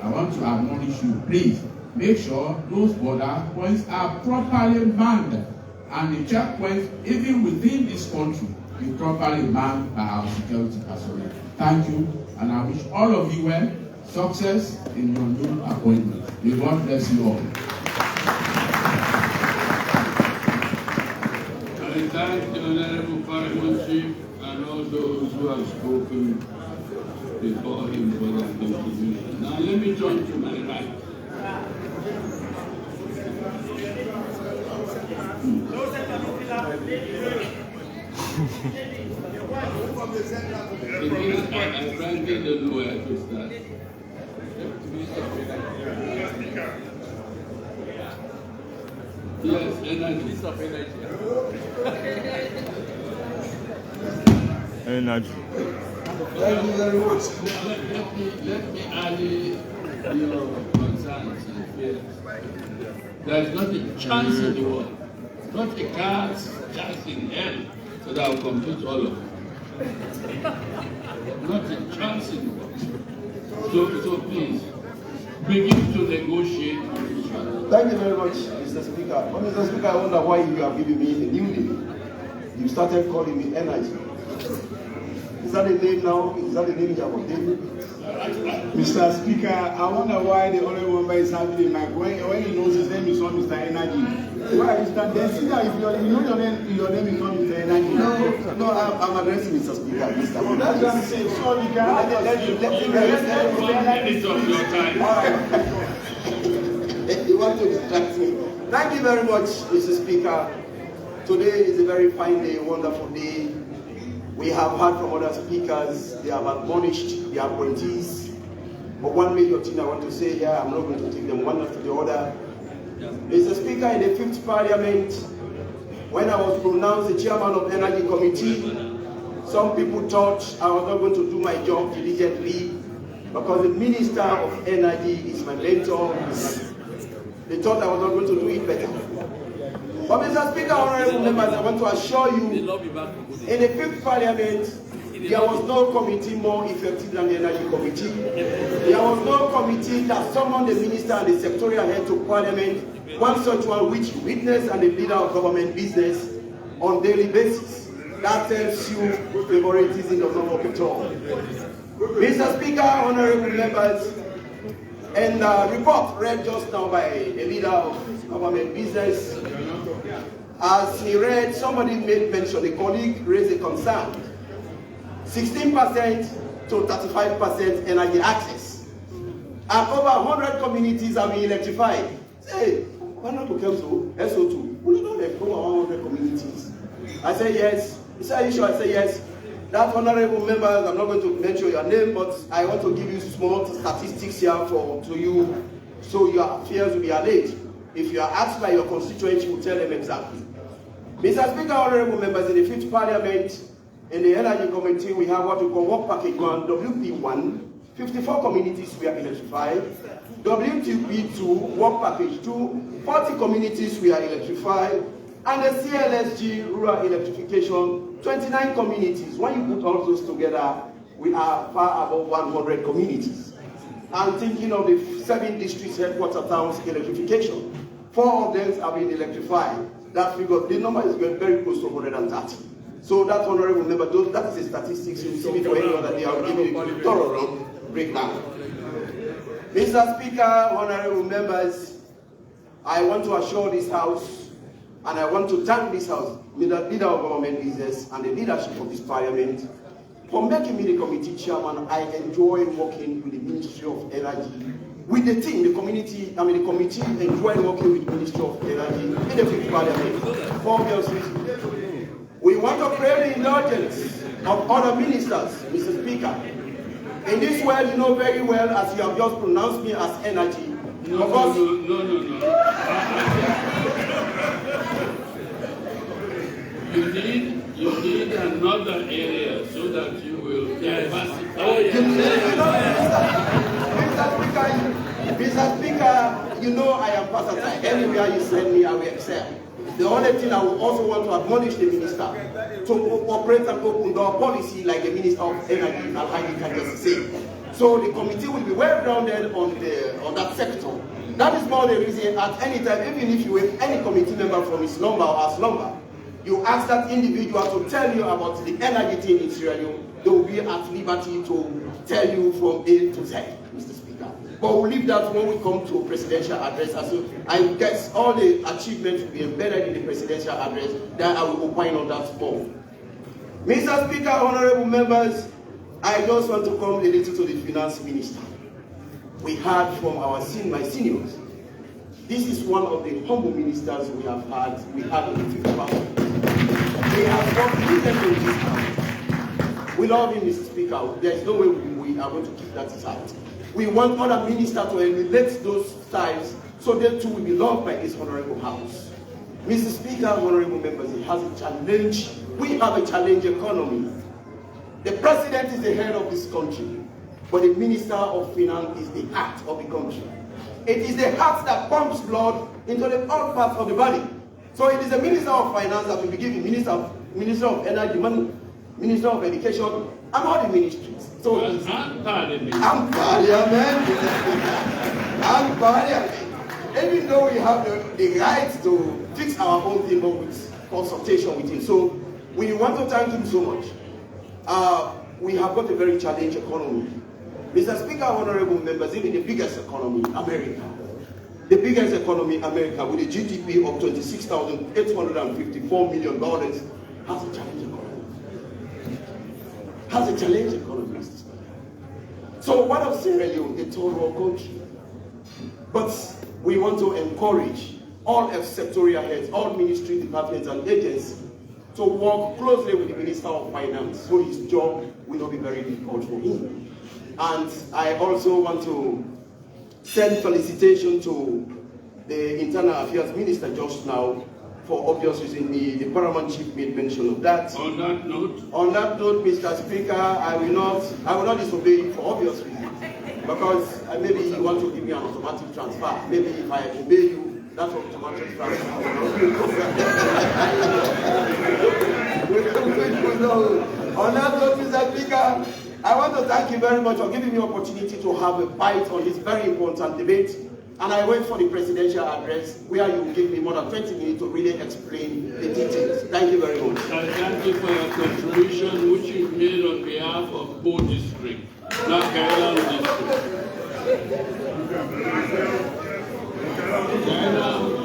I want to admonish you, please, make sure those border points are properly manned, and the checkpoints, even within this country, be properly manned by our security personnel. Thank you, and I wish all of you well, success in your new appointment. May God bless you all. I thank the Honorable Parliament Chief and all those who have spoken before him for their contribution. Now let me turn to my right. I frankly don't know where to start. Yes, energy. Energy. Thank you very much. Let me allay your concerns and fears. There is not a chance in the world, not a chance in hell, that I will complete all of it. Not a chance in the world. So please, begin to negotiate. Thank you very much, Mr. Speaker. Well, Mr. Speaker, I wonder why you are giving me a new name. You started calling me Energy. Is that a name now? Is that a name you have obtained? Mr. Speaker, I wonder why the honorable member is having a mic when he knows his name is not Mr. Energy. Why is that? Then see that if you know your name is not Mr. Energy. No, I'm addressing Mr. Speaker. That's what I'm saying. So you can let me 1 minute of your time. All right. You want to distract me. Thank you very much, Mr. Speaker. Today is a very fine day, a wonderful day. We have heard from other speakers, they have admonished the appointees. But one major thing I want to say here, I'm not going to take them one after the other. Mr. Speaker, in the 5th Parliament, when I was pronounced the chairman of the Energy Committee, some people thought I was not going to do my job diligently because the Minister of Energy is my mentor. They thought I was not going to do it better. But Mr. Speaker, honorable members, I want to assure you, in the 5th Parliament, there was no committee more effective than the Energy Committee. There was no committee that summoned the minister and the sectorial head to Parliament, one such one which witness and the leader of government business on daily basis. That tells you favoritism does not work at all. Mr. Speaker, honorable members, and the report read just now by the leader of government business, as he read, somebody made mention, a colleague raised a concern. 16% to 35% energy access. And over 100 communities have been electrified Say, why not to come to SO2? Will you know they come 100 communities? I say yes. He said, are you sure? I say yes. That honorable members, I'm not going to mention your name, but I want to give you small statistics here to you, so your fears will be allayed. If you are asked by your constituents, you will tell them exactly. Mr. Speaker, honorable members, in the 5th Parliament, in the Energy Committee, we have what we call Work Package 1, WP1, 54 communities were electrified. WTP2, Work Package 2, 40 communities were electrified. And the CLSG, Rural Electrification, 29 communities. When you put all those together, we are far above 100 communities. I'm thinking of the 7 districts headquarter towns electrification. 4 of them have been electrified. That figure, the number is very close to 130. So that honorable member, that is the statistics. You will see me for any other day. I will give you a thorough breakdown. Mr. Speaker, honorable members, I want to assure this House, and I want to thank this House, the leader of government business and the leadership of this Parliament, for making me the committee chairman. I enjoy working with the Ministry of Energy, with the team, the committee enjoy working with the Ministry of Energy in the 5th Parliament. For obvious reasons. We want to create the indulgence of other ministers, Mr. Speaker. In this world, you know very well, as you have just pronounced me as energy. No. You need another area so that you will diversify. Mr. Speaker, you know I am versatile. Anywhere you send me, I will excel. The only thing I would also want to admonish the minister to operate an open door policy like the Minister of Energy and Highly can just say. So the committee will be well grounded on that sector. That is more the reason at any time, even if you have any committee member from his number or as number, you ask that individual to tell you about the energy thing in Sierra Leone, they will be at liberty to tell you from A to Z, Mr. Speaker. But we'll leave that when we come to presidential address. So I guess all the achievements will be embedded in the presidential address. Then I will opine on that more. Mr. Speaker, honorable members, I just want to come a little to the finance minister. We heard from my seniors. This is one of the humble ministers we have had in the 5th Parliament. They have worked diligently in this house. We love him, Mr. Speaker. There is no way we are going to keep that aside. We want other ministers to emulate those styles so they too will be loved by this honorable house. Mr. Speaker, honorable members, it has a challenge. We have a challenge economy. The president is the head of this country, but the minister of finance is the heart of the country. It is the heart that pumps blood into the all parts of the body. So it is the minister of finance that will be giving minister of energy, money, minister of education, and all the ministries. So and parliament. And parliament. And parliament. Even though we have the right to fix our own thing, but with consultation with him. So we want to thank him so much. We have got a very challenging economy. Mr. Speaker, honorable members, even the biggest economy, America. The biggest economy, America, with a GDP of $26,854 million, has a challenging economy. Has a challenging economy, Mr. Speaker. So what of Sierra Leone, a third world country? But we want to encourage all sectorial heads, all ministry departments and agencies to work closely with the Minister of Finance so his job will not be very difficult for him. And I also want to send felicitation to the Internal Affairs Minister just now for obvious reason. The Paramount Chief made mention of that. On that note, Mr. Speaker, I will not disobey you for obvious reasons. Because maybe you want to give me an automatic transfer. Maybe if I obey you, that's automatic transfer. On that note, Mr. Speaker, I want to thank you very much for giving me the opportunity to have a bite on this very important debate. And I wait for the presidential address where you will give me more than 20 minutes to really explain the details. Thank you very much. I thank you for your contribution, which you made on behalf of both districts, not Kailahun district.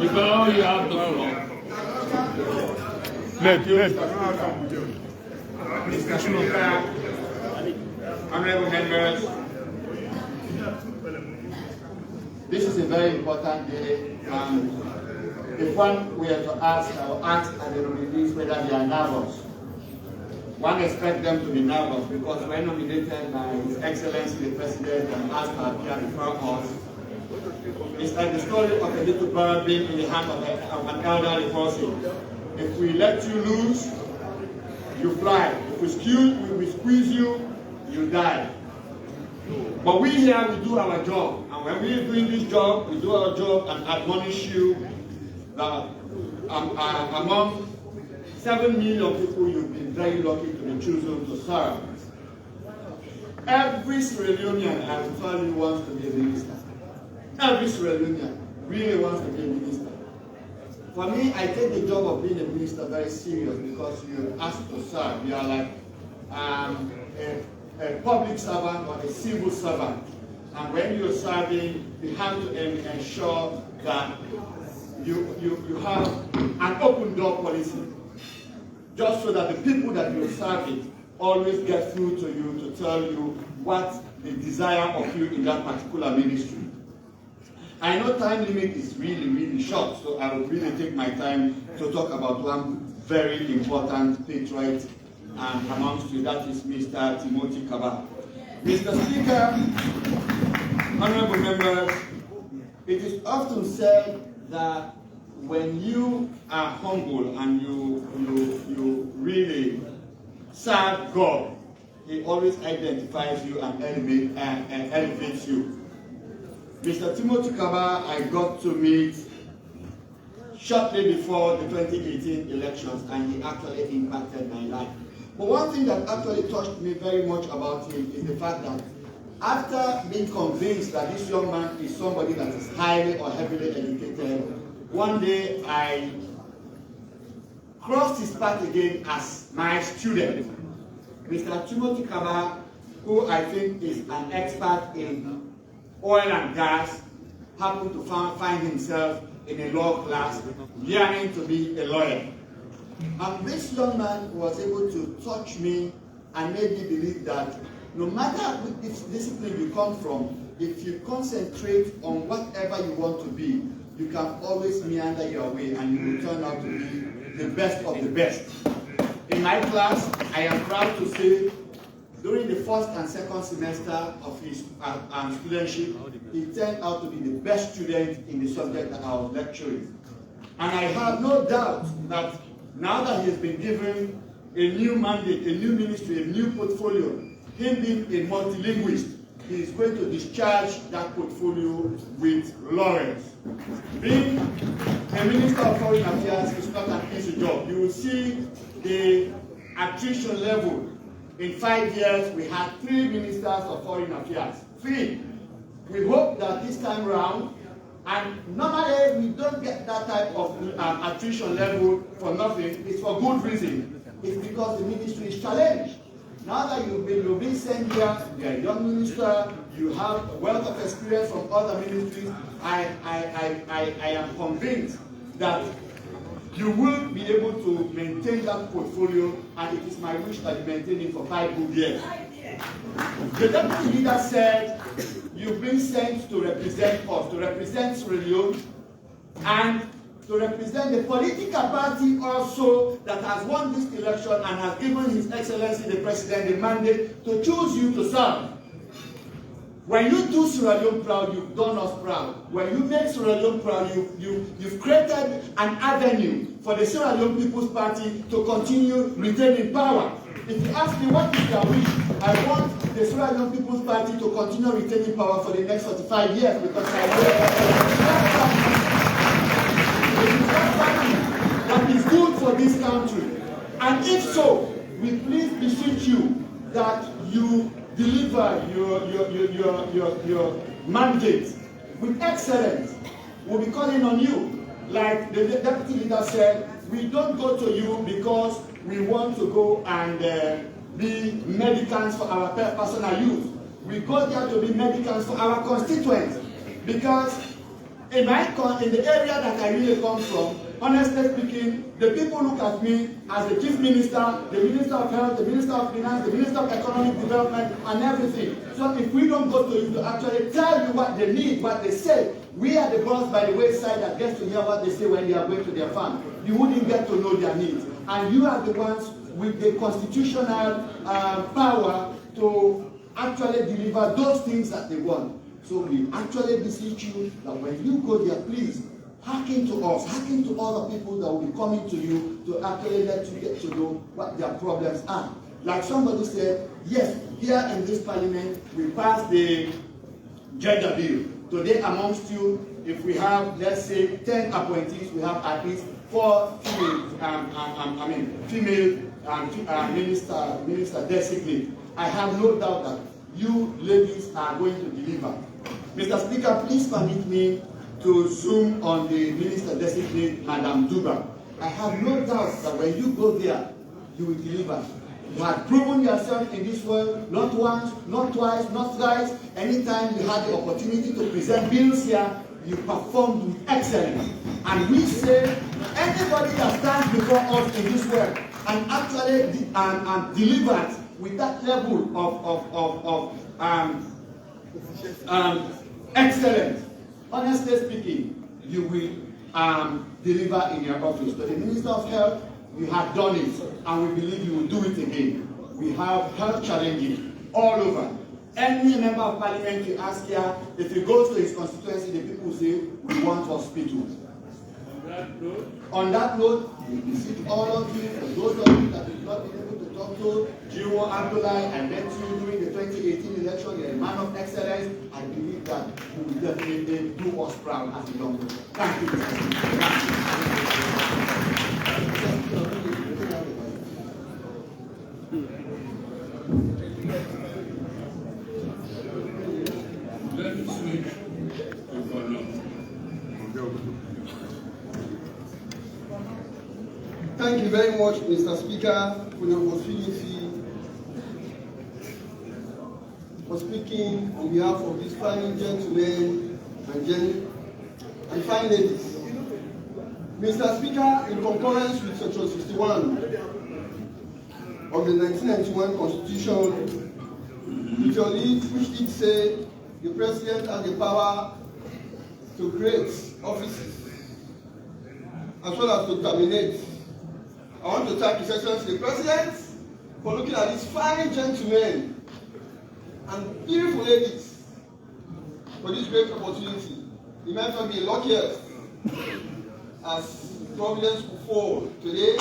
Kailahun, you have the floor. Mr. Speaker, honorable members, This is a very important day, and if one were to ask or ask the nominees whether they are nervous, one expects them to be nervous because when nominated by His Excellency the President and asked to appear before us, it's like the story of a little bird being in the hand of an elderly person. If we let you loose, you fly. If we squeeze you, you die. But we here, we do our job. And when we are doing this job, we do our job and admonish you that among 7 million people, you've been very lucky to be chosen to serve. Every Sierra Leonean, I will tell you, wants to be a minister. Every Sierra Leonean really wants to be a minister. For me, I take the job of being a minister very serious because you're asked to serve. You are like a public servant or a civil servant. And when you're serving, you have to ensure that you have an open door policy. Just so that the people that you're serving always get through to you to tell you what they desire of you in that particular ministry. I know time limit is really, really short, so I will really take my time to talk about one very important patriot amongst you, that is Mr. Timothy Kaba. Mr. Speaker, honorable members, it is often said that when you are humble and you really serve God, He always identifies you and elevates you. Mr. Timothy Kaba, I got to meet shortly before the 2018 elections, and he actually impacted my life. But one thing that actually touched me very much about him is the fact that after being convinced that this young man is somebody that is highly or heavily educated, one day I crossed his path again as my student. Mr. Timothy Kaba, who I think is an expert in oil and gas, happened to find himself in a law class, yearning to be a lawyer. And this young man was able to touch me and made me believe that no matter which discipline you come from, if you concentrate on whatever you want to be, you can always meander your way and you will turn out to be the best of the best. In my class, I am proud to say, during the first and second semester of his studentship, he turned out to be the best student in the subject that I was lecturing. And I have no doubt that now that he has been given a new mandate, a new ministry, a new portfolio, him being a multilingualist, he is going to discharge that portfolio with laurels. Being a Minister of Foreign Affairs is not an easy job. You will see the attrition level. In 5 years, we had 3 ministers of foreign affairs. 3. We hope that this time round, and normally we don't get that type of attrition level for nothing. It's for good reason. It's because the ministry is challenged. Now that you've been sent here, you're a young minister, you have a wealth of experience from other ministries, I am convinced that you will be able to maintain that portfolio, and it is my wish that you maintain it for 5 good years. The deputy leader said, you've been sent to represent us, to represent Sierra Leone, and to represent the political party also that has won this election and has given His Excellency the President the mandate to choose you to serve. When you do Sierra Leone proud, you've done us proud. When you make Sierra Leone proud, you've created an avenue for the Sierra Leone People's Party to continue retaining power. If you ask me what is your wish, I want the Sierra Leone People's Party to continue retaining power for the next 45 years because I know that is good for this country. And if so, we please beseech you that you deliver your mandate with excellence. We'll be calling on you. Like the deputy leader said, we don't go to you because we want to go and be medicants for our personal use. We go there to be medicants for our constituents. Because in the area that I really come from, honestly speaking, the people look at me as the Chief Minister, the Minister of Health, the Minister of Finance, the Minister of Economic Development, and everything. So if we don't go to you to actually tell you what they need, what they say, we are the boss by the wayside that gets to hear what they say when they are going to their farm. You wouldn't get to know their needs. And you are the ones with the constitutional power to actually deliver those things that they want. So we actually beseech you that when you go there, please hearken to us, hearken to all the people that will be coming to you to actually let you get to know what their problems are. Like somebody said, yes, here in this parliament, we passed the gender bill. Today amongst you, if we have, let's say, 10 appointees, we have at least 4 female minister designate. I have no doubt that you ladies are going to deliver. Mr. Speaker, please permit me to zoom on the minister designate, Madam Duba. I have no doubt that when you go there, you will deliver. You have proven yourself in this world, not once, not twice, not thrice. Anytime you had the opportunity to present bills here, you performed with excellence. And we say, anybody that stands before us in this world and actually delivers with that level of excellence, honestly speaking, you will deliver in your office. So the Minister of Health, you have done it, and we believe you will do it again. We have health challenges all over. Any member of parliament you ask here, if he goes to his constituency, the people say, we want hospital. On that note, we visit all of you, for those of you that have not been able to talk to, Gio Abdullahi, I met you during the 2018 election, you're a man of excellence. I believe that you will definitely do us proud as a young man. Thank you, Mr. Thank you very much, Mr. Speaker, for the opportunity for speaking on behalf of these fine gentlemen and fine ladies. Mr. Speaker, in concurrence with Section 61 of the 1991 Constitution, with your lead, which did say the President has the power to create offices as well as to terminate. I want to thank His Excellency the President for looking at these fine gentlemen and beautiful ladies for this great opportunity. It might not be luckiest as Providence will fall today.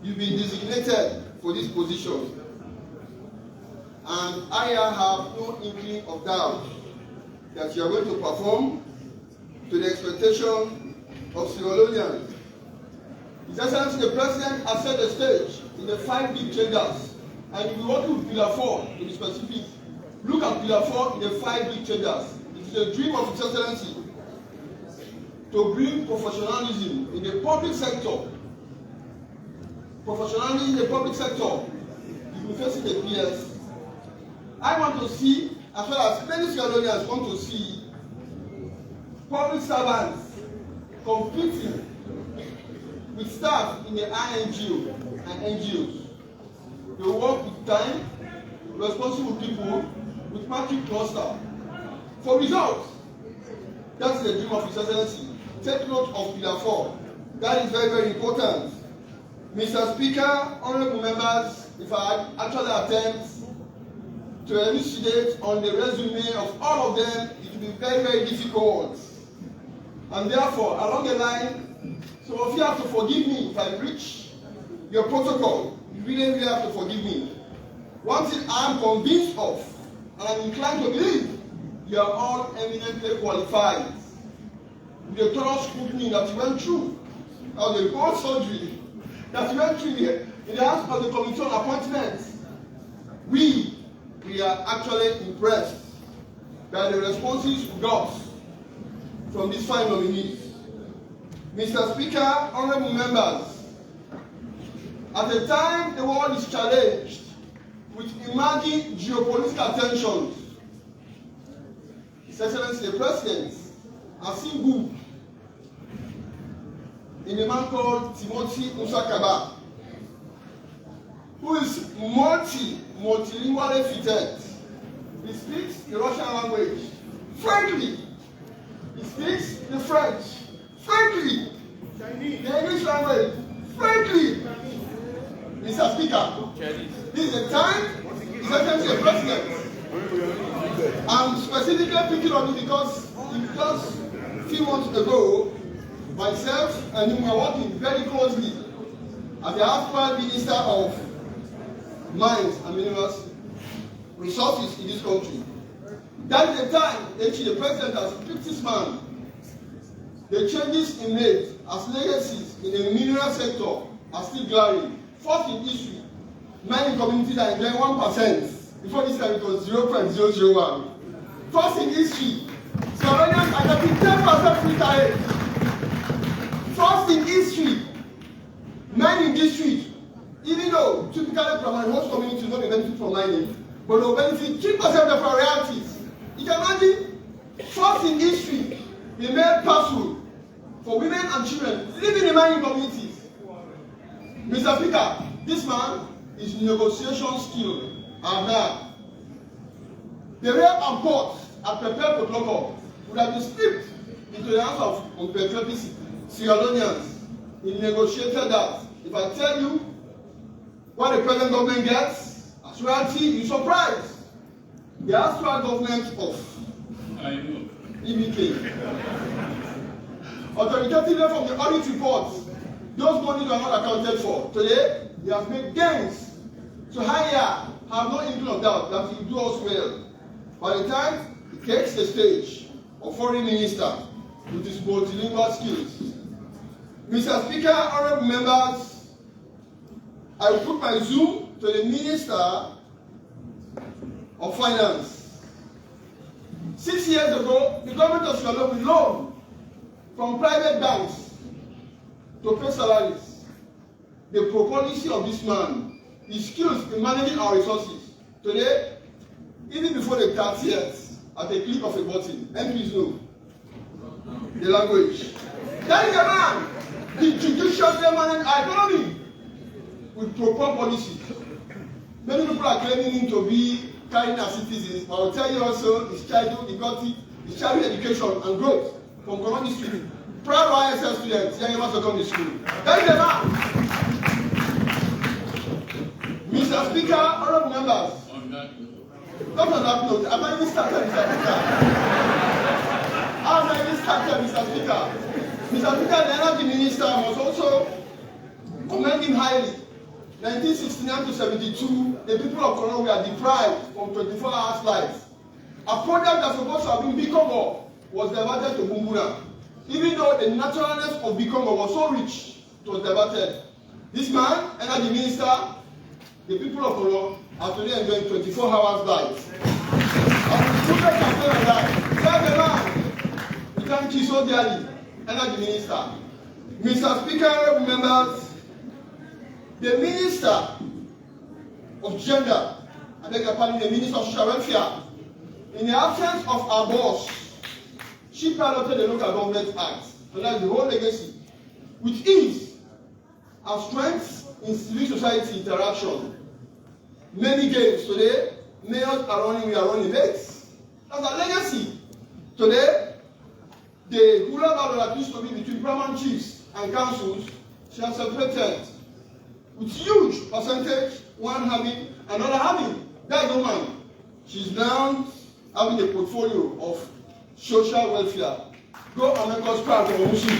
You've been designated for this position. And I have no inkling of doubt that you are going to perform to the expectation of sierraleoneans. His Excellency the President has set the stage in the 5 big chambers, and if you want to Pillar 4 to be specific, look at Pillar 4 in the 5 big chambers. It is a dream of His Excellency to bring professionalism in the public sector. Professionalism in the public sector. If you face the PS, I want to see, as well as many sierraleoneans want to see, public servants competing with staff in the INGO and NGOs. They work with time, responsible people, with market cluster. For results, that's the dream of His Excellency. Take note of Pillar 4. That is very, very important. Mr. Speaker, honorable members, if I actually attempt to elucidate on the resume of all of them, it will be very, very difficult. And therefore, along the line, some of you have to forgive me if I breach your protocol. You really, really have to forgive me. One thing I am convinced of, and I'm inclined to believe, you are all eminently qualified. With the thorough scrutiny that you went through, or the board surgery that you went through in the House of the Committee on Appointments, we are actually impressed by the responses we got from these fine nominees. Mr. Speaker, honorable members, at the time the world is challenged with emerging geopolitical tensions, His Excellency the President has seen good in a man called Timothy Musakaba, who is multilingually fitted. He speaks the Russian language frankly. He speaks the French frankly. The English language frankly. Mr. Speaker, this is the time His Excellency the President. I'm specifically picking on it because just a few months ago, myself and him were working very closely as the actual Minister of Mines and Minerals Resources in this country. That is the time the President has picked this man. The changes he made as legacies in the mineral sector are still glaring. First in history, mining communities are enjoying 1%. Before this time it was 0.001. First in history, Sierraleoneans are getting 10% free tariff. First in history, mining district, even though typically primary host communities don't benefit from mining, but they'll benefit 3% of our royalties. You can imagine, first in history, they made pass-through for women and children living in mining communities. Mr. Speaker, this man is negotiation skill and now. The rail and port are prepared for local would have been stripped into the hands of unpatriotic Sierraleoneans. He negotiated that. If I tell you what the present government gets as royalty, you're surprised. The actual government of EBK. Authoritatively from the audit report, those monies are not accounted for. Today, they have made gains. So higher, have no inkling of doubt that he will do us well. By the time he takes the stage of foreign minister with his multilingual skills. Mr. Speaker, honorable members, I will put my Zoom to the Minister of Finance. 6 years ago, the government of Sierra Leone loaned from private banks to pay salaries. The policy of this man, his skills in managing our resources. Today, even before the 30th, at the click of a button, MPs know the language. That is a man, the judiciary managing our economy with proper policy. Many people are claiming him to be carrying as citizens, but I will tell you also his childhood, he got it, his childhood education and growth from Koindu Street. Proud ISL students, young members to come to school. That is the man. Mr. Speaker, honorable members. Not on that note, I'm not even started, Mr. Speaker. I'm not even started, Mr. Speaker. Mr. Speaker, the energy minister must also commend him highly. 1969 to 72, the people of Koindu were deprived from 24-hour lights. A project that supposed to have been Bikongo was diverted to Bumbuna. Even though the naturalness of Bikongo was so rich, it was diverted. This man, energy minister, the people of Koindu are today enjoying 24 hours lights. And the children can stay like that. Tell the man, we thank you so dearly, energy minister. Mr. Speaker, honorable members, the Minister of Gender, I beg your pardon, the Minister of Social Welfare, in the absence of our boss, she piloted the Local Government Act, and that's the whole legacy, with ease and strength in civil society interaction. Many games today, mayors are running, we are running mates. That's a legacy. Today, the rural battle that used to be between paramount chiefs and councils, she has separated with huge percentage, one having, another having. That woman, she's now having a portfolio of social welfare. Go and make us proud of Omushi.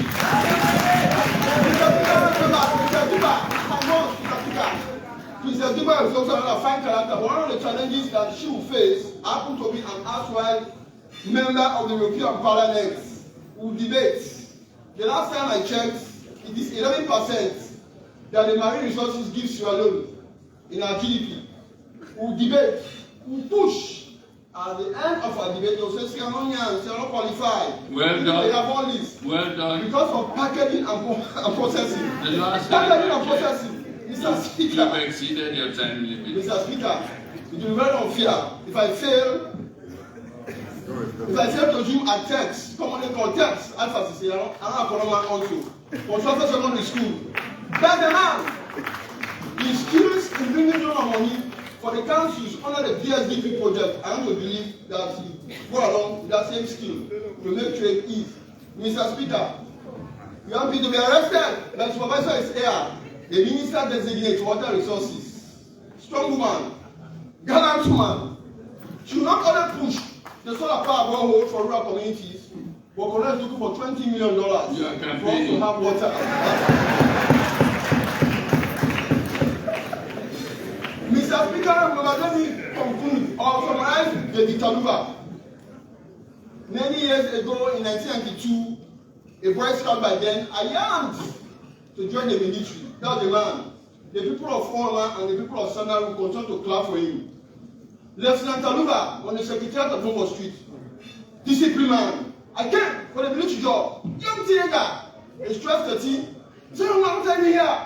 Mr. Duba is also a fine character. One of the challenges that she will face happen to be an erstwhile member of the European Parliament who debates. The last time I checked, it is 11% that the marine resources give Sierra Leone in our GDP. We'll debate, we'll push. At the end of our debate, they'll say Sierra Leoneans are not qualified. Well done. They have all this. Well done. Because of packaging and processing. Packaging and processing. Mr. Speaker. You have exceeded your time limit. Mr. Speaker, it will be very unfair if I fail If I say to you at text, commonly called text, emphasis, you know, I'm not going to also. For Southern Secondary School, that's the man. The skills in bringing down money for the councils under the DSDP project, I want to believe that he go along with that same skill to make trade easy. Mr. Speaker, you want me to be arrested? The supervisor is here. The minister designates water resources. Strong woman, gallant woman. She will not only push the solar power borehole for rural communities, but Koindu is looking for $20 million for us to have water. Mr. Speaker, let me conclude or summarize the dictator. Many years ago, in 1992, a Boy Scout by then, I yearned to join the military. That was the man. The people of Orma and the people of Sandal will continue to clap for him. Lieutenant Taluba on the Secretariat of Bomo Street. Discipline man. I came for the military job. Young teenager. Age 12, 13. So I'm telling you here.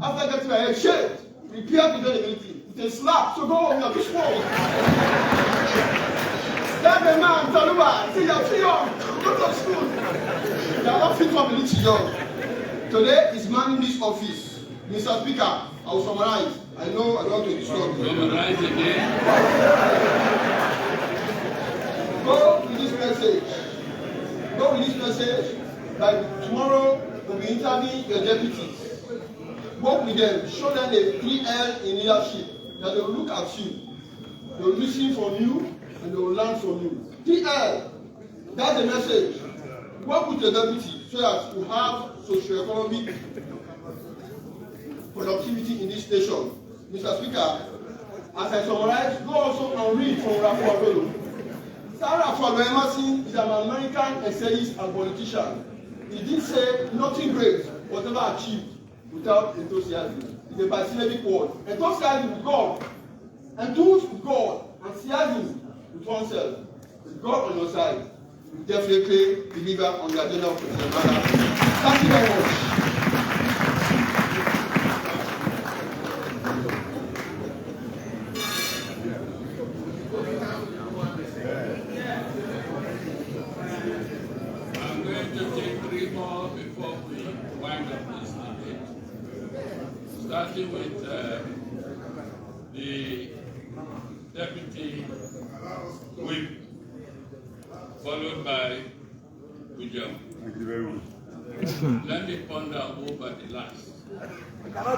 After getting my head shaved, prepared to join the military. With a slap. So go home, you're too small. That's the man, Taluba. See, you're too young. Go to school. You're not fit for military job. Today is manning this office. Mr. Speaker, I will summarize. I know I want to disrupt you. Summarize again. Go with this message. Go with this message. Like tomorrow, we'll be interviewing your deputies. Work with them. Show them the 3L in leadership. That they will look at you. They will listen from you and they will learn from you. 3L. That's the message. Work with your deputy so that you have socio-economic productivity in this station. Mr. Speaker, as I summarize, go also and read from Raphael Buedu. Raphael Emerson is an American essayist and politician. He did say nothing great was ever achieved without enthusiasm. It's a bisyllabic word. Enthusiasm with God, enthused with God, enthusiasm with oneself. With God on your side, you definitely deliver on the agenda of President Mano. Thank you very much. Starting with the Deputy Whip, followed by Ujam. Thank you very much. Let me ponder over the last. We have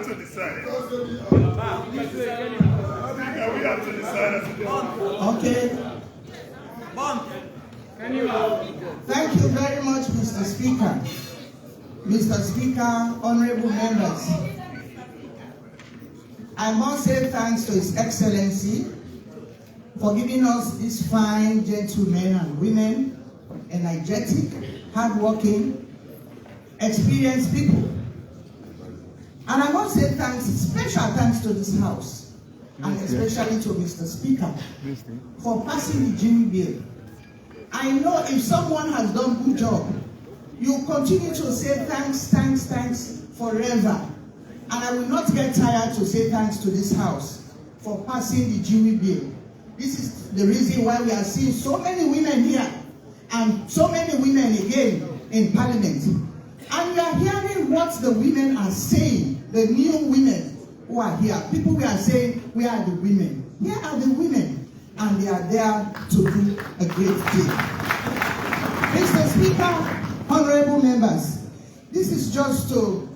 to decide. We have to decide. Okay. Thank you very much, Mr. Speaker. Mr. Speaker, honorable members, I must say thanks to His Excellency for giving us these fine gentlemen and women, energetic, hardworking, experienced people. And I must say thanks, special thanks to this House, and especially to Mr. Speaker, for passing the Guinea bill. I know if someone has done a good job, you continue to say thanks, thanks, thanks forever. And I will not get tired to say thanks to this House for passing the Guinea bill. This is the reason why we are seeing so many women here and so many women again in Parliament. And we are hearing what the women are saying, the new women who are here. People we are saying, we are the women. Here are the women, and they are there to do a great thing. Mr. Speaker, honorable members, this is just to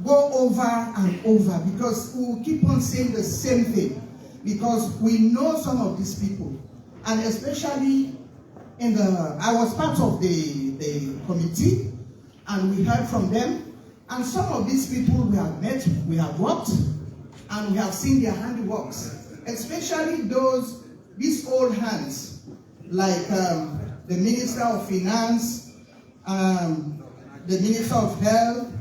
go over and over because we will keep on saying the same thing because we know some of these people, and especially in I was part of the committee, and we heard from them, and some of these people we have met, we have worked, and we have seen their handiworks, especially these old hands, like the Minister of Finance, the Minister of Health,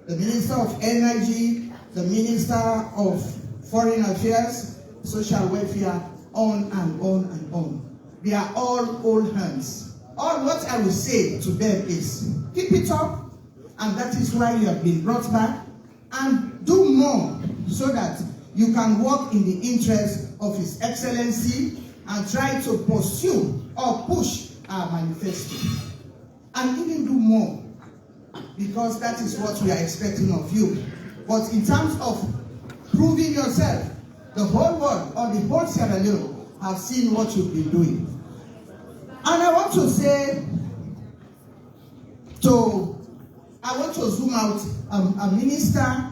the Minister of Energy, the Minister of Foreign Affairs, Social Welfare, on and on and on. They are all old hands. All what I will say to them is, keep it up, and that is why you have been brought back, and do more so that you can work in the interest of His Excellency and try to pursue or push our manifesto. And even do more, because that is what we are expecting of you. But in terms of proving yourself, the whole world or the whole Sierra Leone have seen what you've been doing. And I want to say, I want to zoom out, a minister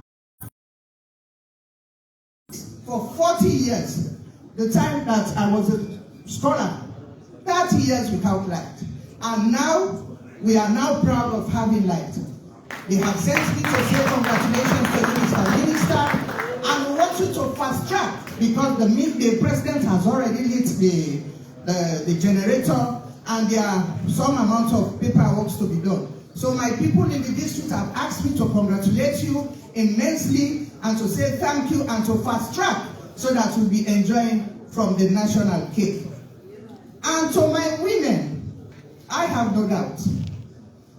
for 40 years, the time that I was a scholar, 30 years without light. And now, we are now proud of having light. They have sent me to say congratulations to you, Mr. Minister, and we want you to fast track, because the president has already lit the generator, and there are some amount of paperwork to be done. So my people in the district have asked me to congratulate you immensely and to say thank you and to fast track so that we'll be enjoying from the national cake. And to my women, I have no doubt.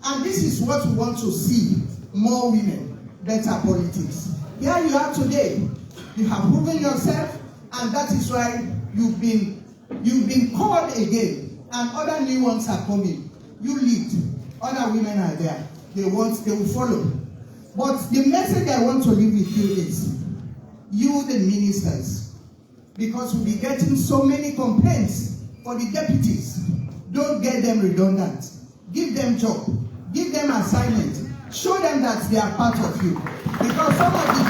And this is what we want to see, more women, better politics. Here you are today. You have proven yourself, and that is why you've been called again, and other new ones are coming. You lead. Other women are there. They will follow. But the message I want to leave with you is, you the ministers, because we'll be getting so many complaints for the deputies. Don't get them redundant. Give them job. Give them assignment. Show them that they are part of you. Because some of the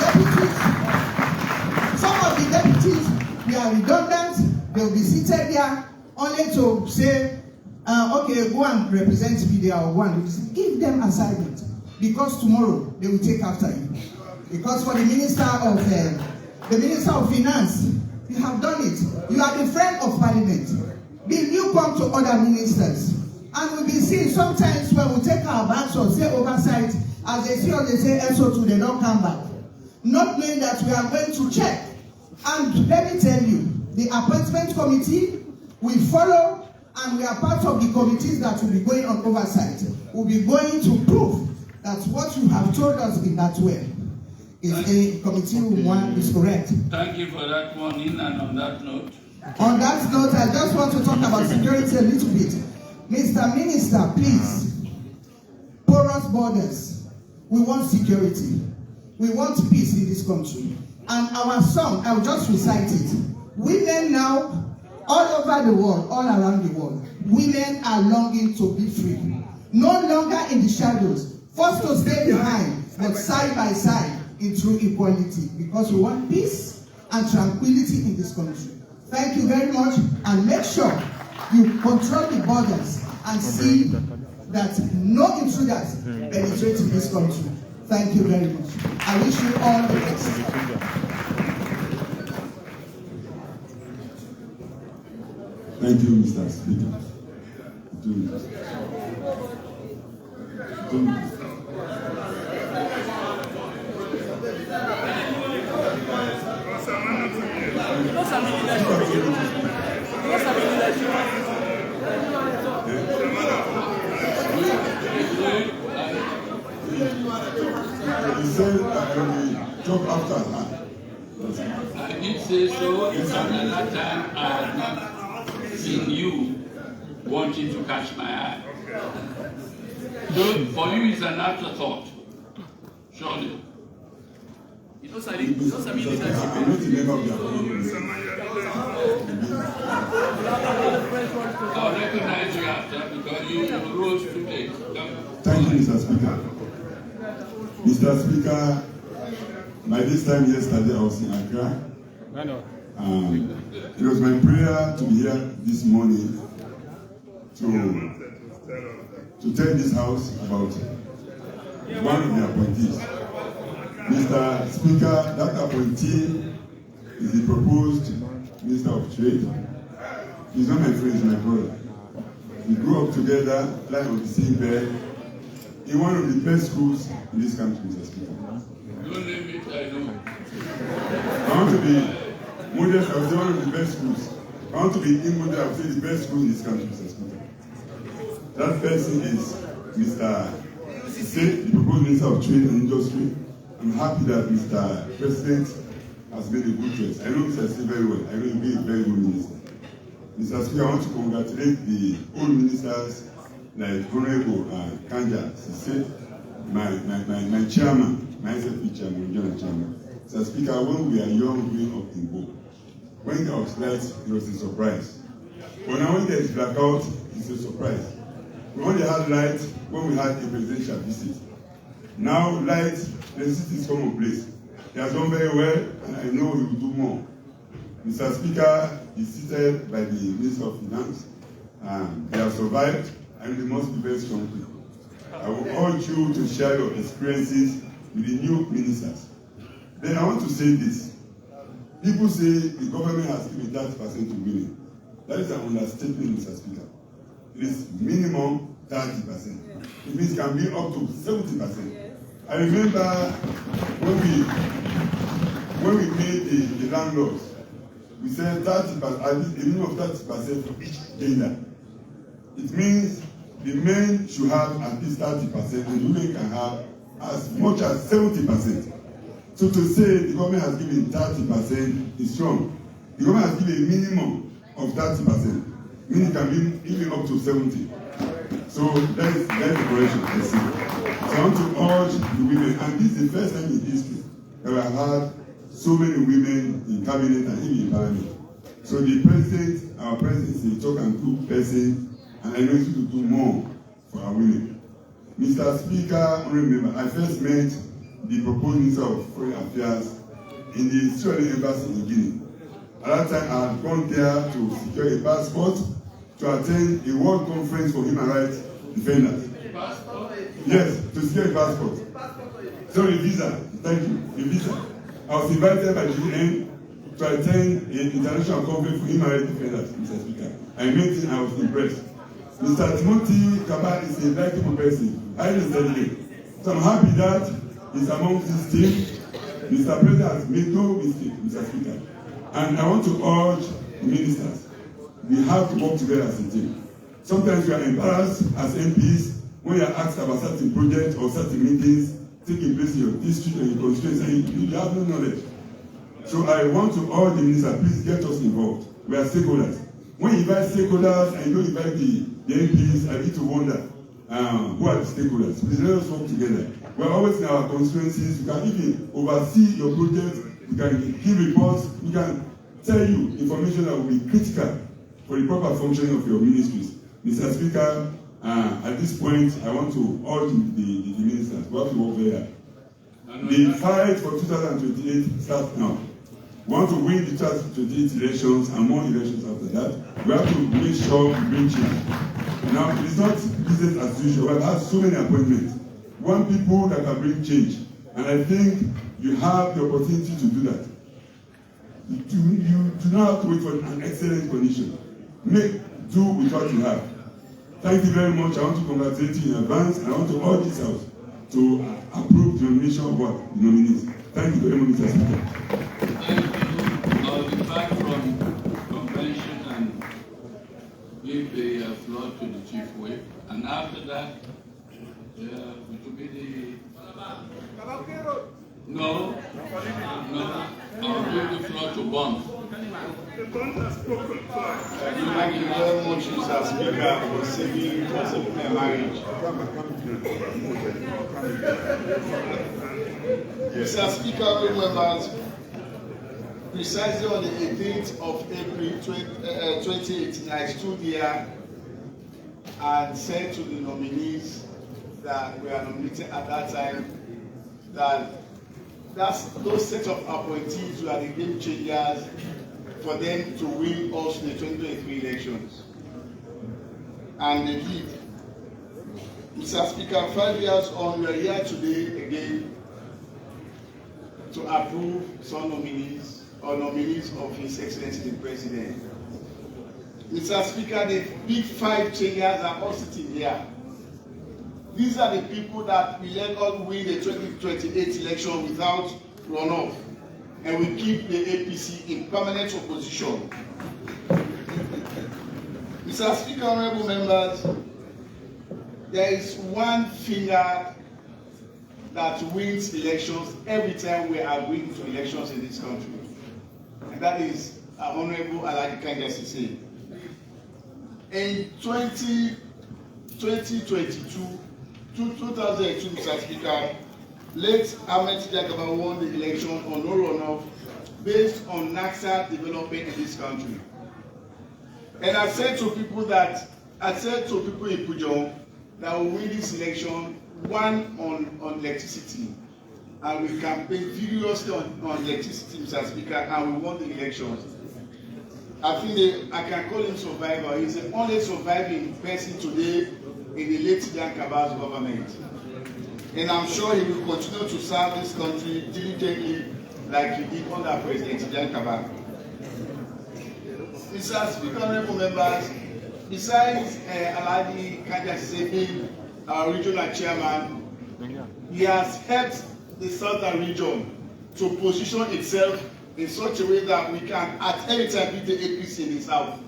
deputies, they are redundant. They'll be seated there only to say, okay, go and represent me there or one. Give them assignment, because tomorrow they will take after you. Because for the Minister of Finance, you have done it. You are the friend of Parliament. Will you come to other ministers? And we'll be seeing sometimes when we take our bags or say oversight, as they see or they say SO2, they don't come back. Not knowing that we are going to check. And let me tell you, the appointment committee will follow, and we are part of the committees that will be going on oversight. We'll be going to prove that what you have told us in that way is a committee one is correct. Thank you for that warning, and on that note. On that note, I just want to talk about security a little bit. Mr. Minister, please, porous borders. We want security. We want peace in this country. And our song, I'll just recite it. Women now, all over the world, all around the world, women are longing to be free. No longer in the shadows, forced to stay behind, but side by side in true equality. Because we want peace and tranquility in this country. Thank you very much, and make sure you control the borders and see that no intruders penetrate in this country. Thank you very much. I wish you all the best. Thank you, Mr. Speaker. He said talk after her. I did say so. It's another time I have not seen you wanting to catch my eye. So for you, it's an afterthought. Surely. I'm not a member of I'll recognize you after, because you rose today. Thank you, Mr. Speaker. Mr. Speaker, by this time yesterday I was in Accra. It was my prayer to be here this morning to tell this House about one of the appointees. Mr. Speaker, that appointee is the proposed Minister of Trade. He's not my friend, he's my brother. We grew up together, lying on the same bed, in one of the best schools in this country, Mr. Speaker. Don't name it, I know. I want to be modest, I would say one of the best schools. I want to be immodest, I would say the best school in this country, Mr. Speaker. That person is Mr. State, the proposed Minister of Trade and Industry. I'm happy that Mr. President has made a good choice. I know Mr. Steve very well. I know he is a very good minister. Mr. Speaker, I want to congratulate the old ministers like Honorable Kanja Sise, my chairman, my SFP chairman, regional chairman. Mr. Speaker, when we are young, growing up in Bo, when there was light, it was a surprise. But now when there is blackout, it's a surprise. We only had light when we had a presidential visit. Now light, the city is commonplace. He has done very well, and I know he will do more. Mr. Speaker is seated by the Minister of Finance. They have survived, and they must be very strong people. I will urge you to share your experiences with the new ministers. Then I want to say this. People say the government has given 30% to women. That is an understatement, Mr. Speaker. It is minimum 30%. It means it can be up to 70%. I remember when we made the land laws, we said 30%, at least a minimum of 30% for each gender. It means the men should have at least 30% and the women can have as much as 70%. So to say the government has given 30% is wrong. The government has given a minimum of 30%, meaning it can be even up to 70%. So that is the correction I see. So I want to urge the women, and this is the first time in history that we have had so many women in cabinet and even in parliament. So the president, our president, is a talk and do person, and I know he to do more for our women. Mr. Speaker, remember, I first met the proposed Minister of Foreign Affairs in the Sierra Leone embassy in Guinea. At that time, I had gone there to secure a passport to attend a world conference for human rights defenders. Yes, to secure a passport. Sorry, a visa. Thank you. A visa. I was invited by the UN to attend an international conference for human rights defenders, Mr. Speaker. I met him, I was impressed. Mr. Timothy Kaba is a likable person. I understand. So I'm happy that he's among this team. Mr. President has made no mistake, Mr. Speaker. And I want to urge ministers, we have to work together as a team. Sometimes we are embarrassed as MPs when you are asked about certain projects or certain meetings taking place in your district or your constituency and you have no knowledge. So I want to urge the minister, please get us involved. We are stakeholders. When you invite stakeholders and you don't invite the MPs, I need to wonder who are the stakeholders. Please let us work together. We are always in our constituencies. We can even oversee your project. We can give reports. We can tell you information that will be critical for the proper functioning of your ministries. Mr. Speaker, at this point, I want to urge the ministers. We have to work very hard. The fight for 2028 starts now. We want to win the 2028 elections and more elections after that. We have to make sure we bring change. Now, it's not business as usual. We've had so many appointments. We want people that can bring change. And I think you have the opportunity to do that. You do not have to wait for an excellent condition. Do with what you have. Thank you very much. I want to congratulate you in advance, and I want to urge this House to approve the nomination of what? The nominees. Thank you very much, Mr. Speaker. Thank you. I'll be back from convention and give the floor to the Chief Whip. And after that, it will be the... No. I'll give the floor to Bond. Thank you very much, Mr. Speaker, for saving my marriage. Mr. Speaker, members, precisely on the 18th of April 2018, I stood here and said to the nominees that were nominated at that time that those set of appointees were the game changers for them to win us the 2023 elections. And they did. Mr. Speaker, 5 years on, we are here today again to approve some nominees or nominees of His Excellency the President. Mr. Speaker, the big five changers are all sitting here. These are the people that will let us win the 2028 election without runoff, and we keep the APC in permanent opposition. Mr. Speaker, honorable members, there is one finger that wins elections every time we are going to elections in this country. and that is Honorable Alhaji Kanneh Sise. In 2022, Mr. Speaker, late Ahmed Tidiane won the election on no runoff based on NACSA development in this country. And I said to people in Pujon that we win this election, one on electricity, and we campaigned vigorously on electricity, Mr. Speaker, and we won the elections. I think I can call him survivor. He's the only surviving person today in the late Tidiane Kaba's government. And I'm sure he will continue to serve this country diligently like he did under President Tidiane Kaba. Mr. Speaker, honorable members, besides Alhaji Kanneh Sise being our regional chairman, he has helped the southern region to position itself in such a way that we can at any time beat the APC in the south.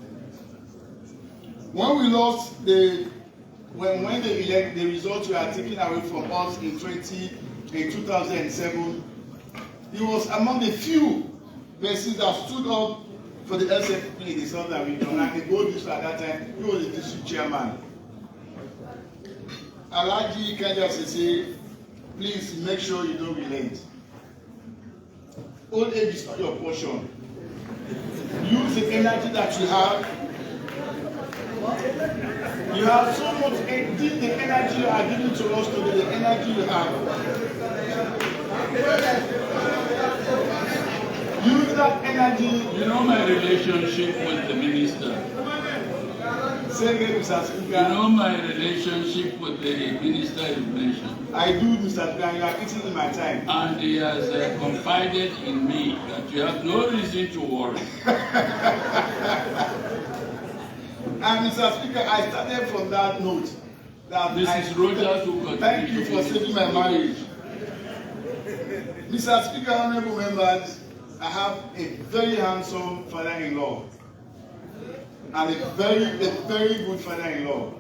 When we lost when the results were taken away from us in 2007, he was among the few persons that stood up for the SFP in the southern region, and the gold district at that time, he was the district chairman. Alhaji Kanneh Sise, please make sure you don't relent. Old age is not your portion. Use the energy that you have. You have so much energy, the energy you are giving to us today, the energy you have. Use that energy. You know my relationship with the minister. Say again, Mr. Speaker. You know my relationship with the minister you mentioned. I do, Mr. Speaker. You are eating in my time. And he has confided in me that you have no reason to worry. And Mr. Speaker, I started from that note. That this is Roger who continues. Thank you for saving my marriage. Mr. Speaker, honorable members, I have a very handsome father-in-law and a very good father-in-law.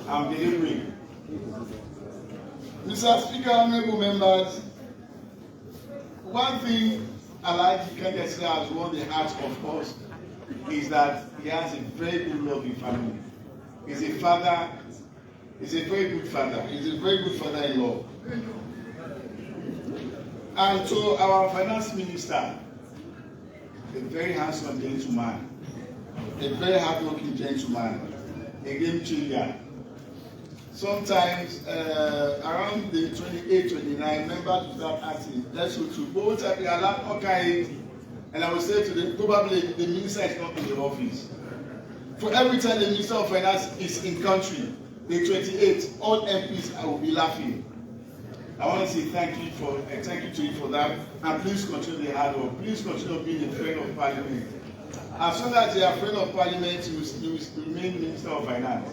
I'm delivering. Mr. Speaker, honorable members, one thing Alhaji Kanneh Sise has won the hearts of us is that he has a very good loving family. He's a father, he's a very good father, he's a very good father-in-law. And to our finance minister, a very handsome gentleman, a very hardworking gentleman, a game changer. Sometimes around the 28, 29, members will start asking, let's go to both at the alert, okay. And I will say to them, probably the minister is not in the office. For every time the Minister of Finance is in country, the 28, all MPs I will be laughing. I want to say thank you to you for that, and please continue the hard work. Please continue being a friend of Parliament. As long as you are a friend of Parliament, you will remain Minister of Finance.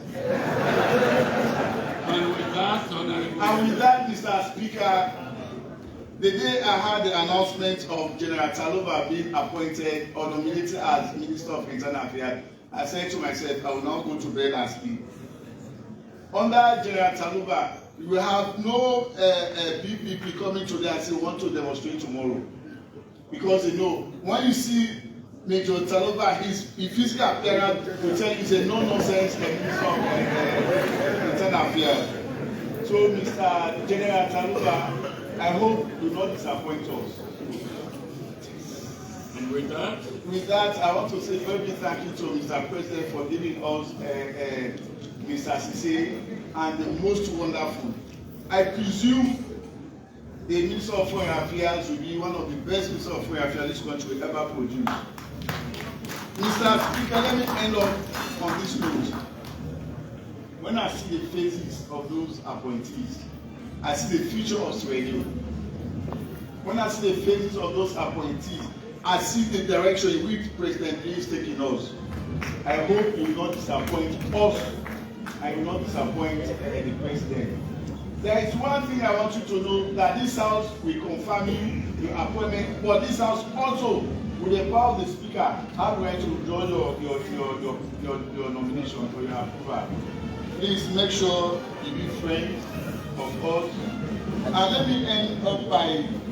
And with that, Mr. Speaker, the day I heard the announcement of General Talova being appointed or nominated as Minister of Internal Affairs, I said to myself, I will now go to bed and sleep. Under General Talova, you will have no BPP coming today and say, we want to demonstrate tomorrow. Because they know, when you see Major Talova, his physical appearance will tell you it's a no-nonsense Minister of Internal Affairs. So, Mr. General Talova, I hope you will not disappoint us. And with that, I want to say very big thank you to Mr. President for giving us Mr. Sise and the most wonderful. I presume the Minister of Foreign Affairs will be one of the best Ministers of Foreign Affairs this country will ever produce. Mr. Speaker, let me end up on this note. When I see the faces of those appointees, I see the future of Sierra Leone. When I see the faces of those appointees, I see the direction in which President Lee is taking us. I hope you will not disappoint us. I will not disappoint the President. There is one thing I want you to know, that this House will confirm your appointment, but this House also will empower the Speaker how to withdraw your nomination for your approval. Please make sure you be friends of us. And let me end up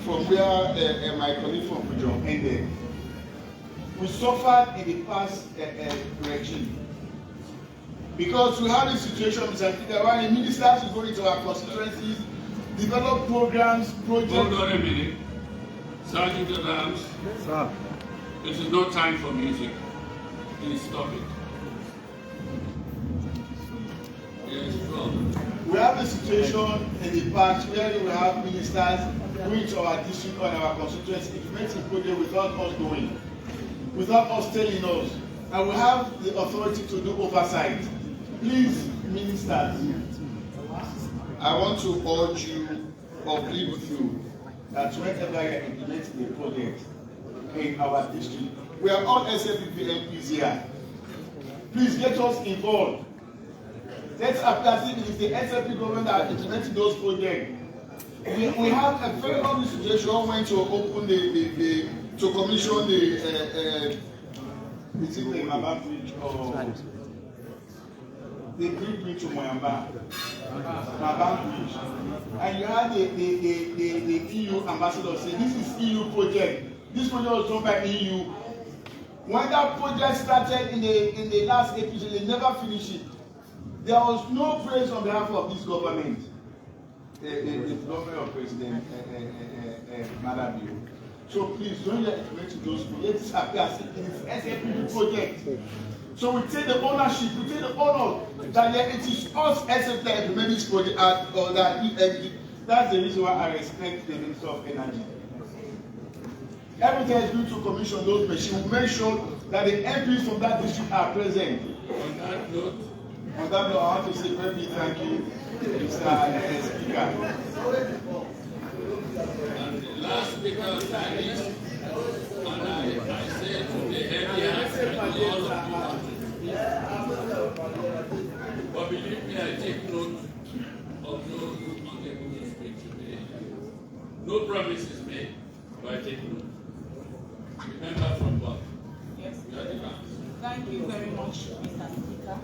from where my colleague from Pujon ended. we suffered in the past regime. Because we have a situation, Mr. Speaker, where the ministers will go into our constituencies, develop programs, projects. Hold on a minute. Sergeant at Arms. Sir. This is no time for music. Please stop it. Yes, we have a situation in the past where we have ministers going to our district or our constituency implementing projects without us doing, without us telling us. And we have the authority to do oversight. Please, ministers, I want to urge you or plead with you that whenever you are implementing a project in our district, we are all SLPP MPs here. Please get us involved. Let's apply it if the SLP government are implementing those projects. We have a very obvious situation when to open to commission the is it the Maba Bridge or the Great Bridge to Moyamba, Maba Bridge, and you had the EU ambassador say this is EU project. This project was done by EU. When that project started in the last episode, they never finished it. There was no praise on behalf of this government, the government of President Madabio. So please don't let it those projects appear as it is SLPP project. So we take the ownership, we take the honor that it is us SLP that implement this project or that EMD. That's the reason why I respect the Minister of Energy. Every time it's going to commission those machines, we make sure that the MPs from that district are present. On that note, I want to say very big thank you, Mr. Speaker. And the last speaker of that is, and I say to the heavy hands and all of you, but believe me, I take note of those on the Google speech today. No promises made, but I take note. Remember from what? Yes. Thank you very much, Mr. Speaker.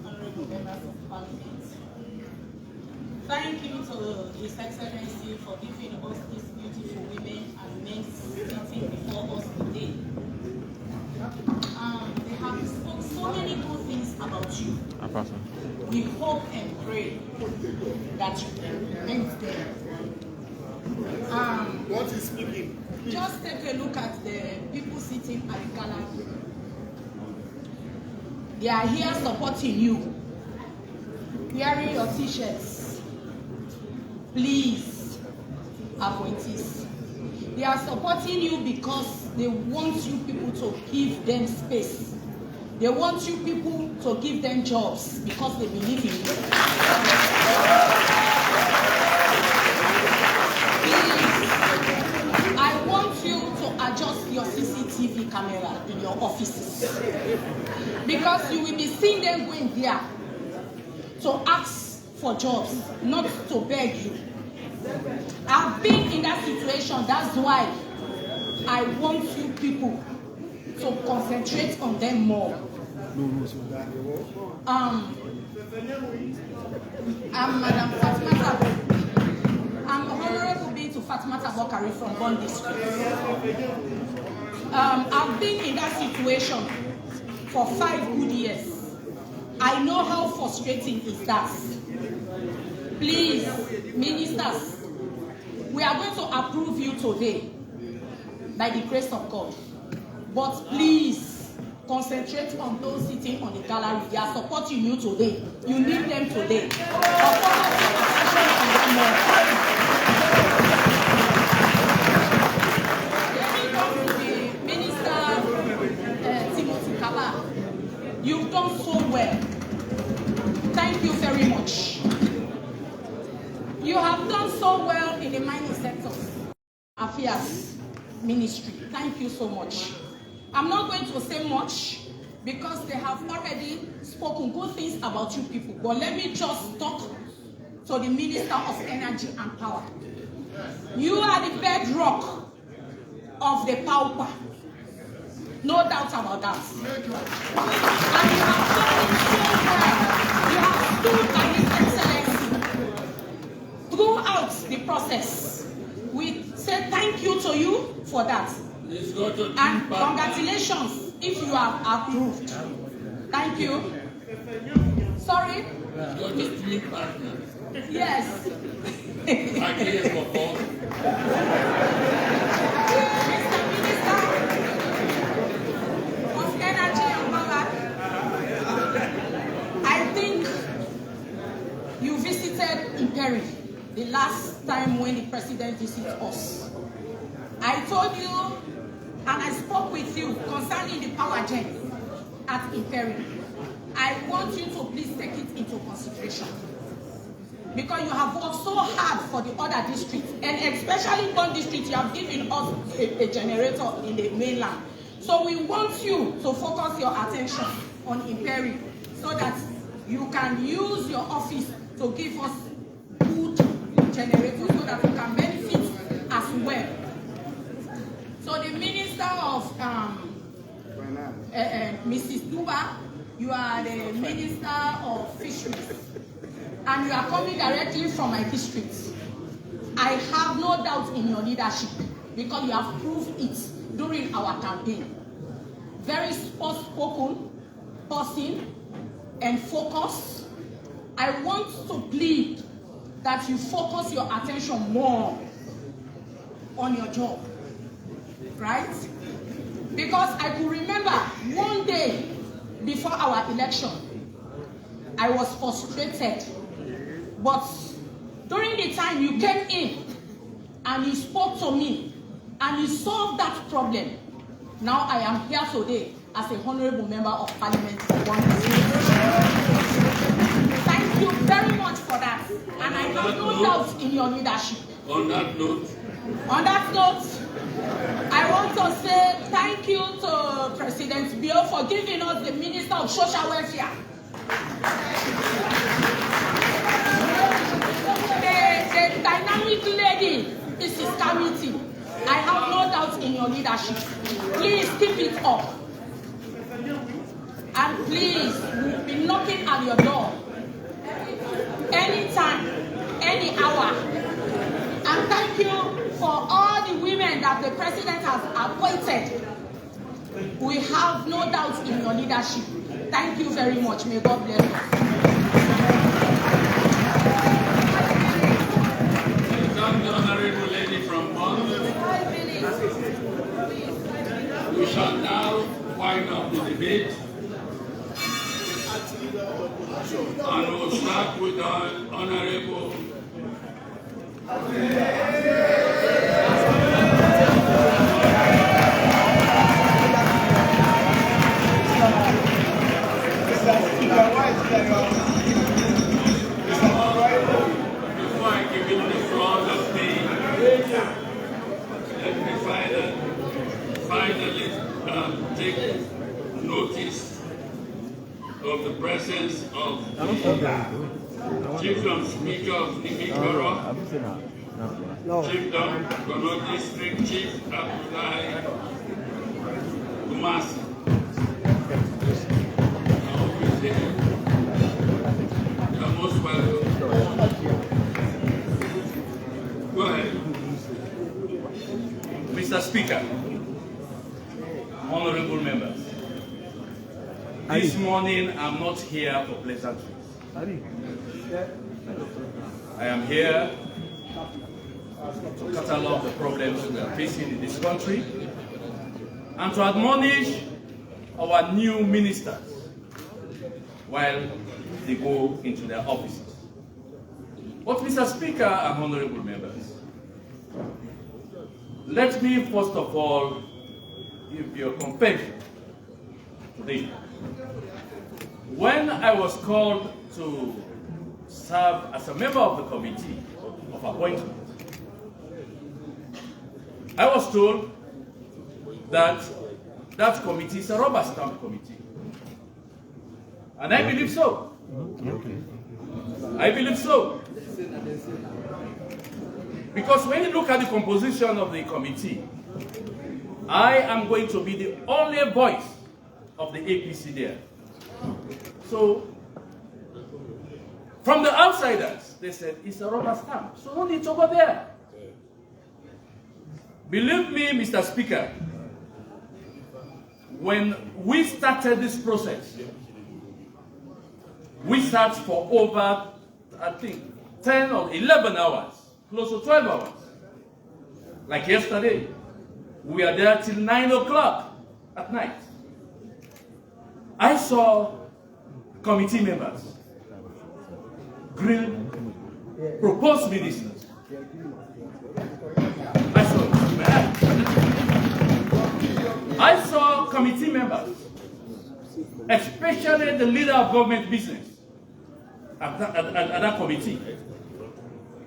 Honorable members of Parliament. Thank you to His Excellency for giving us these beautiful women and men sitting before us today. They have spoken so many good things about you. We hope and pray that you implement them. What is speaking? Just take a look at the people sitting at the gallery. They are here supporting you, wearing your t-shirts. Please, appointees. They are supporting you because they want you people to give them space. They want you people to give them jobs because they believe in you. I want you to adjust your CCTV camera in your offices because you will be seeing them going there to ask for jobs, not to beg you. I've been in that situation. That's why I want you people to concentrate on them more. I'm Madam Fatimata. I'm Honorable B to Fatimata Bokari from Bond District. I've been in that situation for 5 good years. I know how frustrating is that. Please, ministers, we are going to approve you today by the grace of God. But please, concentrate on those sitting on the gallery. They are supporting you today. You need them today. You've done so well. Thank you very much. You have done so well in the mining sector affairs ministry. Thank you so much. I'm not going to say much because they have already spoken good things about you people. But let me just talk to the Minister of Energy and Power. You are the bedrock of the pauper. No doubt about that. And you have done it so well. You have stood by His Excellency throughout the process. We say thank you to you for that. And congratulations if you have approved. Thank you. Sorry? Got a twin partner. Yes. Mr. Minister of Energy and Power, I think you visited Imperi the last time when the president visited us. I told you and I spoke with you concerning the power gen at Imperi. I want you to please take it into consideration, because you have worked so hard for the other districts, and especially one district you have given us a generator in the mainland. So we want you to focus your attention on Imperi so that you can use your office to give us good generators so that we can benefit as well. So the Minister of Mrs. Duba, you are the Minister of Fisheries, and you are coming directly from my district. I have no doubt in your leadership because you have proved it during our campaign. Very spoken person and focused. I want to plead that you focus your attention more on your job, right? Because I could remember one day before our election, I was frustrated. But during the time you came in and you spoke to me and you solved that problem, now I am here today as a honorable member of parliament. Thank you very much for that. And I have no doubt in your leadership. On that note, I want to say thank you to President Bio for giving us the Minister of Social Welfare. The dynamic lady, Mrs. Committee. I have no doubt in your leadership. Please keep it up. And please, we'll be knocking at your door anytime, any hour. And thank you for all the women that the president has appointed. We have no doubt in your leadership. Thank you very much. May God bless you. thank the honorable lady from Mano. We shall now wind up the debate. And we'll start with our honorable before I give him the floor, let me finally take notice of the presence of Chiefdom Speaker of Nimikoro, Chiefdom Kono District Chief Abdullahi Kumasi. You are most welcome. Go ahead. Mr. Speaker, honorable members, this morning I'm not here for pleasantries. I am here to catalog the problems we are facing in this country and to admonish our new ministers while they go into their offices. But Mr. Speaker and honorable members, let me first of all give you a confession today. When I was called to serve as a member of the committee of appointment, I was told that that committee is a rubber stamp committee. And I believe so. I believe so. Because when you look at the composition of the committee, I am going to be the only voice of the APC there. So, from the outsiders, they said, it's a rubber stamp, so no need to go there. Believe me, Mr. Speaker, when we started this process, we sat for over, I think, 10 or 11 hours, close to 12 hours. Like yesterday, we are there till 9 o'clock at night. I saw committee members grill proposed ministers. I saw committee members, especially the leader of government business at that committee.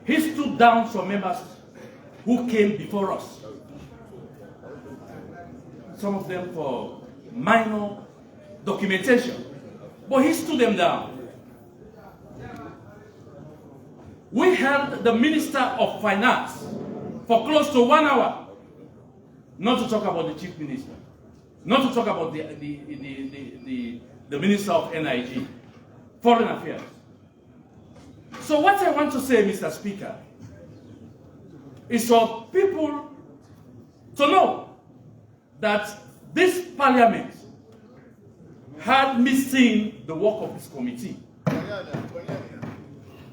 He stood down from members who came before us. Some of them for minor documentation, but he stood them down. We held the Minister of Finance for close to 1 hour, not to talk about the Chief Minister, not to talk about the Minister of NIG, Foreign Affairs. So what I want to say, Mr. Speaker, is for people to know that this Parliament had missing the work of this committee.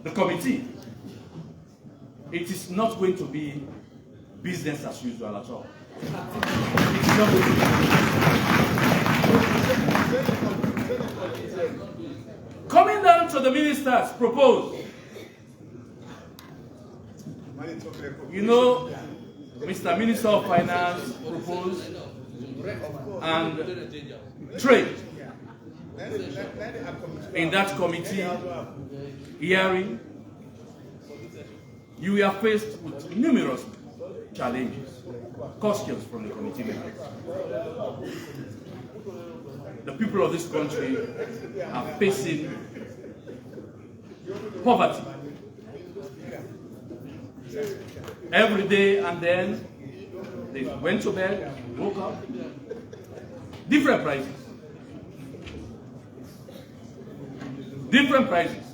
The committee. It is not going to be business as usual at all. It's not going to be. Coming down to the ministers proposed, you know, Mr. Minister of Finance proposed, and trade. In that committee hearing, you are faced with numerous challenges, questions from the committee members. The people of this country are facing poverty. Every day and then, they went to bed, woke up, different prices. Different prices.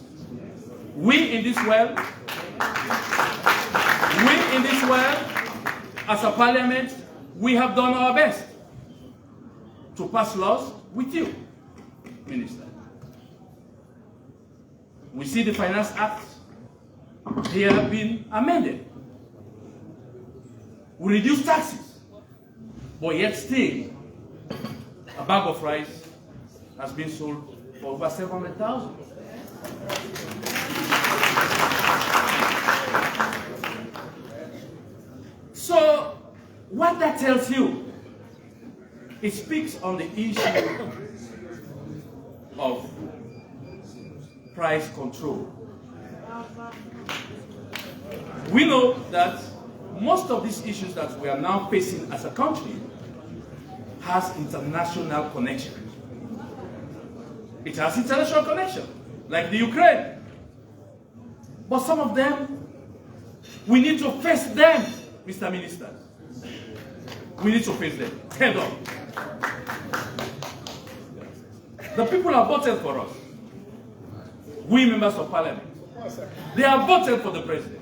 We in this world, as a parliament, we have done our best to pass laws with you, Minister. We see the Finance Act here being amended. We reduce taxes, but yet still, a bag of rice has been sold for over 700,000. So, what that tells you, it speaks on the issue of price control. We know that most of these issues that we are now facing as a country has international connection. It has international connection, like the Ukraine. But some of them, we need to face them, Mr. Minister. We need to face them head on. The people have voted for us. We members of parliament. They have voted for the president.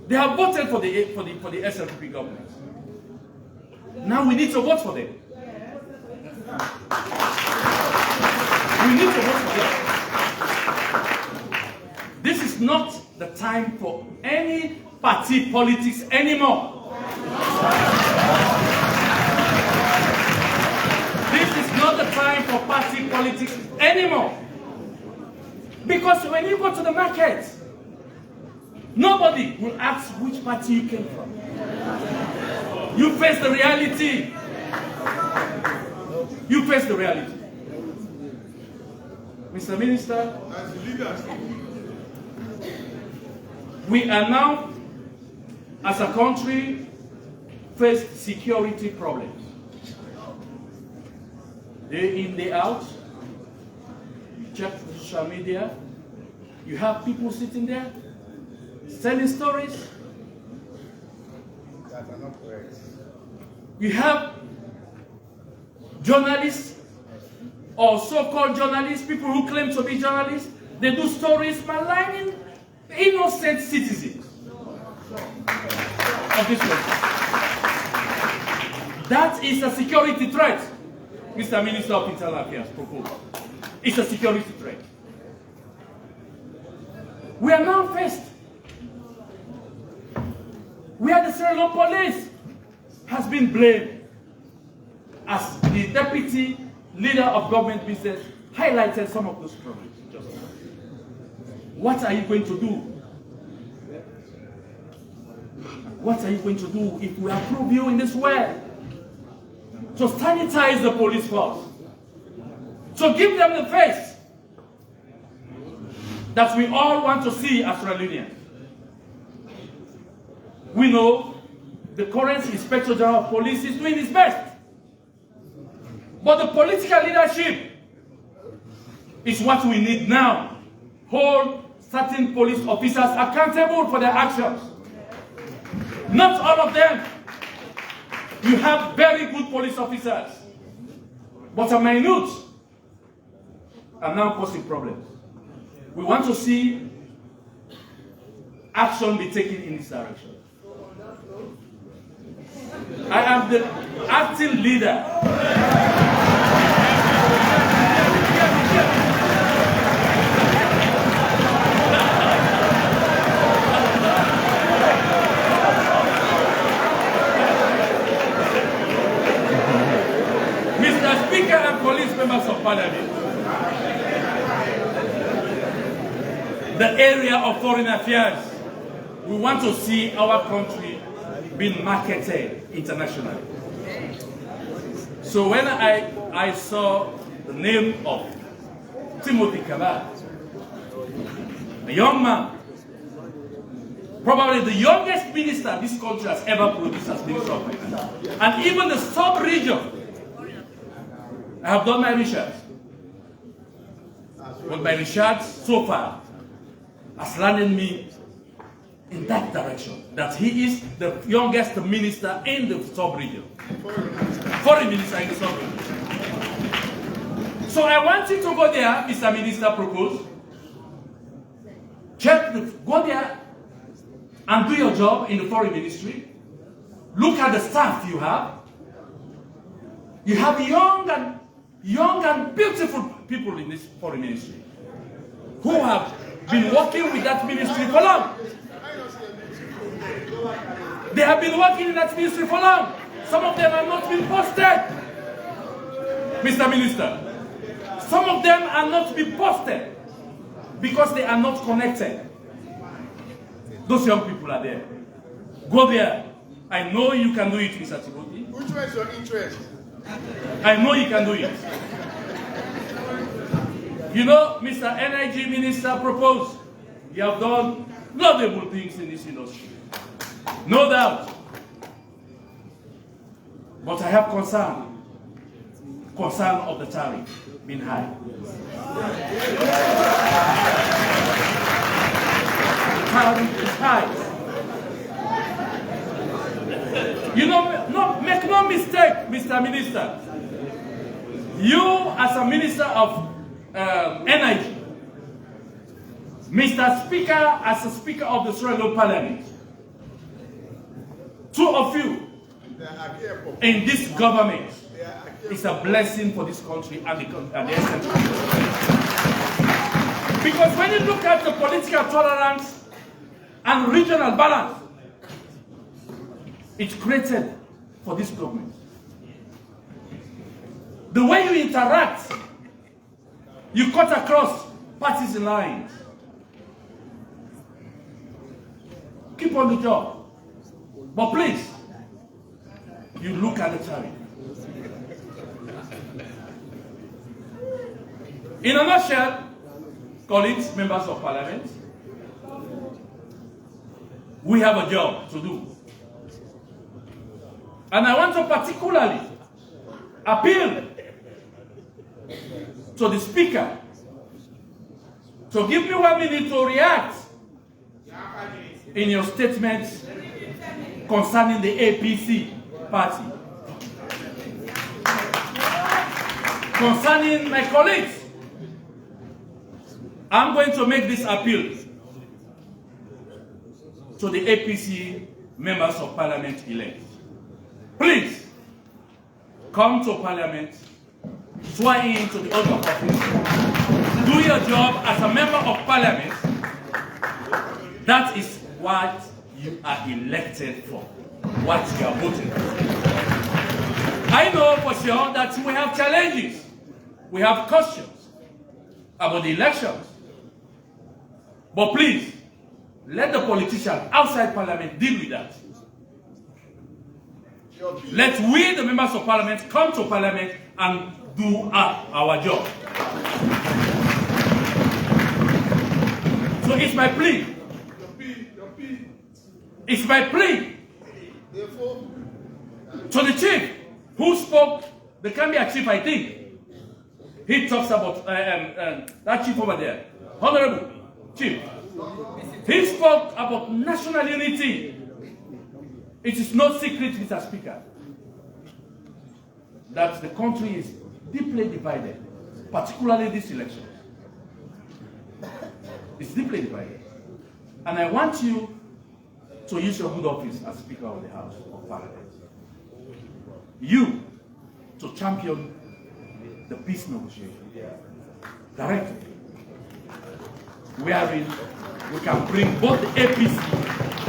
They have voted for the SLRA government. Now we need to vote for them. We need to vote for them. This is not the time for any party politics anymore. This is not the time for party politics anymore. Because when you go to the market, nobody will ask which party you came from. You face the reality. You face the reality. Mr. Minister, we are now, as a country, face security problems. Day in, day out. You check social media, you have people sitting there selling stories. That are not correct. You have journalists or so-called journalists, people who claim to be journalists, they do stories maligning innocent citizens of this country. That is a security threat Mr. Minister of Internal Affairs proposed. It's a security threat. We are now faced where the Sierra Leone police has been blamed, as the deputy leader of government business highlighted some of those problems. What are you going to do? What are you going to do if we approve you in this way? To sanitize the police force, to give them the face that we all want to see as Sierra Leoneans. We know the current Inspector General of Police is doing his best, but the political leadership is what we need now. Hold certain police officers accountable for their actions. Not all of them. You have very good police officers, but a minute are now causing problems. We want to see action be taken in this direction. I am the acting leader. Mr. Speaker and police members of Parliament, the area of foreign affairs, we want to see our country being marketed internationally. So when I saw the name of Timothy Kaba, a young man, probably the youngest minister this country has ever produced as Minister of Finance, and even the sub-region, I have done my research. But my research so far has landed me in that direction, that he is the youngest minister in the sub-region. Foreign minister in the sub-region. So I want you to go there, Mr. Minister proposed. Go there and do your job in the foreign ministry. Look at the staff you have. You have young and beautiful people in this foreign ministry who have been working with that ministry for long. They have been working in that ministry for long. Some of them have not been posted. Mr. Minister, some of them are not been posted because they are not connected. Those young people are there. Go there. I know you can do it, Mr. Timothy. Which way is your interest? I know you can do it. You know, Mr. Energy Minister proposed. You have done laudable things in this industry. No doubt. But I have concern. Concern of the tariff being high. The tariff is high. You know, make no mistake, Mr. Minister. You, as a Minister of Energy, Mr. Speaker, as a Speaker of the Sierra Leone Parliament, two of you in this government is a blessing for this country and the essence. Because when you look at the political tolerance and regional balance, it's created for this government. The way you interact, you cut across parties lines. Keep on the job. But please, you look at the tariff. In a nutshell, colleagues, members of Parliament, we have a job to do. And I want to particularly appeal to the Speaker to give me 1 minute to react in your statements concerning the APC party. Concerning my colleagues, I'm going to make this appeal to the APC members of Parliament elect. Please, come to Parliament swearing into the oath of office. Do your job as a member of parliament. That is what you are elected for, what you are voting for. I know for sure that we have challenges, we have questions about the elections. But please, let the politicians outside parliament deal with that. Let we, the members of parliament, come to parliament and do our job. So it's my plea. It's my plea to the chief who spoke, the Gambia chief, I think. He talks about that chief over there, Honorable Chief. He spoke about national unity. It is no secret, Mr. Speaker, that the country is deeply divided, particularly this election. It's deeply divided. And I want you to use your good office as Speaker of the House of Parliament. You to champion the peace negotiation directly, wherein we can bring both the APC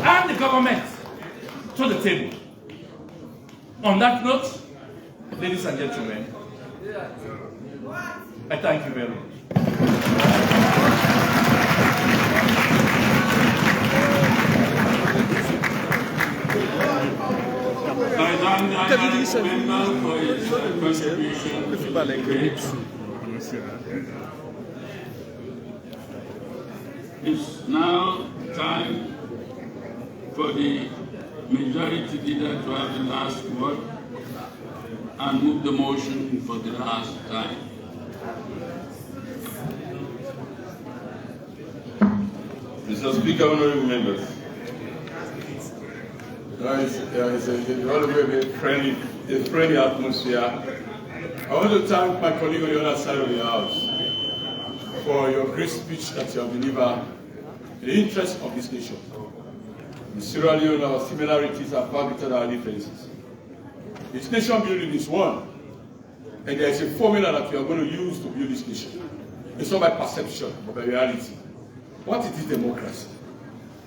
and the government to the table. On that note, ladies and gentlemen, I thank you very much. I thank the member for his contribution. It's now time for the majority leader to have the last word and move the motion for the last time. Mr. Speaker, honorable members, there is a friendly atmosphere. I want to thank my colleague on the other side of the house for your great speech that you have delivered in the interest of this nation. In Sierra Leone, our similarities are far greater than our differences. This nation building is one, and there is a formula that we are going to use to build this nation. It's not by perception, but by reality. What is democracy?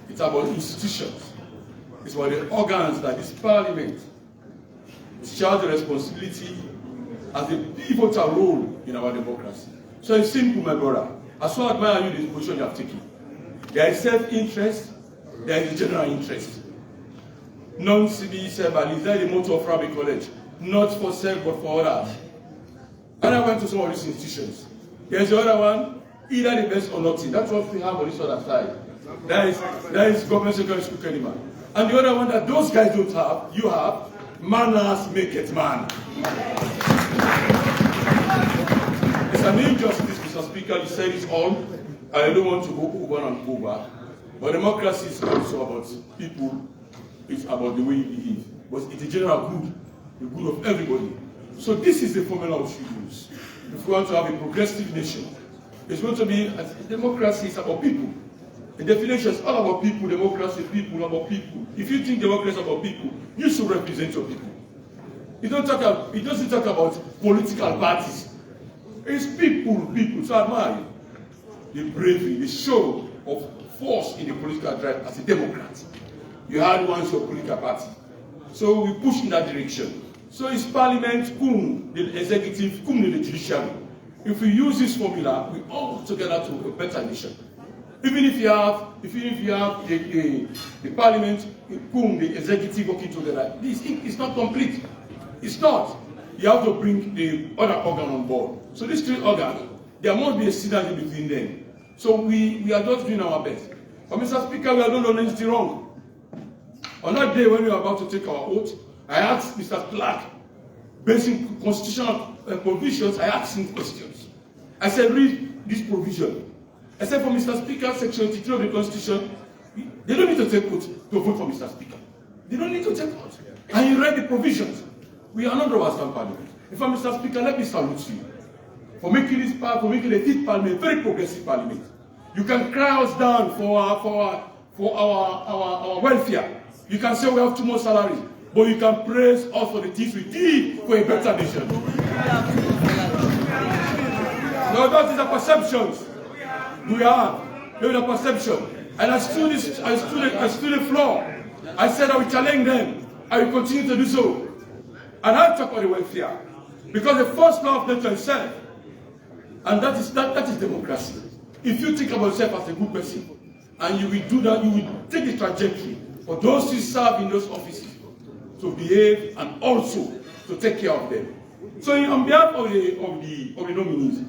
It's about institutions. It's about the organs that this parliament discharge the responsibility as a pivotal role in our democracy. So it's simple, my brother. I so admire you, the position you have taken. There is self-interest, there is general interest. Non-civi servalis, that is the motto of Rabi College. Not for self, but for others. And I went to some of these institutions. There's the other one, either the best or nothing. That's what we have on this other side. That is government secondary school Kenima. And the other one that those guys don't have, you have, manners make it man. It's an injustice, Mr. Speaker, you said it all, and I don't want to go over and over. But democracy is also about people, it's about the way you behave. But it's the general good, the good of everybody. So this is the formula we should use. If we want to have a progressive nation, it's going to be, democracy is about people. The definition is all about people, democracy, people, about people. If you think democracy is about people, you should represent your people. It doesn't talk about political parties. It's people. So I admire the bravery, the show of force in the political drive as a Democrat. You had once your political party. So we push in that direction. So it's parliament, cum, the executive, cum, the judiciary. If we use this formula, we all work together to a better nation. Even if you have the parliament, cum, the executive working together, this is not complete. It's not. You have to bring the other organ on board. So these three organs, there must be a synergy between them. So we are just doing our best. But Mr. Speaker, we are not doing anything wrong. On that day when we were about to take our oath, I asked Mr. Clark, based on constitutional provisions, I asked him questions. I said, read this provision. I said, for Mr. Speaker, Section 83 of the Constitution, they don't need to take oath to vote for Mr. Speaker. They don't need to take oath. And you read the provisions. We are not robbers of parliament. In fact, Mr. Speaker, let me salute you for making this part, for making the fifth parliament very progressive parliament. You can cry us down for our welfare. You can say we have too much salaries, but you can praise us for the things we did for a better nation. No, that is the perceptions we have. Maybe the perception. And I stood the floor. I said I will challenge them. I will continue to do so. And I talk about the welfare. Because the first law of nature is self. And that is democracy. If you think about yourself as a good person, and you will do that, you will take the trajectory for those who serve in those offices to behave and also to take care of them. So on behalf of the nominees,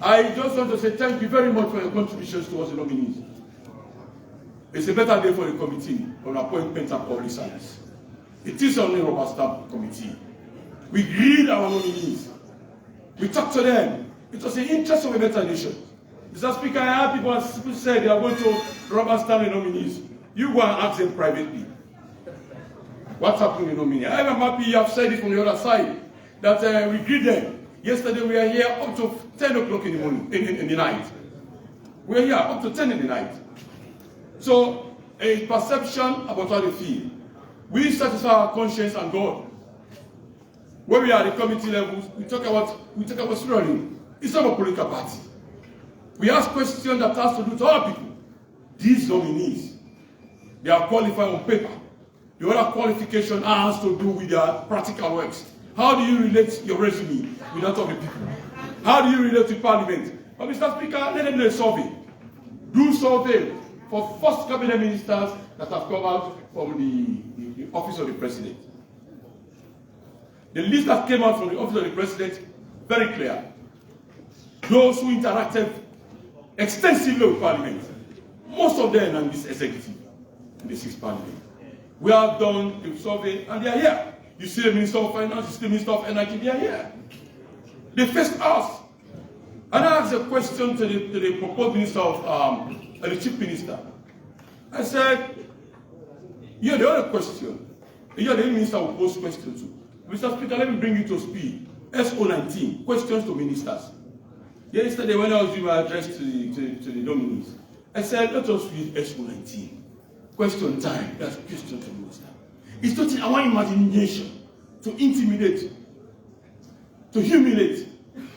I just want to say thank you very much for your contributions towards the nominees. It's a better day for the committee on appointment and public service. It is only a rubber stamp committee. We greet our nominees. We talk to them. It was the interest of a better nation. Mr. Speaker, I heard people say they are going to rubber stamp the nominees. You go and ask them privately. What's happening in the nominee? I am happy you have said it from the other side, that we greet them. Yesterday we were here up to 10 o'clock in the morning, in the night. We were here up to 10 in the night. So, a perception about how they feel. We satisfy our conscience and God. When we are at the committee levels, we talk about SLRA. It's not a political party. We ask questions that has to do to our people. These nominees, they are qualified on paper. The other qualification has to do with their practical works. How do you relate your resume with that of the people? How do you relate to Parliament? But Mr. Speaker, let them do a survey. Do survey for first cabinet ministers that have come out from the office of the President. The list that came out from the office of the President, very clear. Those who interacted extensively with Parliament, most of them are in this executive, in the 6th Parliament. We have done the survey and they are here. You see the Minister of Finance, you see the Minister of Energy, they are here. They faced us. And I asked a question to the proposed Minister of the Chief Minister. I said, you're the other question. You're the Minister who posed questions to. Mr. Speaker, let me bring you to speed. SO19, questions to ministers. Yesterday when I was doing my address to the nominees, I said, let us read SO19. Question time, that's question to minister. It's not in our imagination to intimidate, to humiliate,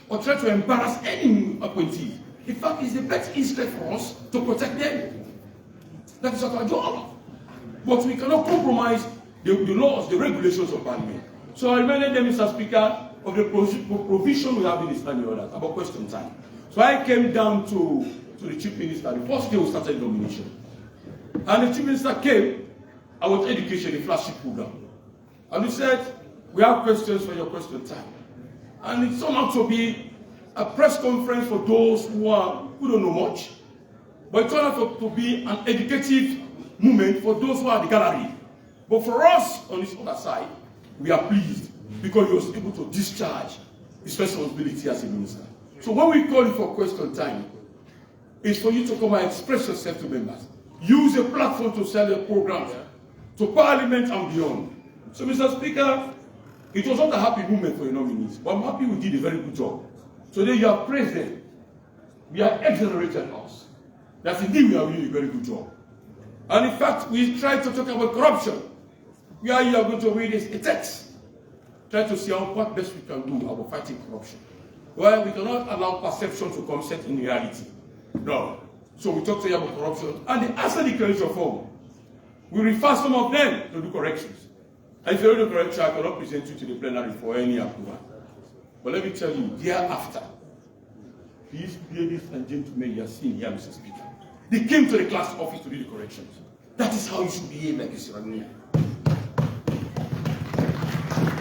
or try to embarrass any appointee. In fact, it's the best interest for us to protect them. That is our job. But we cannot compromise the laws, the regulations of Parliament. So I reminded them, Mr. Speaker, of the provision we have in the standing orders about question time. So I came down to the Chief Minister the first day we started the nomination. And the Chief Minister came about education, a flagship program. And he said, we have questions for your question time. And it turned out to be a press conference for those who don't know much. But it turned out to be an educative moment for those who are at the gallery. But for us, on this other side, we are pleased because he was able to discharge his responsibility as a minister. So when we call you for question time, it's for you to come and express yourself to members. Use a platform to sell your programs to Parliament and beyond. So, Mr. Speaker, it was not a happy moment for the nominees, but I'm happy we did a very good job. Today you have praised them. We have exonerated us. That indeed we are doing a very good job. And in fact, we tried to talk about corruption. Where you are going to read a text. Try to see what best we can do about fighting corruption. Well, we cannot allow perception to come set in reality. No. So we talk to you about corruption. And the asset declaration form, we refer some of them to do corrections. And if you don't do correction, I cannot present you to the plenary for any approval. But let me tell you, thereafter, these ladies and gentlemen you are seeing here, Mr. Speaker, they came to the class office to do the corrections. That is how you should behave like a sierraleone.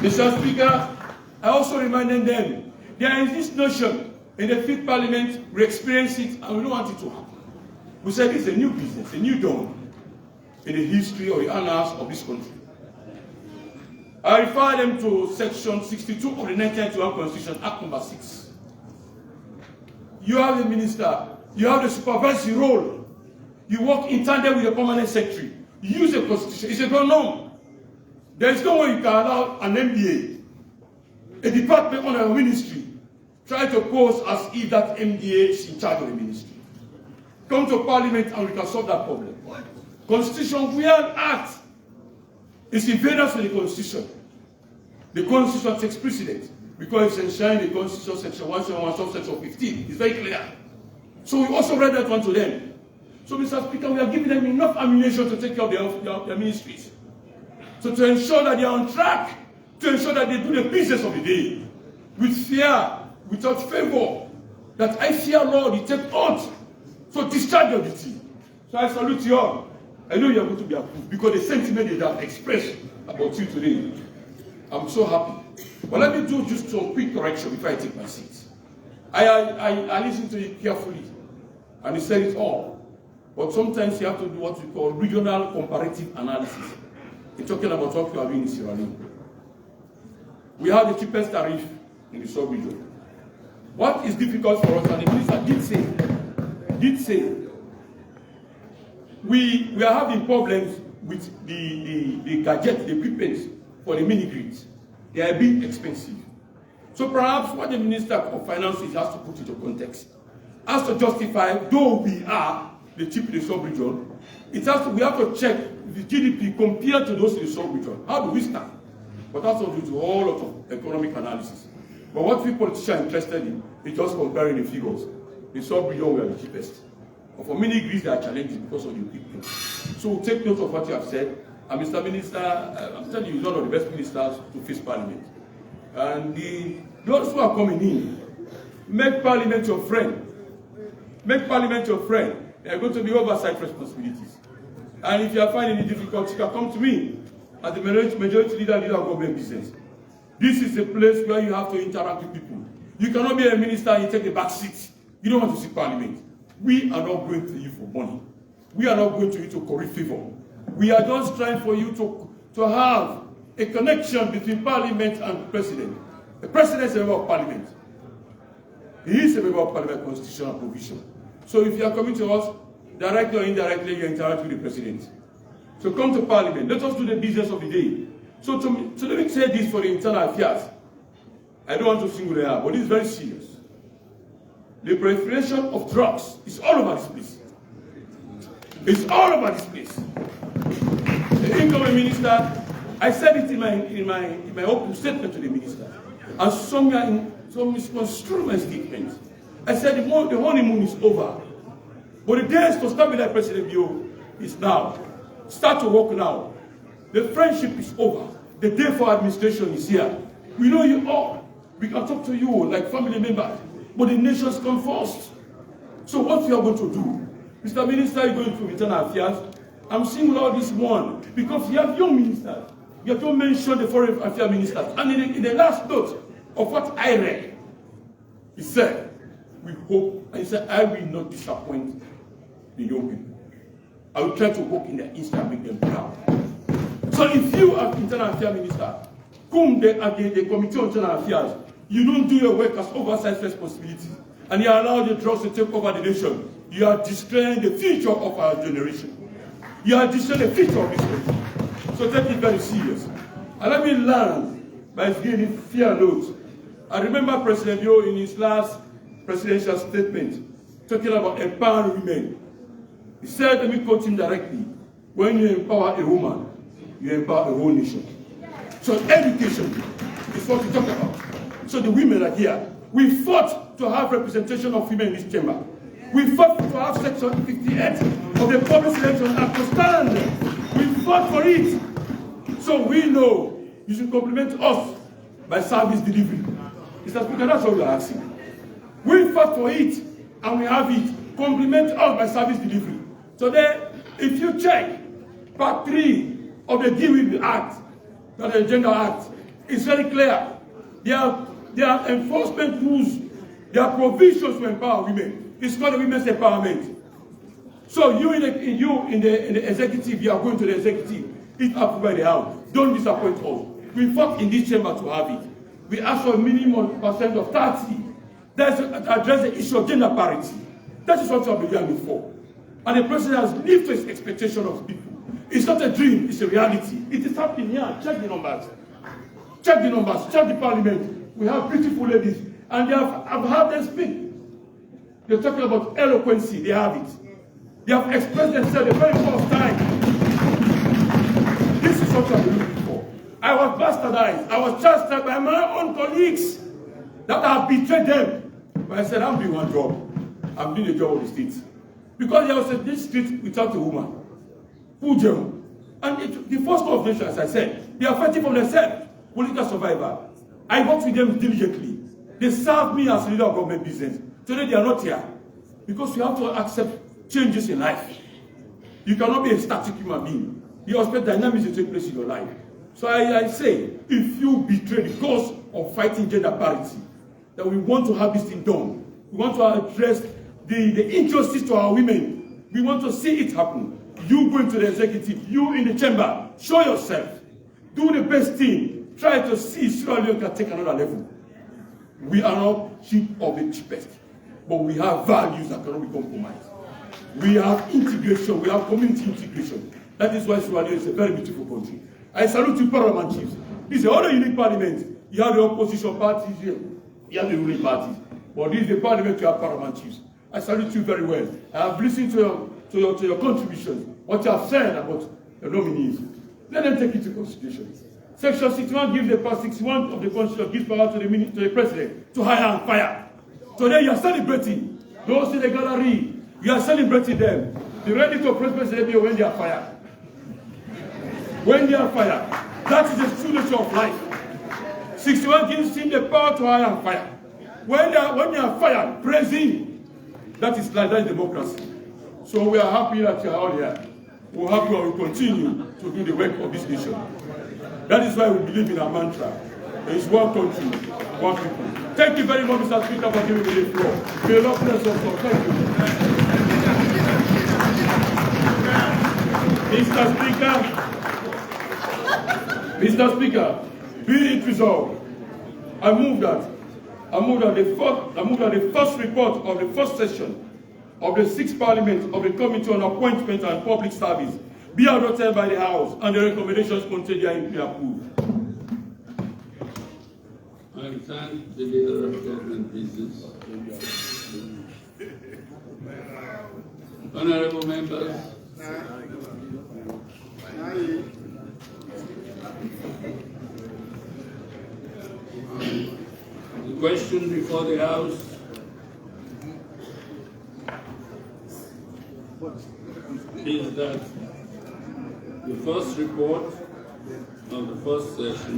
Mr. Speaker, I also reminded them, there is this notion in the 5th Parliament, we experience it and we don't want it to happen. We said it's a new business, a new dawn in the history or the annals of this country. I refer them to section 62 of the 1991 Constitution, Act number 6. You have the minister, you have the supervisory role. You work in tandem with the permanent secretary. You use the Constitution. It's a non-norm. There is no way you can allow an MDA, a department under a ministry, try to pose as if that MDA is in charge of the ministry. Come to Parliament and we can solve that problem. Constitution, we are an act. It's invaders with the Constitution. The Constitution takes precedence. because it's enshrined in the Constitution, Section 171, subsection 15. It's very clear. So we also read that one to them. So, Mr. Speaker, we are giving them enough ammunition to take care of their ministries. So to ensure that they are on track, to ensure that they do the business of the day, with fear, without favor, that I fear Lord, you take oath, so discharge your duty. So I salute you all. I know you are going to be approved, because the sentiment they have expressed about you today, I'm so happy. But let me do just some quick correction before I take my seat. I listened to you carefully, and he said it all. But sometimes you have to do what we call regional comparative analysis. We're talking about what you are doing in Sierra Leone. We have the cheapest tariff in the sub-region. What is difficult for us, and the minister did say, we are having problems with the gadgets, the equipment for the mini-grids. They are a bit expensive. So perhaps what the Minister of Finance has to put into context, has to justify, though we are the cheap in the sub-region, we have to check the GDP compared to those in the sub-region. How do we stand? But that's also due to a whole lot of economic analysis. But what we politicians are interested in is just comparing the figures. The sub-region, we are the cheapest. But for many grids, they are challenging because of the equipment. So take note of what you have said. And Mr. Minister, I'm telling you, he's one of the best ministers to face Parliament. And those who are coming in, make Parliament your friend. Make Parliament your friend. There are going to be oversight responsibilities. And if you are finding it difficult, you can come to me as the majority leader of government business. This is a place where you have to interact with people. You cannot be a minister and you take a back seat. You don't want to see Parliament. We are not going to you for money. We are not going to you to curry favor. We are just trying for you to have a connection between Parliament and the President. The President is a member of Parliament. He is a member of Parliament constitutional provision. So if you are coming to us, directly or indirectly, you interact with the President. So come to Parliament. Let us do the business of the day. So let me say this for the internal affairs. I don't want to single it out, but this is very serious. The proliferation of drugs is all over this place. It's all over this place. The incoming minister, I said it in my open statement to the minister, and somewhere in some misconstrued my statement. I said the honeymoon is over, but the days to stabilize President Bio is now. Start to work now. The friendship is over. The day for administration is here. We know you all. We can talk to you like family members, but the nations come first. So what we are going to do? Mr. Minister, you're going through internal affairs. I'm singling out this one because you have young ministers. You have to mention the foreign affairs ministers. And in the last note of what I read, he said, we hope, and he said, I will not disappoint the young people. I will try to work in their interest and make them proud. So if you are internal affairs minister, come the Committee on Internal Affairs, you don't do your work as oversight responsibility, and you allow the drugs to take over the nation, you are destroying the future of our generation. You are destroying the future of this country. So take it very serious. And let me learn by giving fair notes. I remember President Yo in his last presidential statement talking about empowering women. He said, let me quote him directly, when you empower a woman, you empower a whole nation. So education is what we talk about. So the women are here. We fought to have representation of women in this chamber. We fought to have Section 58 of the Public Selection Act to stand. We fought for it. So we know you should compliment us by service delivery. Mr. Speaker, that's what we are asking. We fought for it and we have it. Compliment us by service delivery. So then, if you check Part 3 of the DWB Act, not the Gender Act, it's very clear. There are enforcement rules, there are provisions to empower women. It's called the women's empowerment. So you in the executive, you are going to the executive. If approved by the House, don't disappoint us. We fought in this chamber to have it. We asked for a minimum percent of 30. That's to address the issue of gender parity. That is what we have been doing for. And the president has lived to his expectation of people. It's not a dream, it's a reality. It is happening here. Check the numbers. Check the numbers. Check the parliament. We have beautiful ladies. And I've heard them speak. They're talking about eloquency. They have it. They have expressed themselves the very first time. This is what I've been looking for. I was bastardized. I was chastised by my own colleagues. that I have betrayed them. But I said, I'm doing one job. I'm doing the job of the state. Because there was a district without a woman. Fujian. And the first of nations, as I said, they are fighting for themselves, political survivor. I worked with them diligently. They served me as leader of government business. Today they are not here. Because you have to accept changes in life. You cannot be a static human being. You expect dynamics to take place in your life. So I say, if you betray the cause of fighting gender parity, that we want to have this thing done. We want to address the injustice to our women. We want to see it happen. You go into the executive, you in the chamber, show yourself. Do the best thing. Try to see Sierra Leone can take another level. We are not cheap of the cheapest, but we have values that cannot be compromised. We have integration, we have community integration. That is why Sierra Leone is a very beautiful country. I salute you, Parliament chiefs. This is all the unique parliament. You have the opposition parties here. You have the ruling parties. But this is the parliament you have Parliament chiefs. I salute you very well. I have listened to your contributions, what you have said about the nominees. Let them take it into consideration. Section 61 gives the part 61 of the Constitution gives power to the President to hire and fire. Today you are celebrating. Those in the gallery, you are celebrating them. Be ready to press President when they are fired. When they are fired. That is the true nature of life. 61 gives him the power to hire and fire. When they are fired, praise him. That is life, that is democracy. So we are happy that you are all here. We are happy and we continue to do the work of this nation. That is why we believe in our mantra. There is one country, one people. Thank you very much, Mr. Speaker, for giving me the floor. May the Lord bless us all. Thank you. Mr. Speaker, be it resolved. I move that the first report of the first session of the 6th Parliament of the Committee on Appointment and Public Service be adopted by the House and the recommendations contained therein be approved. I thank the leader of government business. Honorable members, the question before the House is that the first report of the first session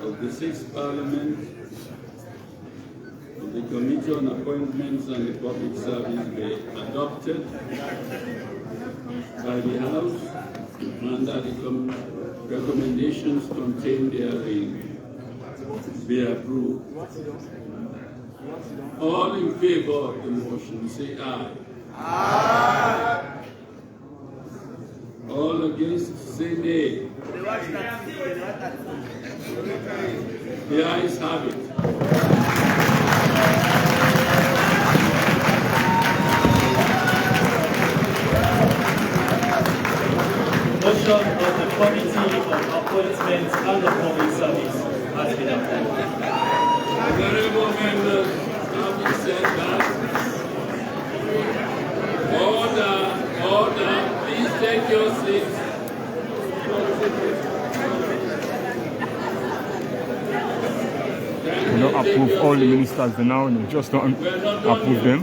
of the 6th Parliament of the Committee on Appointments and the Public Service be adopted by the House and that the recommendations contained therein be approved. All in favor of the motion, say aye. Aye. All against, say nay. The ayes have it. Motion of the Committee on Appointments and the Public Service has been approved. Honorable members, having said that, order, please take your seats. We don't approve all the ministers now, we just don't approve them.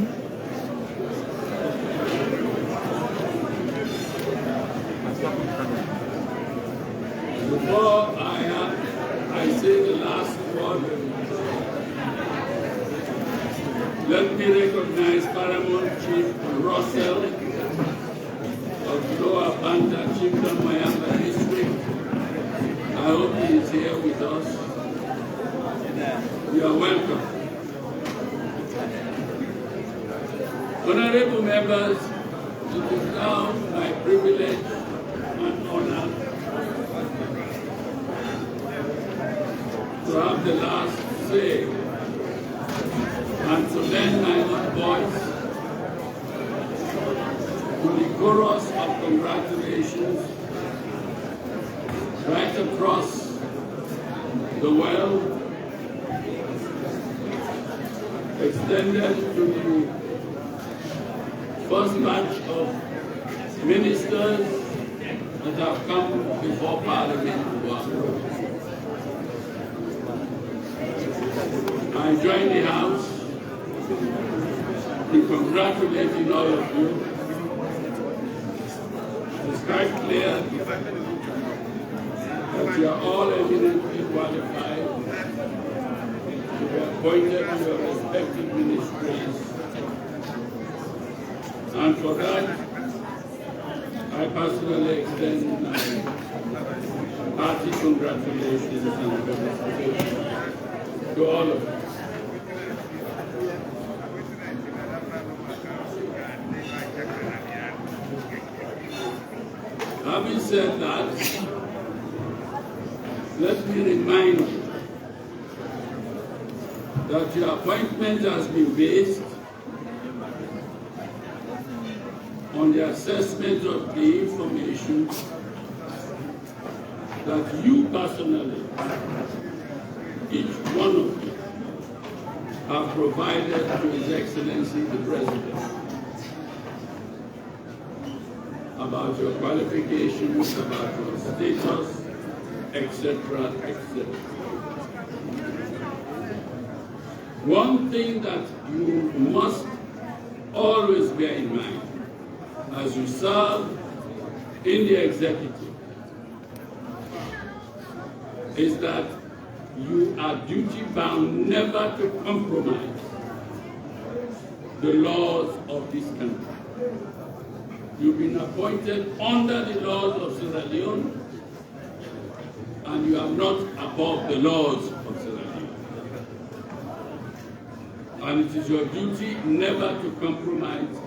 Before I say the last word, let me recognize Paramount Chief Russell of Lower Banda, Chiefdom Mayamba District. I hope he is here with us. You are welcome. Honorable members, it is now my privilege and honor to have the last say and to lend my own voice to the chorus of congratulations right across the world, extended to the first batch of ministers that have come before Parliament to approve. I join the House in congratulating all of you. It's quite clear that you are all eminently qualified to be appointed to your respective ministries. And for that, I personally extend my hearty congratulations and felicitation to all of you. Having said that, let me remind you that your appointment has been based on the assessment of the information that you personally, each one of you, have provided to His Excellency the President about your qualifications, about your status, etc., etc. One thing that you must always bear in mind as you serve in the executive is that you are duty-bound never to compromise the laws of this country. You've been appointed under the laws of Sierra Leone, and you are not above the laws of Sierra Leone. And it is your duty never to compromise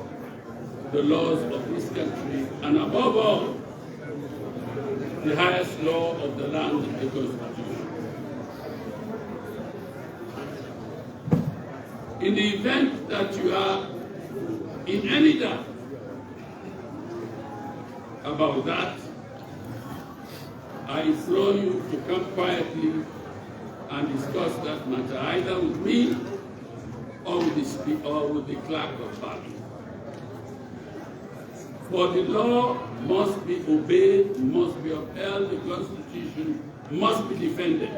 the laws of this country, and above all, the highest law of the land, the Constitution. In the event that you are in any doubt about that, I implore you to come quietly and discuss that matter either with me or with the clerk of Parliament. For the law must be obeyed, must be upheld, the Constitution must be defended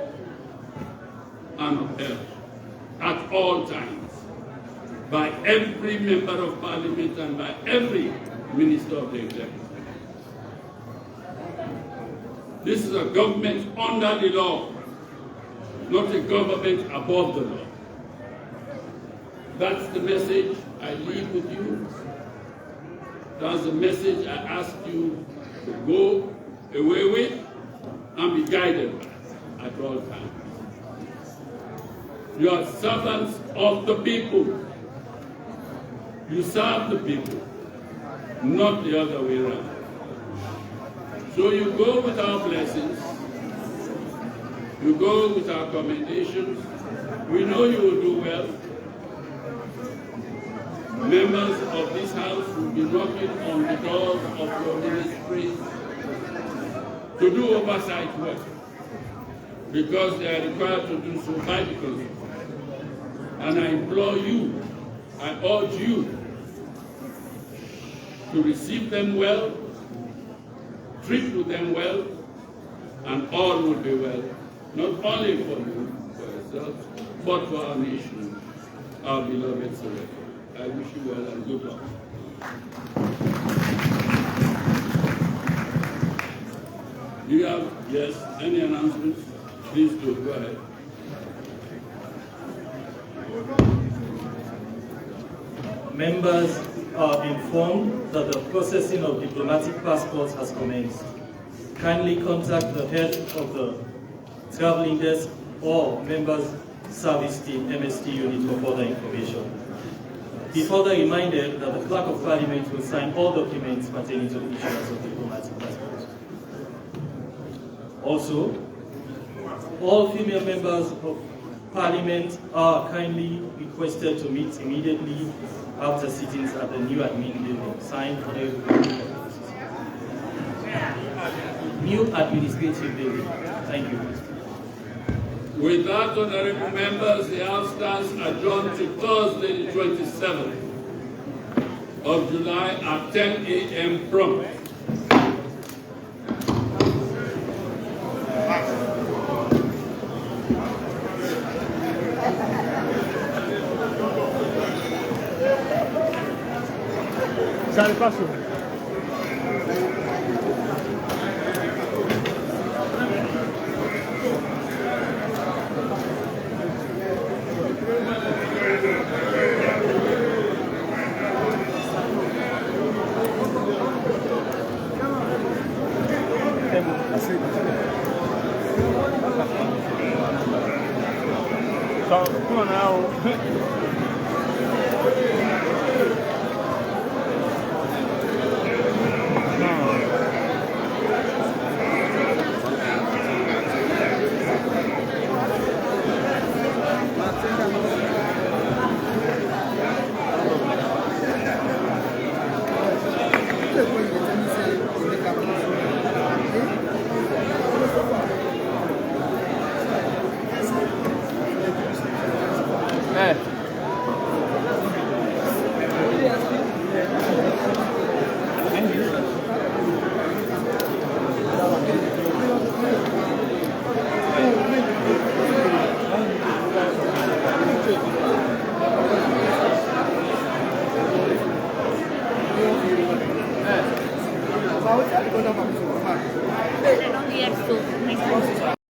and upheld at all times by every member of Parliament and by every Minister of the Executive. This is a government under the law, not a government above the law. That's the message I leave with you. That's the message I ask you to go away with and be guided by at all times. You are servants of the people. You serve the people, not the other way around. So you go with our blessings, you go with our commendations. We know you will do well. Members of this House will be knocking on the doors of your ministries to do oversight work because they are required to do so by the Constitution. And I implore you, I urge you to receive them well, treat with them well, and all will be well, not only for you, for yourselves, but for our nation, our beloved Sierra. I wish you well and good luck. Do you have, yes, any announcements? Please do, go ahead. Members are informed that the processing of diplomatic passports has commenced. Kindly contact the head of the traveling desk or members service team MST unit for further information. Be further reminded that the Clerk of Parliament will sign all documents pertaining to the issuance of diplomatic passports. Also, all female members of Parliament are kindly requested to meet immediately after sittings at the new admin building. Signed, New Administrative Building. Thank you. With that, honorable members, the House stands adjourned to Thursday, the 27th of July at 10 a.m. prompt. J'allais pas sur. Come on now. Vamos a